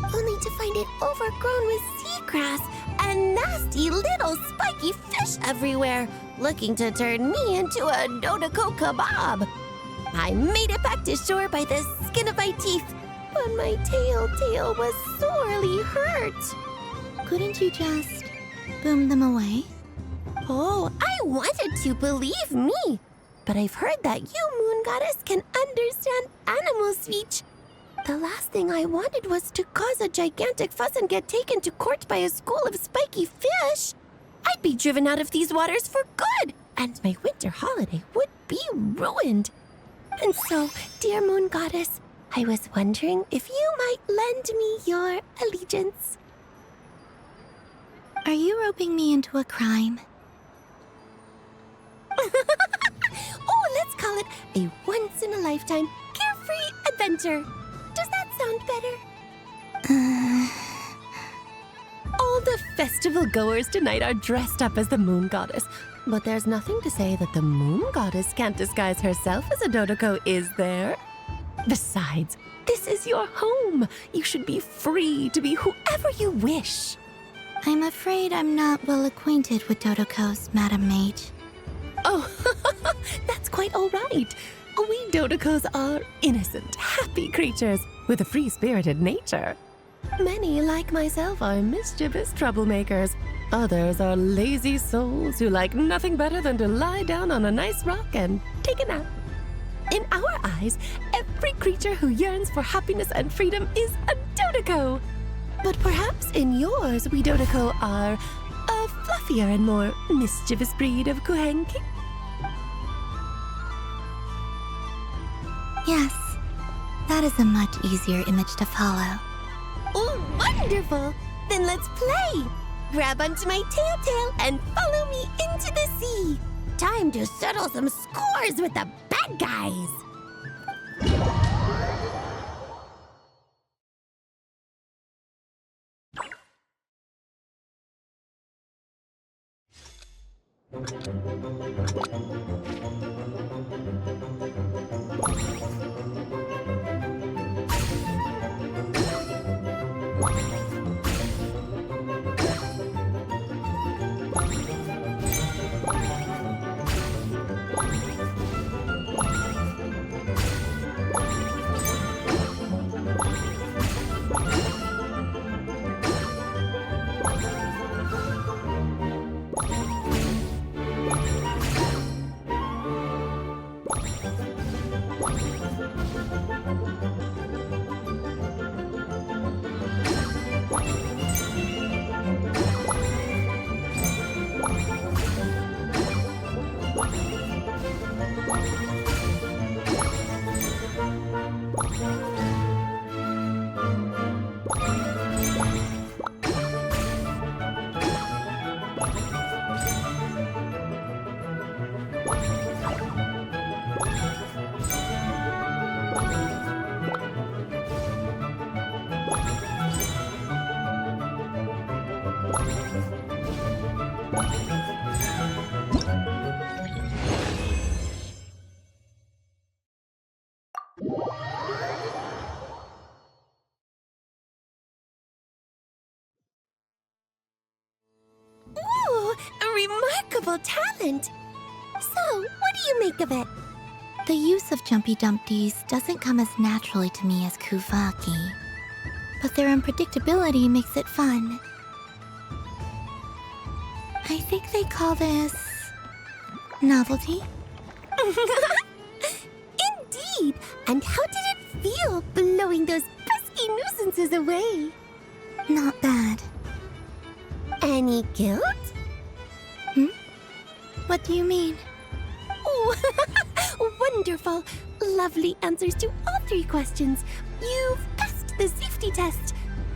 only to find it overgrown with seagrass and nasty little spiky fish everywhere, looking to turn me into a Dodeko kebab. I made it back to shore by the skin of my teeth, but my tail was sorely hurt. Couldn't you just boom them away? Oh, I wanted to, believe me. But I've heard that you, Moon Goddess, can understand animal speech. The last thing I wanted was to cause a gigantic fuss and get taken to court by a school of spiky fish. I'd be driven out of these waters for good, and my winter holiday would be ruined. And so, dear Moon Goddess, I was wondering if you might lend me your allegiance. Are you roping me into a crime? Oh, let's call it a once-in-a-lifetime carefree adventure. Does that sound better? All the festival goers tonight are dressed up as the Moon Goddess. But there's nothing to say that the Moon Goddess can't disguise herself as a Dodoko, is there? Besides, this is your home. You should be free to be whoever you wish. I'm afraid I'm not well acquainted with Dodokos, Madam Mage. Oh, that's quite all right. We Dodokos are innocent, happy creatures with a free-spirited nature. Many, like myself, are mischievous troublemakers. Others are lazy souls who like nothing better than to lie down on a nice rock and take a nap. In our eyes, every creature who yearns for happiness and freedom is a Dodoko. But perhaps in yours, we Dodoko are a fluffier and more mischievous breed of Kuhenki. Yes, that is a much easier image to follow. Oh, wonderful! Then let's play! Grab onto my tail and follow me into the sea. Time to settle some scores with the bad guys. Ooh, a remarkable talent! So, what do you make of it? The use of Jumpy Dumpties doesn't come as naturally to me as Kuvaki, but their unpredictability makes it fun. I think they call this novelty. Indeed! And how did it feel blowing those pesky nuisances away? Not bad. Any guilt? What do you mean? Oh, wonderful! Lovely answers to all 3 questions. You've passed the safety test.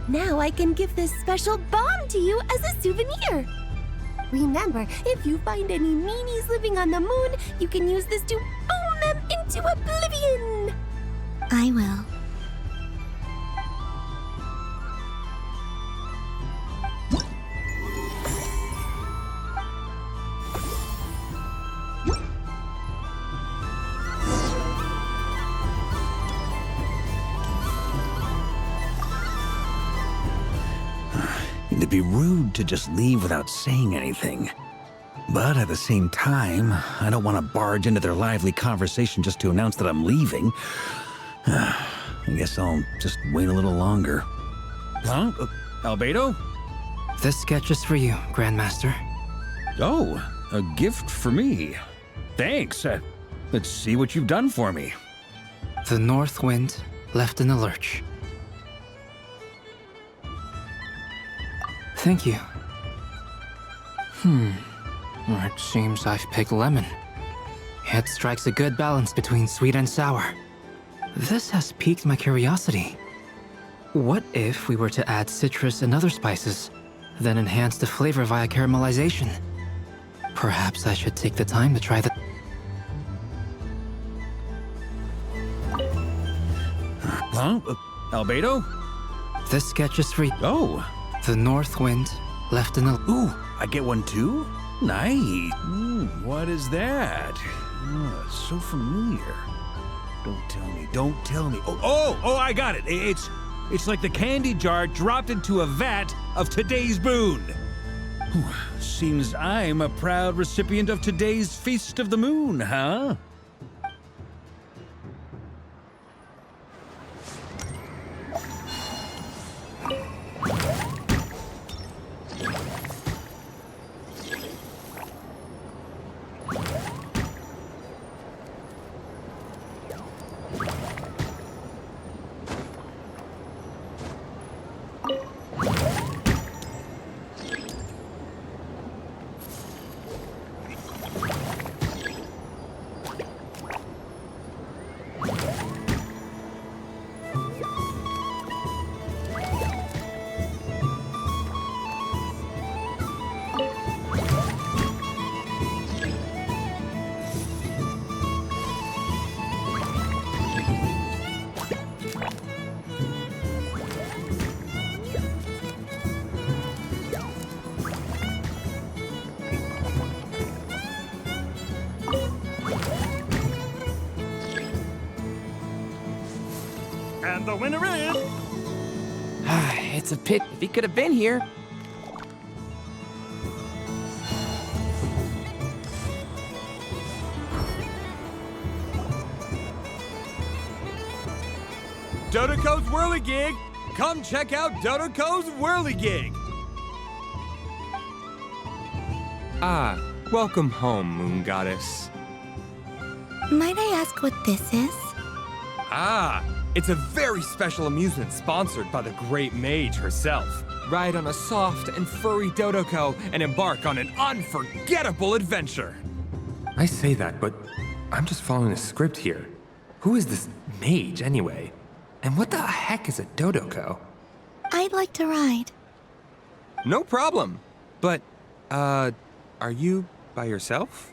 Now I can give this special bomb to you as a souvenir. Remember, if you find any meanies living on the moon, you can use this to boom them into oblivion. I will. It'd be rude to just leave without saying anything. But at the same time, I don't want to barge into their lively conversation just to announce that I'm leaving. I guess I'll just wait a little longer. Huh? Albedo? This sketch is for you, Grandmaster. Oh, a gift for me. Thanks. Let's see what you've done for me. The North Wind left in a lurch. Thank you. It seems I've picked lemon. It strikes a good balance between sweet and sour. This has piqued my curiosity. What if we were to add citrus and other spices, then enhance the flavor via caramelization? Perhaps I should take the time to try the... Huh? Albedo? This sketch is for... Oh. The north wind left in the... Ooh, I get one too? Nice. What is that? So familiar. Don't tell me. Oh, I got it. It's like the candy jar dropped into a vat of today's boon. Seems I'm a proud recipient of today's Feast of the Moon, huh? And the winner is... It's a pity. If he could have been here. Dodoco's Whirligig! Come check out Dodoco's Whirligig! Ah, welcome home, Moon Goddess. Might I ask what this is? Ah, it's a very special amusement sponsored by the great mage herself. Ride on a soft and furry Dodoco and embark on an unforgettable adventure. I say that, but I'm just following a script here. Who is this mage, anyway? And what the heck is a Dodoco? I'd like to ride. No problem. But, are you by yourself?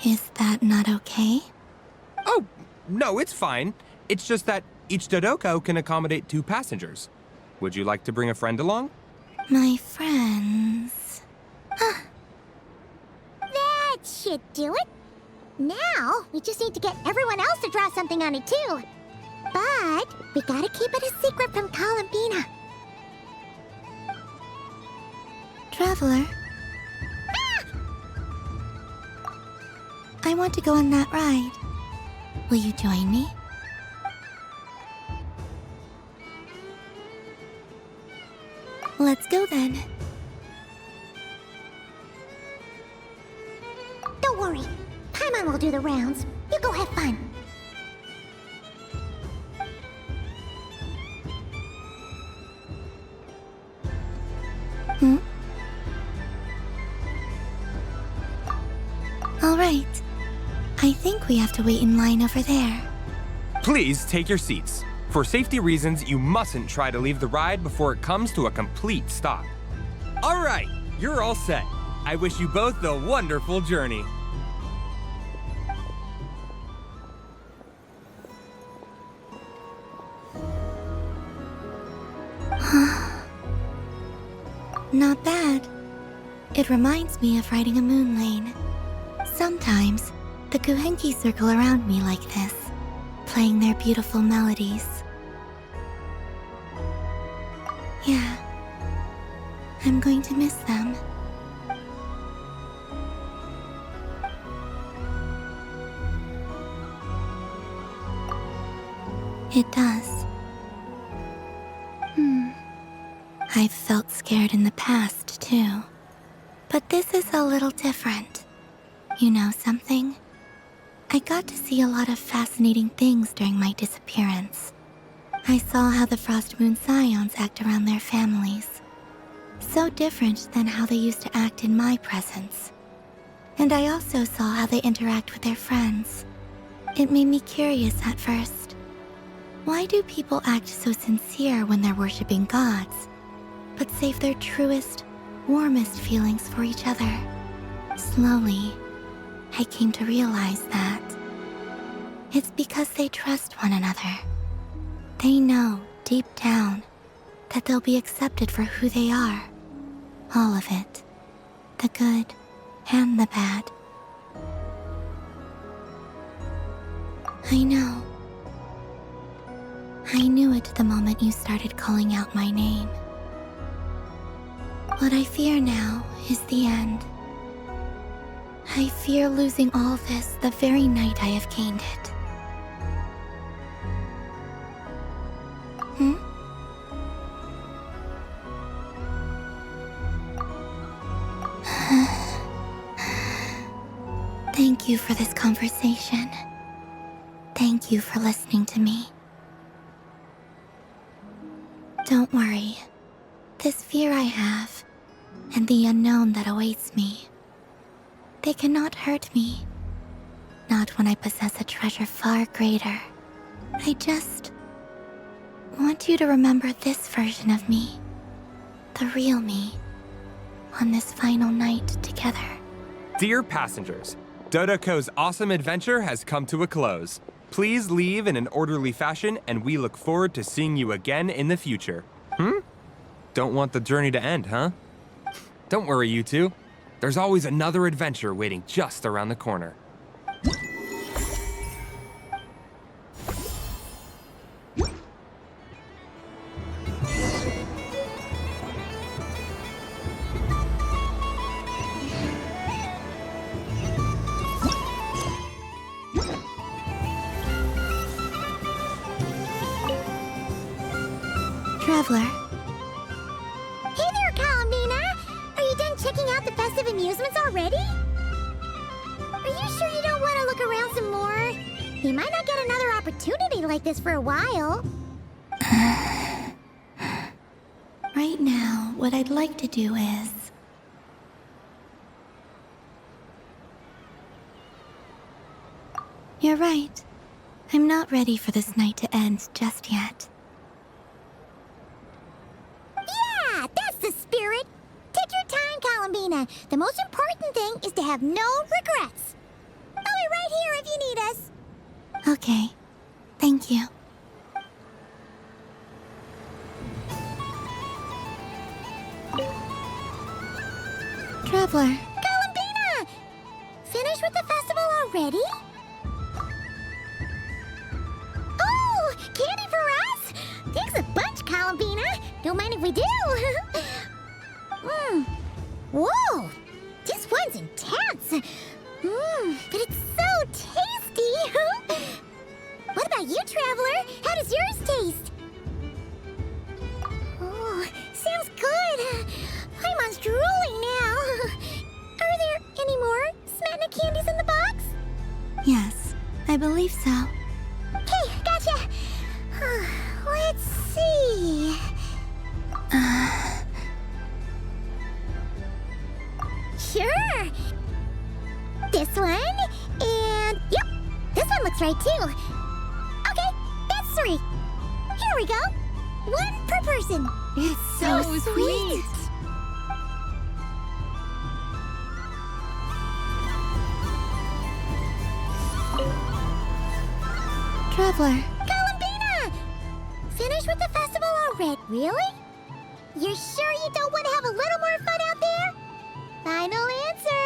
Is that not okay? Oh, no, it's fine. It's just that each Dodoco can accommodate 2 passengers. Would you like to bring a friend along? My friends... That should do it. Now, we just need to get everyone else to draw something on it, too. But we gotta keep it a secret from Columbina. Traveler? I want to go on that ride. Will you join me? Let's go then. Don't worry. Paimon will do the rounds. You go have fun. All right. I think we have to wait in line over there. Please take your seats. For safety reasons, you mustn't try to leave the ride before it comes to a complete stop. All right, you're all set. I wish you both a wonderful journey. Not bad. It reminds me of riding a moon lane. Sometimes, the Kuhenki circle around me like this, playing their beautiful melodies. Yeah, I'm going to miss them. It does. I've felt scared in the past, too. But this is a little different. You know something? I got to see a lot of fascinating things during my disappearance. I saw how the Frost Moon Scions act around their families. So different than how they used to act in my presence. And I also saw how they interact with their friends. It made me curious at first. Why do people act so sincere when they're worshipping gods, but save their truest, warmest feelings for each other? Slowly, I came to realize that it's because they trust one another. They know, deep down, that they'll be accepted for who they are. All of it. The good and the bad. I know. I knew it the moment you started calling out my name. What I fear now is the end. I fear losing all this the very night I have gained it. Thank you for this conversation. Thank you for listening to me. Don't worry. This fear I have, and the unknown that awaits me, they cannot hurt me. Not when I possess a treasure far greater. I just want you to remember this version of me, the real me, on this final night together. Dear passengers, Dodoco's awesome adventure has come to a close. Please leave in an orderly fashion, and we look forward to seeing you again in the future. Don't want the journey to end, huh? Don't worry, you two. There's always another adventure waiting just around the corner. Traveler. Hey there, Columbina! Are you done checking out the festive amusements already? Are you sure you don't want to look around some more? You might not get another opportunity like this for a while. Right now, what I'd like to do is... You're right. I'm not ready for this night to end just yet. Yeah, that's the spirit! Take your time, Columbina. The most important thing is to have no regrets. I'll be right here if you need us. Okay. Thank you. Traveler. Columbina! Finished with the festival already? Oh, candy for us? Thanks a bunch, Columbina. Don't mind if we do. Whoa, this one's intense. But it's so tasty. What about you, Traveler? How does yours taste? Oh, sounds good. I'm drooling now. Are there any more Smatna candies in the box? Yes, I believe so. Okay, gotcha. Let's see. Sure. This one, and yep, this one looks right too. Okay, that's 3. Here we go. 1 per person. It's so sweet. Traveler. Columbina! Finished with the festival already? Really? You're sure you don't want to have a little more fun out there? Final answer.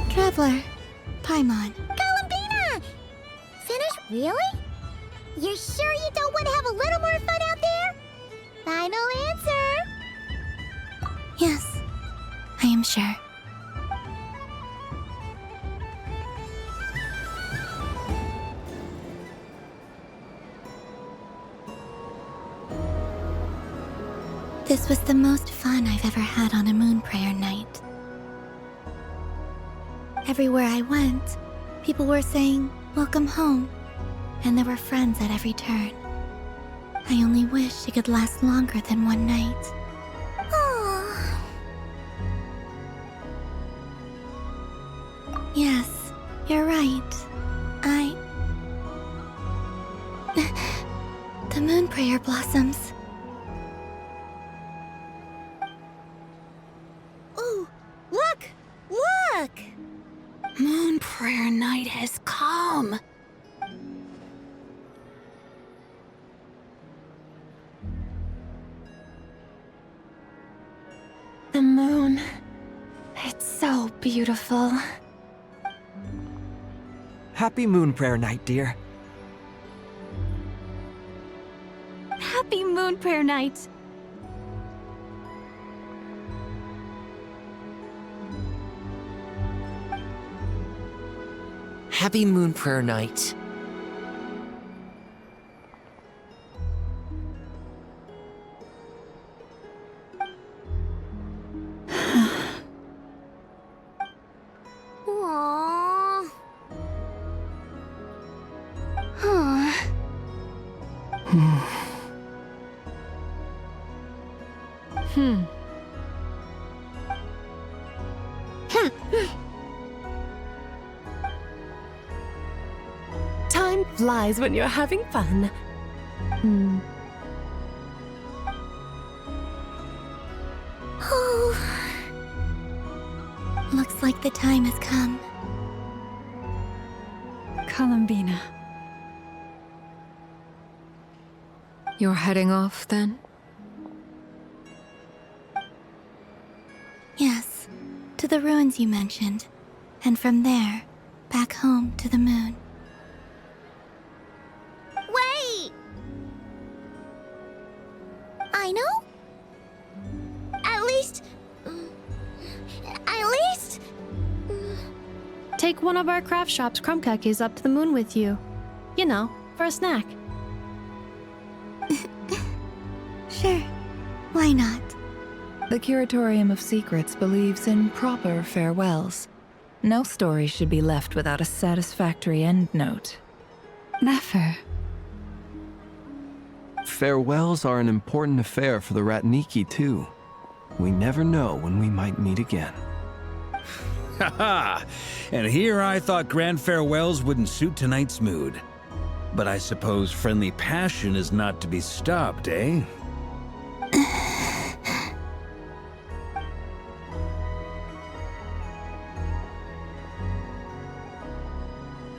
Traveler. Paimon. Columbina! Finished? Really? You're sure you don't want to have a little more fun out there? Final answer. Yes, I am sure. This was the most fun I've ever had on a moon prayer night. Everywhere I went, people were saying, "Welcome home," and there were friends at every turn. I only wish it could last longer than one night. Oh. Yes, you're right. The moon prayer blossoms. Ooh, look! Look! Moon prayer night has come. The moon. It's so beautiful. Happy Moon Prayer Night, dear. Happy Moon Prayer Night! Happy Moon Prayer Night. Aww. Huh. Time flies when you're having fun. Oh. Looks like the time has come. Columbina. You're heading off then? Yes, to the ruins you mentioned. And from there, back home to the moon. Wait! I know? At least... Take one of our craft shop's crumb cookies up to the moon with you. You know, for a snack. Sure, why not? The Curatorium of Secrets believes in proper farewells. No story should be left without a satisfactory endnote. Nefer. Farewells are an important affair for the Ratniki, too. We never know when we might meet again. Haha! And here I thought grand farewells wouldn't suit tonight's mood. But I suppose friendly passion is not to be stopped, eh?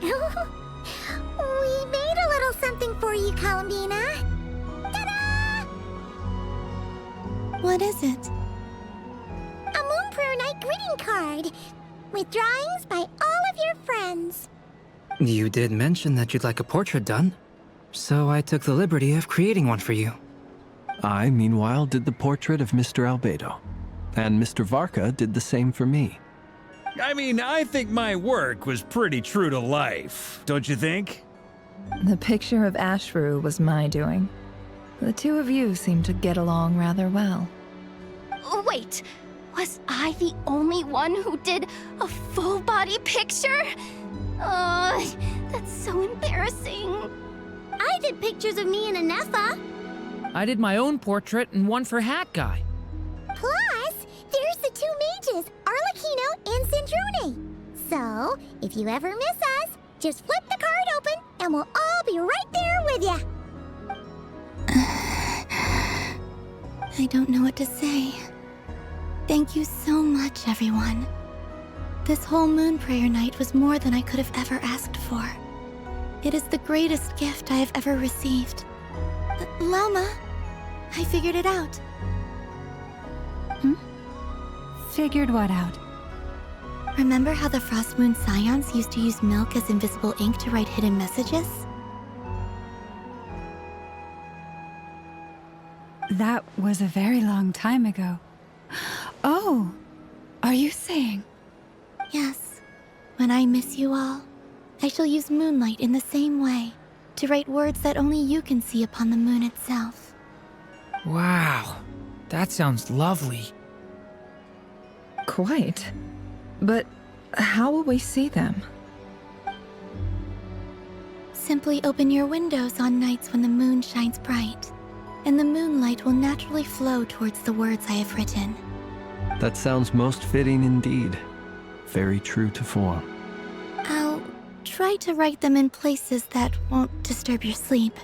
We made a little something for you, Columbina. Ta-da! What is it? A Moon Prayer Night greeting card with drawings by all of your friends. You did mention that you'd like a portrait done, so I took the liberty of creating one for you. I, meanwhile, did the portrait of Mr. Albedo, and Mr. Varka did the same for me. I mean, I think my work was pretty true to life, don't you think? The picture of Ashru was my doing. The two of you seem to get along rather well. Wait, was I the only one who did a full body picture? That's so embarrassing. I did pictures of me and Anefa. I did my own portrait and one for Hat Guy. Plus, there's the two mages, Arlecchino and Sandrone. So, if you ever miss us, just flip the card open and we'll all be right there with you. I don't know what to say. Thank you so much, everyone. This whole Moon Prayer Night was more than I could have ever asked for. It is the greatest gift I have ever received. Lama, I figured it out. Figured what out? Remember how the Frost Moon Scions used to use milk as invisible ink to write hidden messages? That was a very long time ago. Oh, are you saying? Yes. When I miss you all, I shall use moonlight in the same way, to write words that only you can see upon the moon itself. Wow, that sounds lovely. Quite. But How will we see them? Simply open your windows on nights when the moon shines bright, and the moonlight will naturally flow towards the words I have written. That sounds most fitting indeed. Very true to form. I'll try to write them in places that won't disturb your sleep.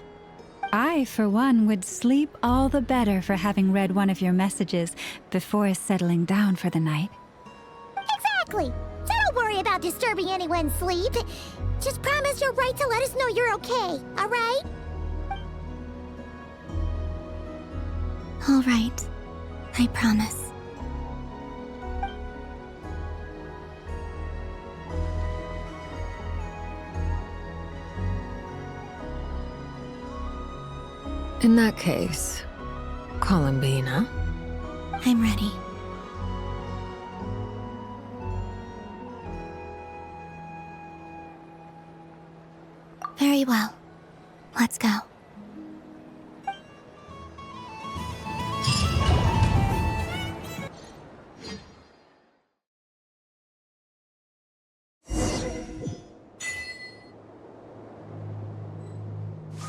I, for one, would sleep all the better for having read one of your messages before settling down for the night. Exactly! So don't worry about disturbing anyone's sleep. Just promise you'll write to let us know you're okay, alright? Alright. I promise. In that case, Columbina. I'm ready. Very well. Let's go.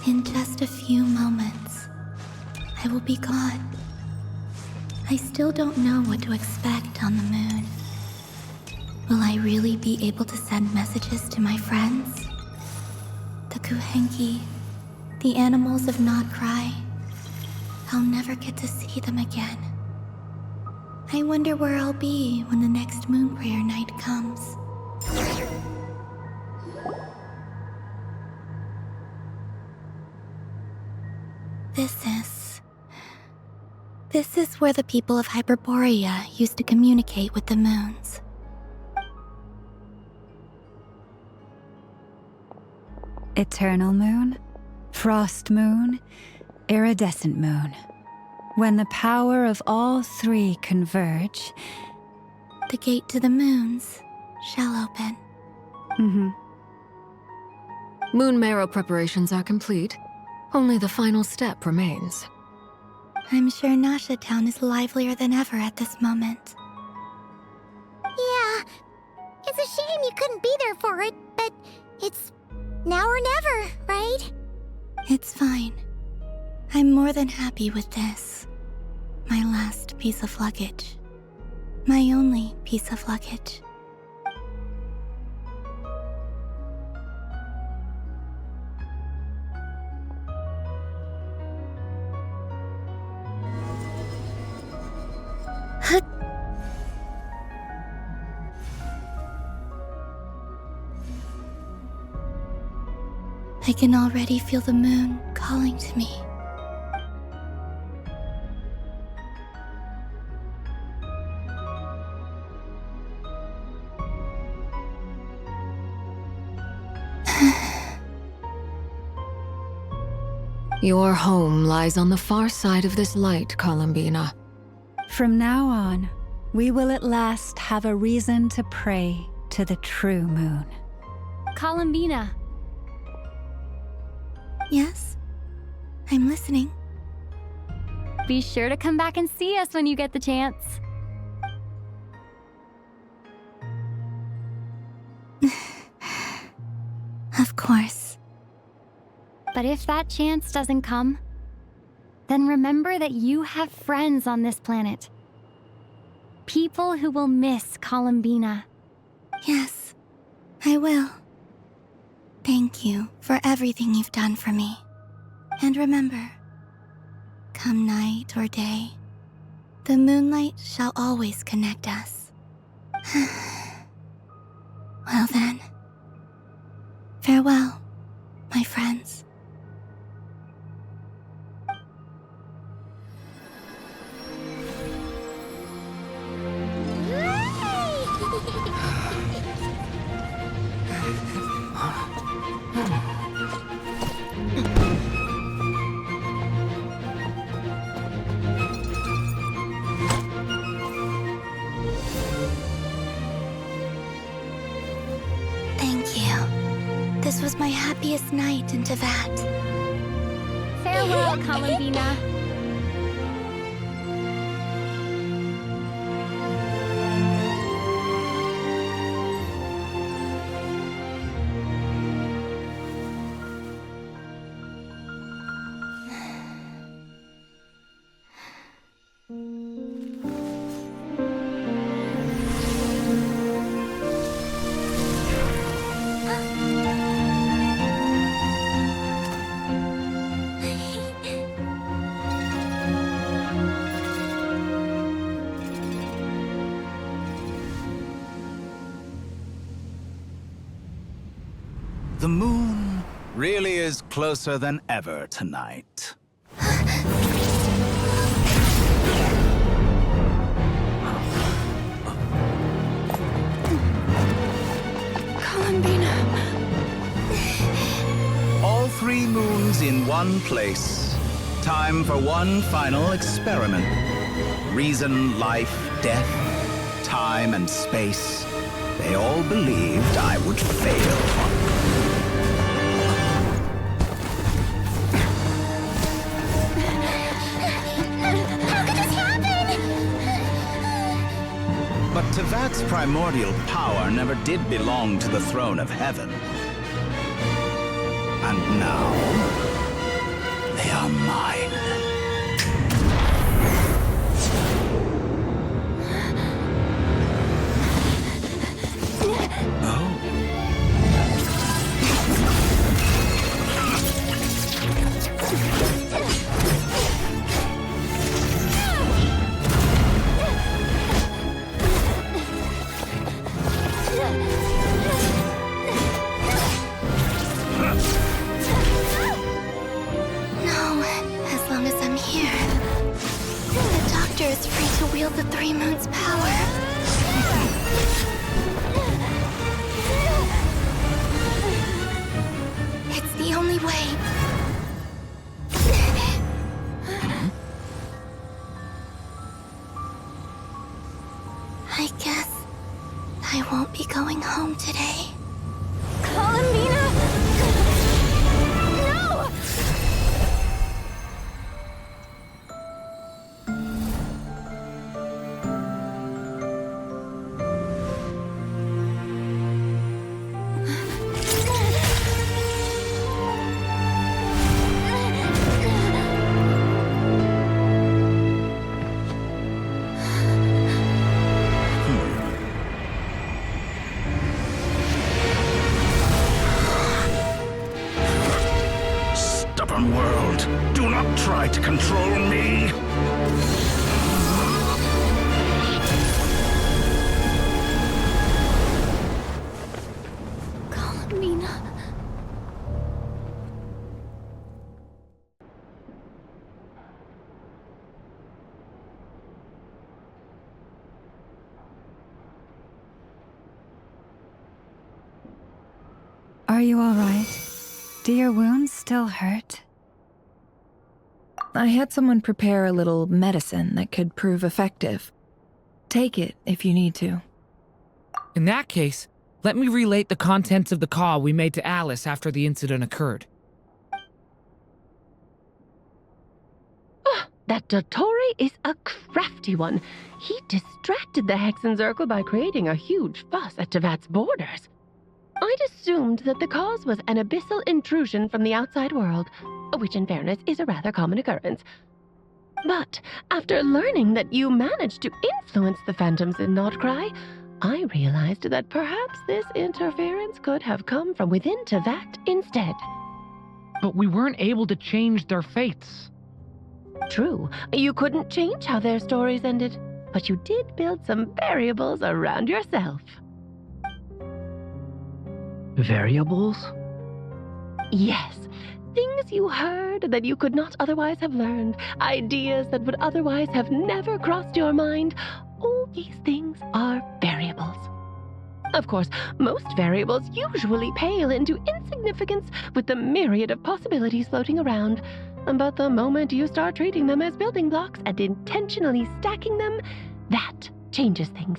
In just a few moments, I will be gone. I still don't know what to expect on the moon. Will I really be able to send messages to my friends? The Kuhenki, the animals of Not Cry. I'll never get to see them again. I wonder where I'll be when the next moon prayer night comes. This is where the people of Hyperborea used to communicate with the moons. Eternal moon, frost moon, iridescent moon. When the power of all three converge, the gate to the moons shall open. Moon marrow preparations are complete. Only the final step remains. I'm sure Nasha Town is livelier than ever at this moment. Yeah, it's a shame you couldn't be there for it, but it's now or never, right? It's fine. I'm more than happy with this. My last piece of luggage. My only piece of luggage. I can already feel the moon calling to me. Your home lies on the far side of this light, Columbina. From now on, we will at last have a reason to pray to the true moon. Columbina. Yes? I'm listening. Be sure to come back and see us when you get the chance. Of course. But if that chance doesn't come, then remember that you have friends on this planet. People who will miss Columbina. Yes, I will. Thank you for everything you've done for me. And remember, come night or day, the moonlight shall always connect us. Well then, farewell, my friends. Thank you. This was my happiest night in Tevat. Farewell, Columbina. The moon really is closer than ever tonight. Columbina. All 3 moons in one place. Time for one final experiment. Reason, life, death, time, and space. They all believed I would fail. How could this happen? But Tevat's primordial power never did belong to the throne of heaven. And now, they are mine. The 3 moons' power. It's the only way. I guess I won't be going home today. Columbina! No! World, do not try to control me. Columbina. Are you all right? Do your wounds still hurt? I had someone prepare a little medicine that could prove effective. Take it if you need to. In that case, let me relate the contents of the call we made to Alice after the incident occurred. That Dottore is a crafty one. He distracted the Hexenzirkel by creating a huge fuss at Tevat's borders. I'd assumed that the cause was an abyssal intrusion from the outside world, which in fairness is a rather common occurrence. But after learning that you managed to influence the phantoms in Nodcry, I realized that perhaps this interference could have come from within Tevat instead. But we weren't able to change their fates. True, you couldn't change how their stories ended, but you did build some variables around yourself. Variables? Yes. Things you heard that you could not otherwise have learned. Ideas that would otherwise have never crossed your mind. All these things are variables. Of course, most variables usually pale into insignificance with the myriad of possibilities floating around. But the moment you start treating them as building blocks and intentionally stacking them, that changes things.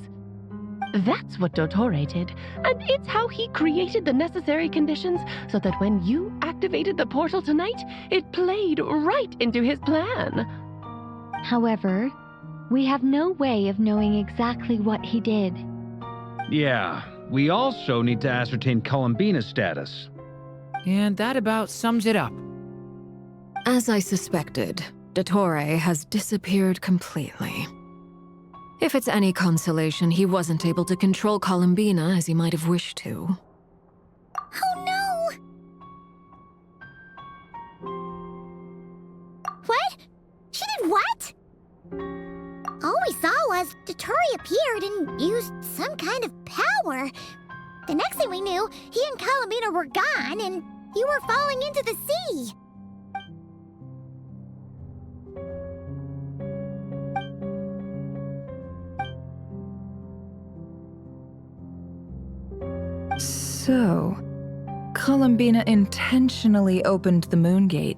That's what Dottore did, and it's how he created the necessary conditions so that when you activated the portal tonight, it played right into his plan. However, we have no way of knowing exactly what he did. Yeah, we also need to ascertain Columbina's status. And that about sums it up. As I suspected, Dottore has disappeared completely. If it's any consolation, he wasn't able to control Columbina as he might have wished to. Oh no! What? She did what? All we saw was Dottore appeared and used some kind of power. The next thing we knew, he and Columbina were gone, and you were falling into the sea. So, Columbina intentionally opened the moon gate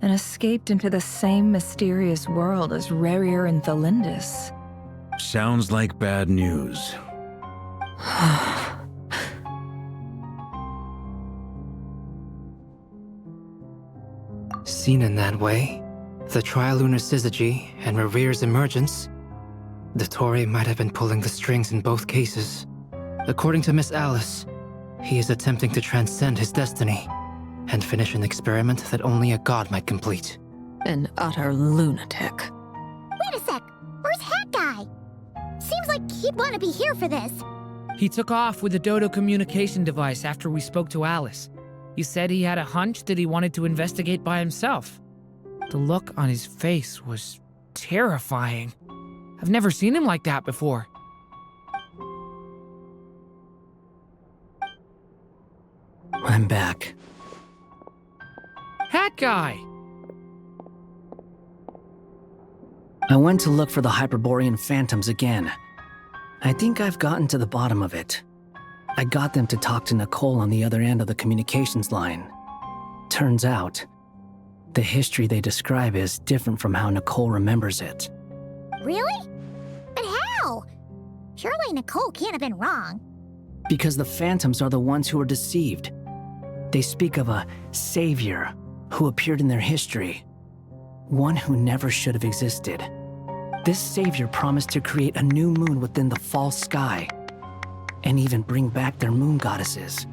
and escaped into the same mysterious world as Rarier and Thalindis. Sounds like bad news. Seen in that way, the Trilunar Syzygy and Rarier's emergence, Dottore might have been pulling the strings in both cases. According to Miss Alice, he is attempting to transcend his destiny and finish an experiment that only a god might complete. An utter lunatic. Wait a sec, where's Hat Guy? Seems like he'd want to be here for this. He took off with the Dodo communication device after we spoke to Alice. He said he had a hunch that he wanted to investigate by himself. The look on his face was terrifying. I've never seen him like that before. I'm back. Hat Guy! I went to look for the Hyperborean phantoms again. I think I've gotten to the bottom of it. I got them to talk to Nicole on the other end of the communications line. Turns out, the history they describe is different from how Nicole remembers it. Really? But how? Surely Nicole can't have been wrong. Because the phantoms are the ones who were deceived. They speak of a savior who appeared in their history. One who never should have existed. This savior promised to create a new moon within the false sky, and even bring back their moon goddesses.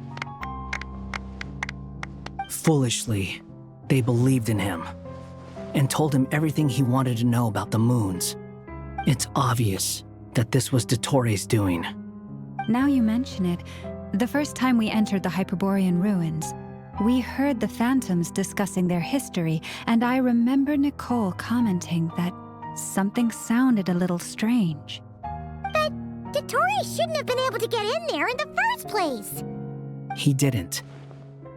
Foolishly, they believed in him, and told him everything he wanted to know about the moons. It's obvious that this was Dottore's doing. Now you mention it, the first time we entered the Hyperborean ruins, we heard the phantoms discussing their history, and I remember Nicole commenting that something sounded a little strange. But Dottore shouldn't have been able to get in there in the first place. He didn't.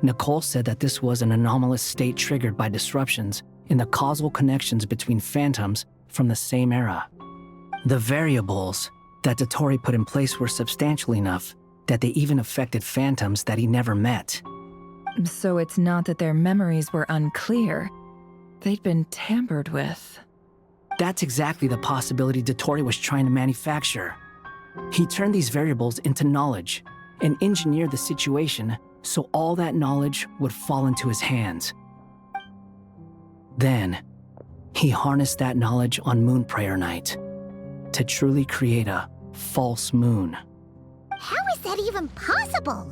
Nicole said that this was an anomalous state triggered by disruptions in the causal connections between phantoms from the same era. The variables that Dottore put in place were substantial enough that they even affected phantoms that he never met. So it's not that their memories were unclear. They'd been tampered with. That's exactly the possibility Dottore was trying to manufacture. He turned these variables into knowledge and engineered the situation so all that knowledge would fall into his hands. Then, he harnessed that knowledge on Moon Prayer Night to truly create a false moon. How is that even possible?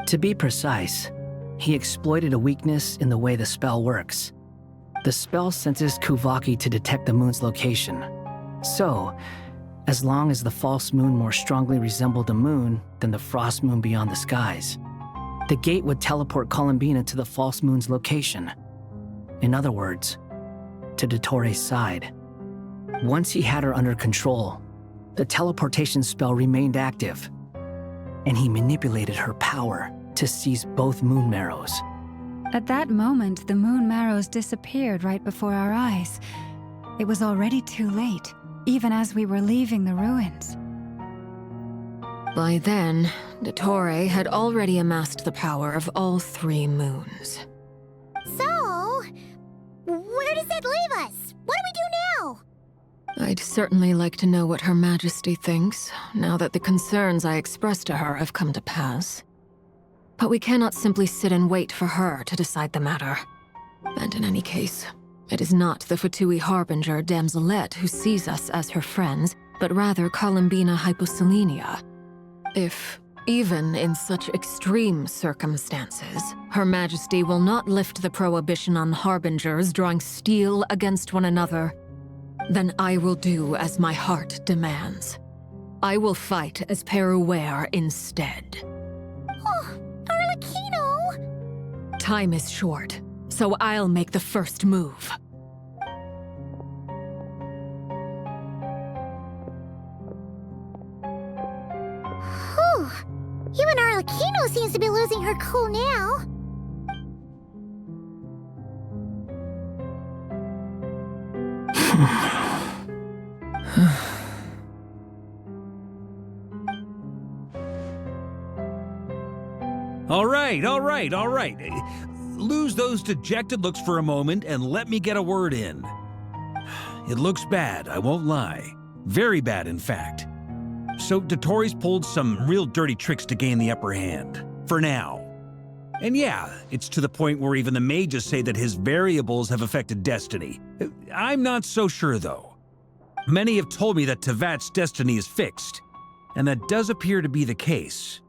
To be precise, he exploited a weakness in the way the spell works. The spell senses Kuvaki to detect the moon's location. So, as long as the false moon more strongly resembled the moon than the frost moon beyond the skies, the gate would teleport Columbina to the false moon's location. In other words, to Dottore's side. Once he had her under control, the teleportation spell remained active, and he manipulated her power to seize both moon marrows. At that moment, the moon marrows disappeared right before our eyes. It was already too late, even as we were leaving the ruins. By then, Dottore had already amassed the power of all 3 moons. So, where does that leave us? What do we do now? I'd certainly like to know what Her Majesty thinks, now that the concerns I expressed to her have come to pass. But we cannot simply sit and wait for her to decide the matter. And in any case, it is not the Fatui Harbinger Damselette who sees us as her friends, but rather Columbina Hyposelenia. If, even in such extreme circumstances, Her Majesty will not lift the prohibition on Harbingers drawing steel against one another, then I will do as my heart demands. I will fight as Peruware instead. Oh, Arlecchino! Time is short, so I'll make the first move. Whew. You and Lulu seems to be losing her cool now. All right. Lose those dejected looks for a moment and let me get a word in. It looks bad, I won't lie. Very bad, in fact. So Dotori's pulled some real dirty tricks to gain the upper hand. For now. And yeah, it's to the point where even the mages say that his variables have affected destiny. I'm not so sure, though. Many have told me that Tevat's destiny is fixed, and that does appear to be the case.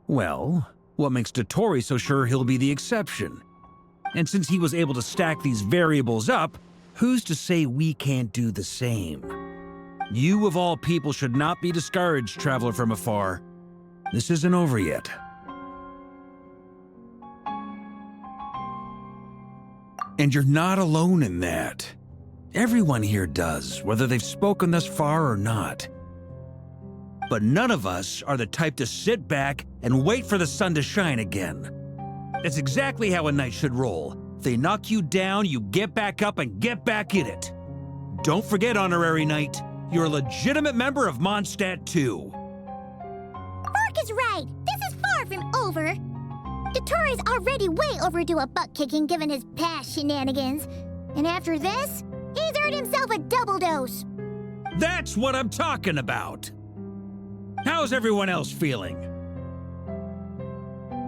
Well, what makes Dotori so sure he'll be the exception? And since he was able to stack these variables up, who's to say we can't do the same? You of all people should not be discouraged, traveler from afar. This isn't over yet. And you're not alone in that. Everyone here does, whether they've spoken thus far or not. But none of us are the type to sit back and wait for the sun to shine again. That's exactly how a knight should roll. If they knock you down, you get back up and get back in it. Don't forget, honorary knight, you're a legitimate member of Mondstadt too. Mark is right. This is far from over. Dotori's already way overdue a butt-kicking given his past shenanigans. And after this, he's earned himself a double dose. That's what I'm talking about. How's everyone else feeling?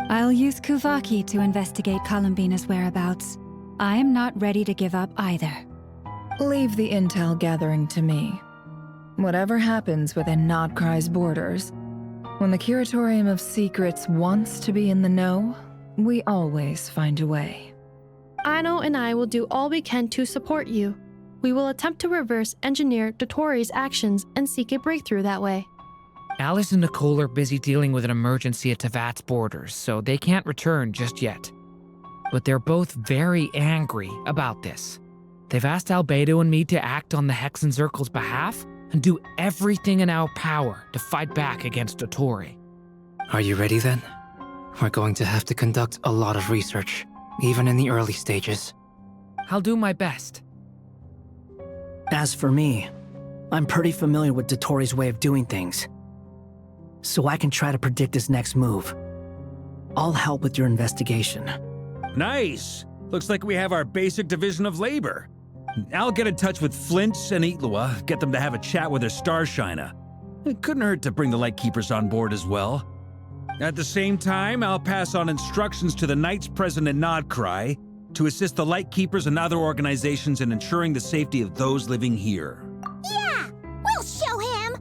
I'll use Kuvaki to investigate Columbina's whereabouts. I am not ready to give up either. Leave the intel gathering to me. Whatever happens within Nodcry's borders, when the Curatorium of Secrets wants to be in the know, we always find a way. Aino and I will do all we can to support you. We will attempt to reverse engineer Dotori's actions and seek a breakthrough that way. Alice and Nicole are busy dealing with an emergency at Tevat's borders, so they can't return just yet. But they're both very angry about this. They've asked Albedo and me to act on the Hexen Circle's behalf and do everything in our power to fight back against Dotori. Are you ready then? We're going to have to conduct a lot of research, even in the early stages. I'll do my best. As for me, I'm pretty familiar with Dotori's way of doing things, so I can try to predict his next move. I'll help with your investigation. Nice! Looks like we have our basic division of labor. I'll get in touch with Flint's and Itlua, get them to have a chat with their Starshiner. It couldn't hurt to bring the Lightkeepers on board as well. At the same time, I'll pass on instructions to the knights present in Nodcry to assist the Lightkeepers and other organizations in ensuring the safety of those living here. Yeah! We'll show him!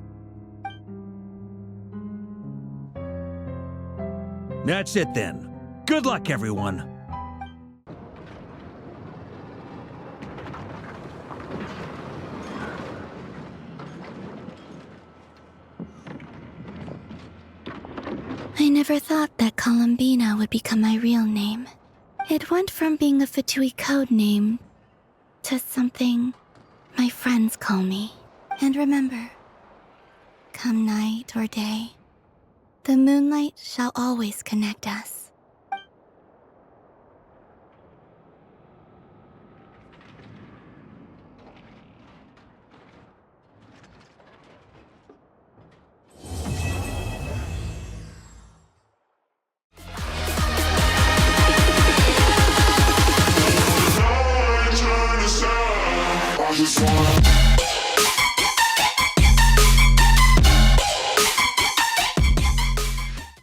That's it then. Good luck, everyone. I never thought that Columbina would become my real name. It went from being a Fatui code name to something my friends call me. And remember, come night or day, the moonlight shall always connect us. I just wanna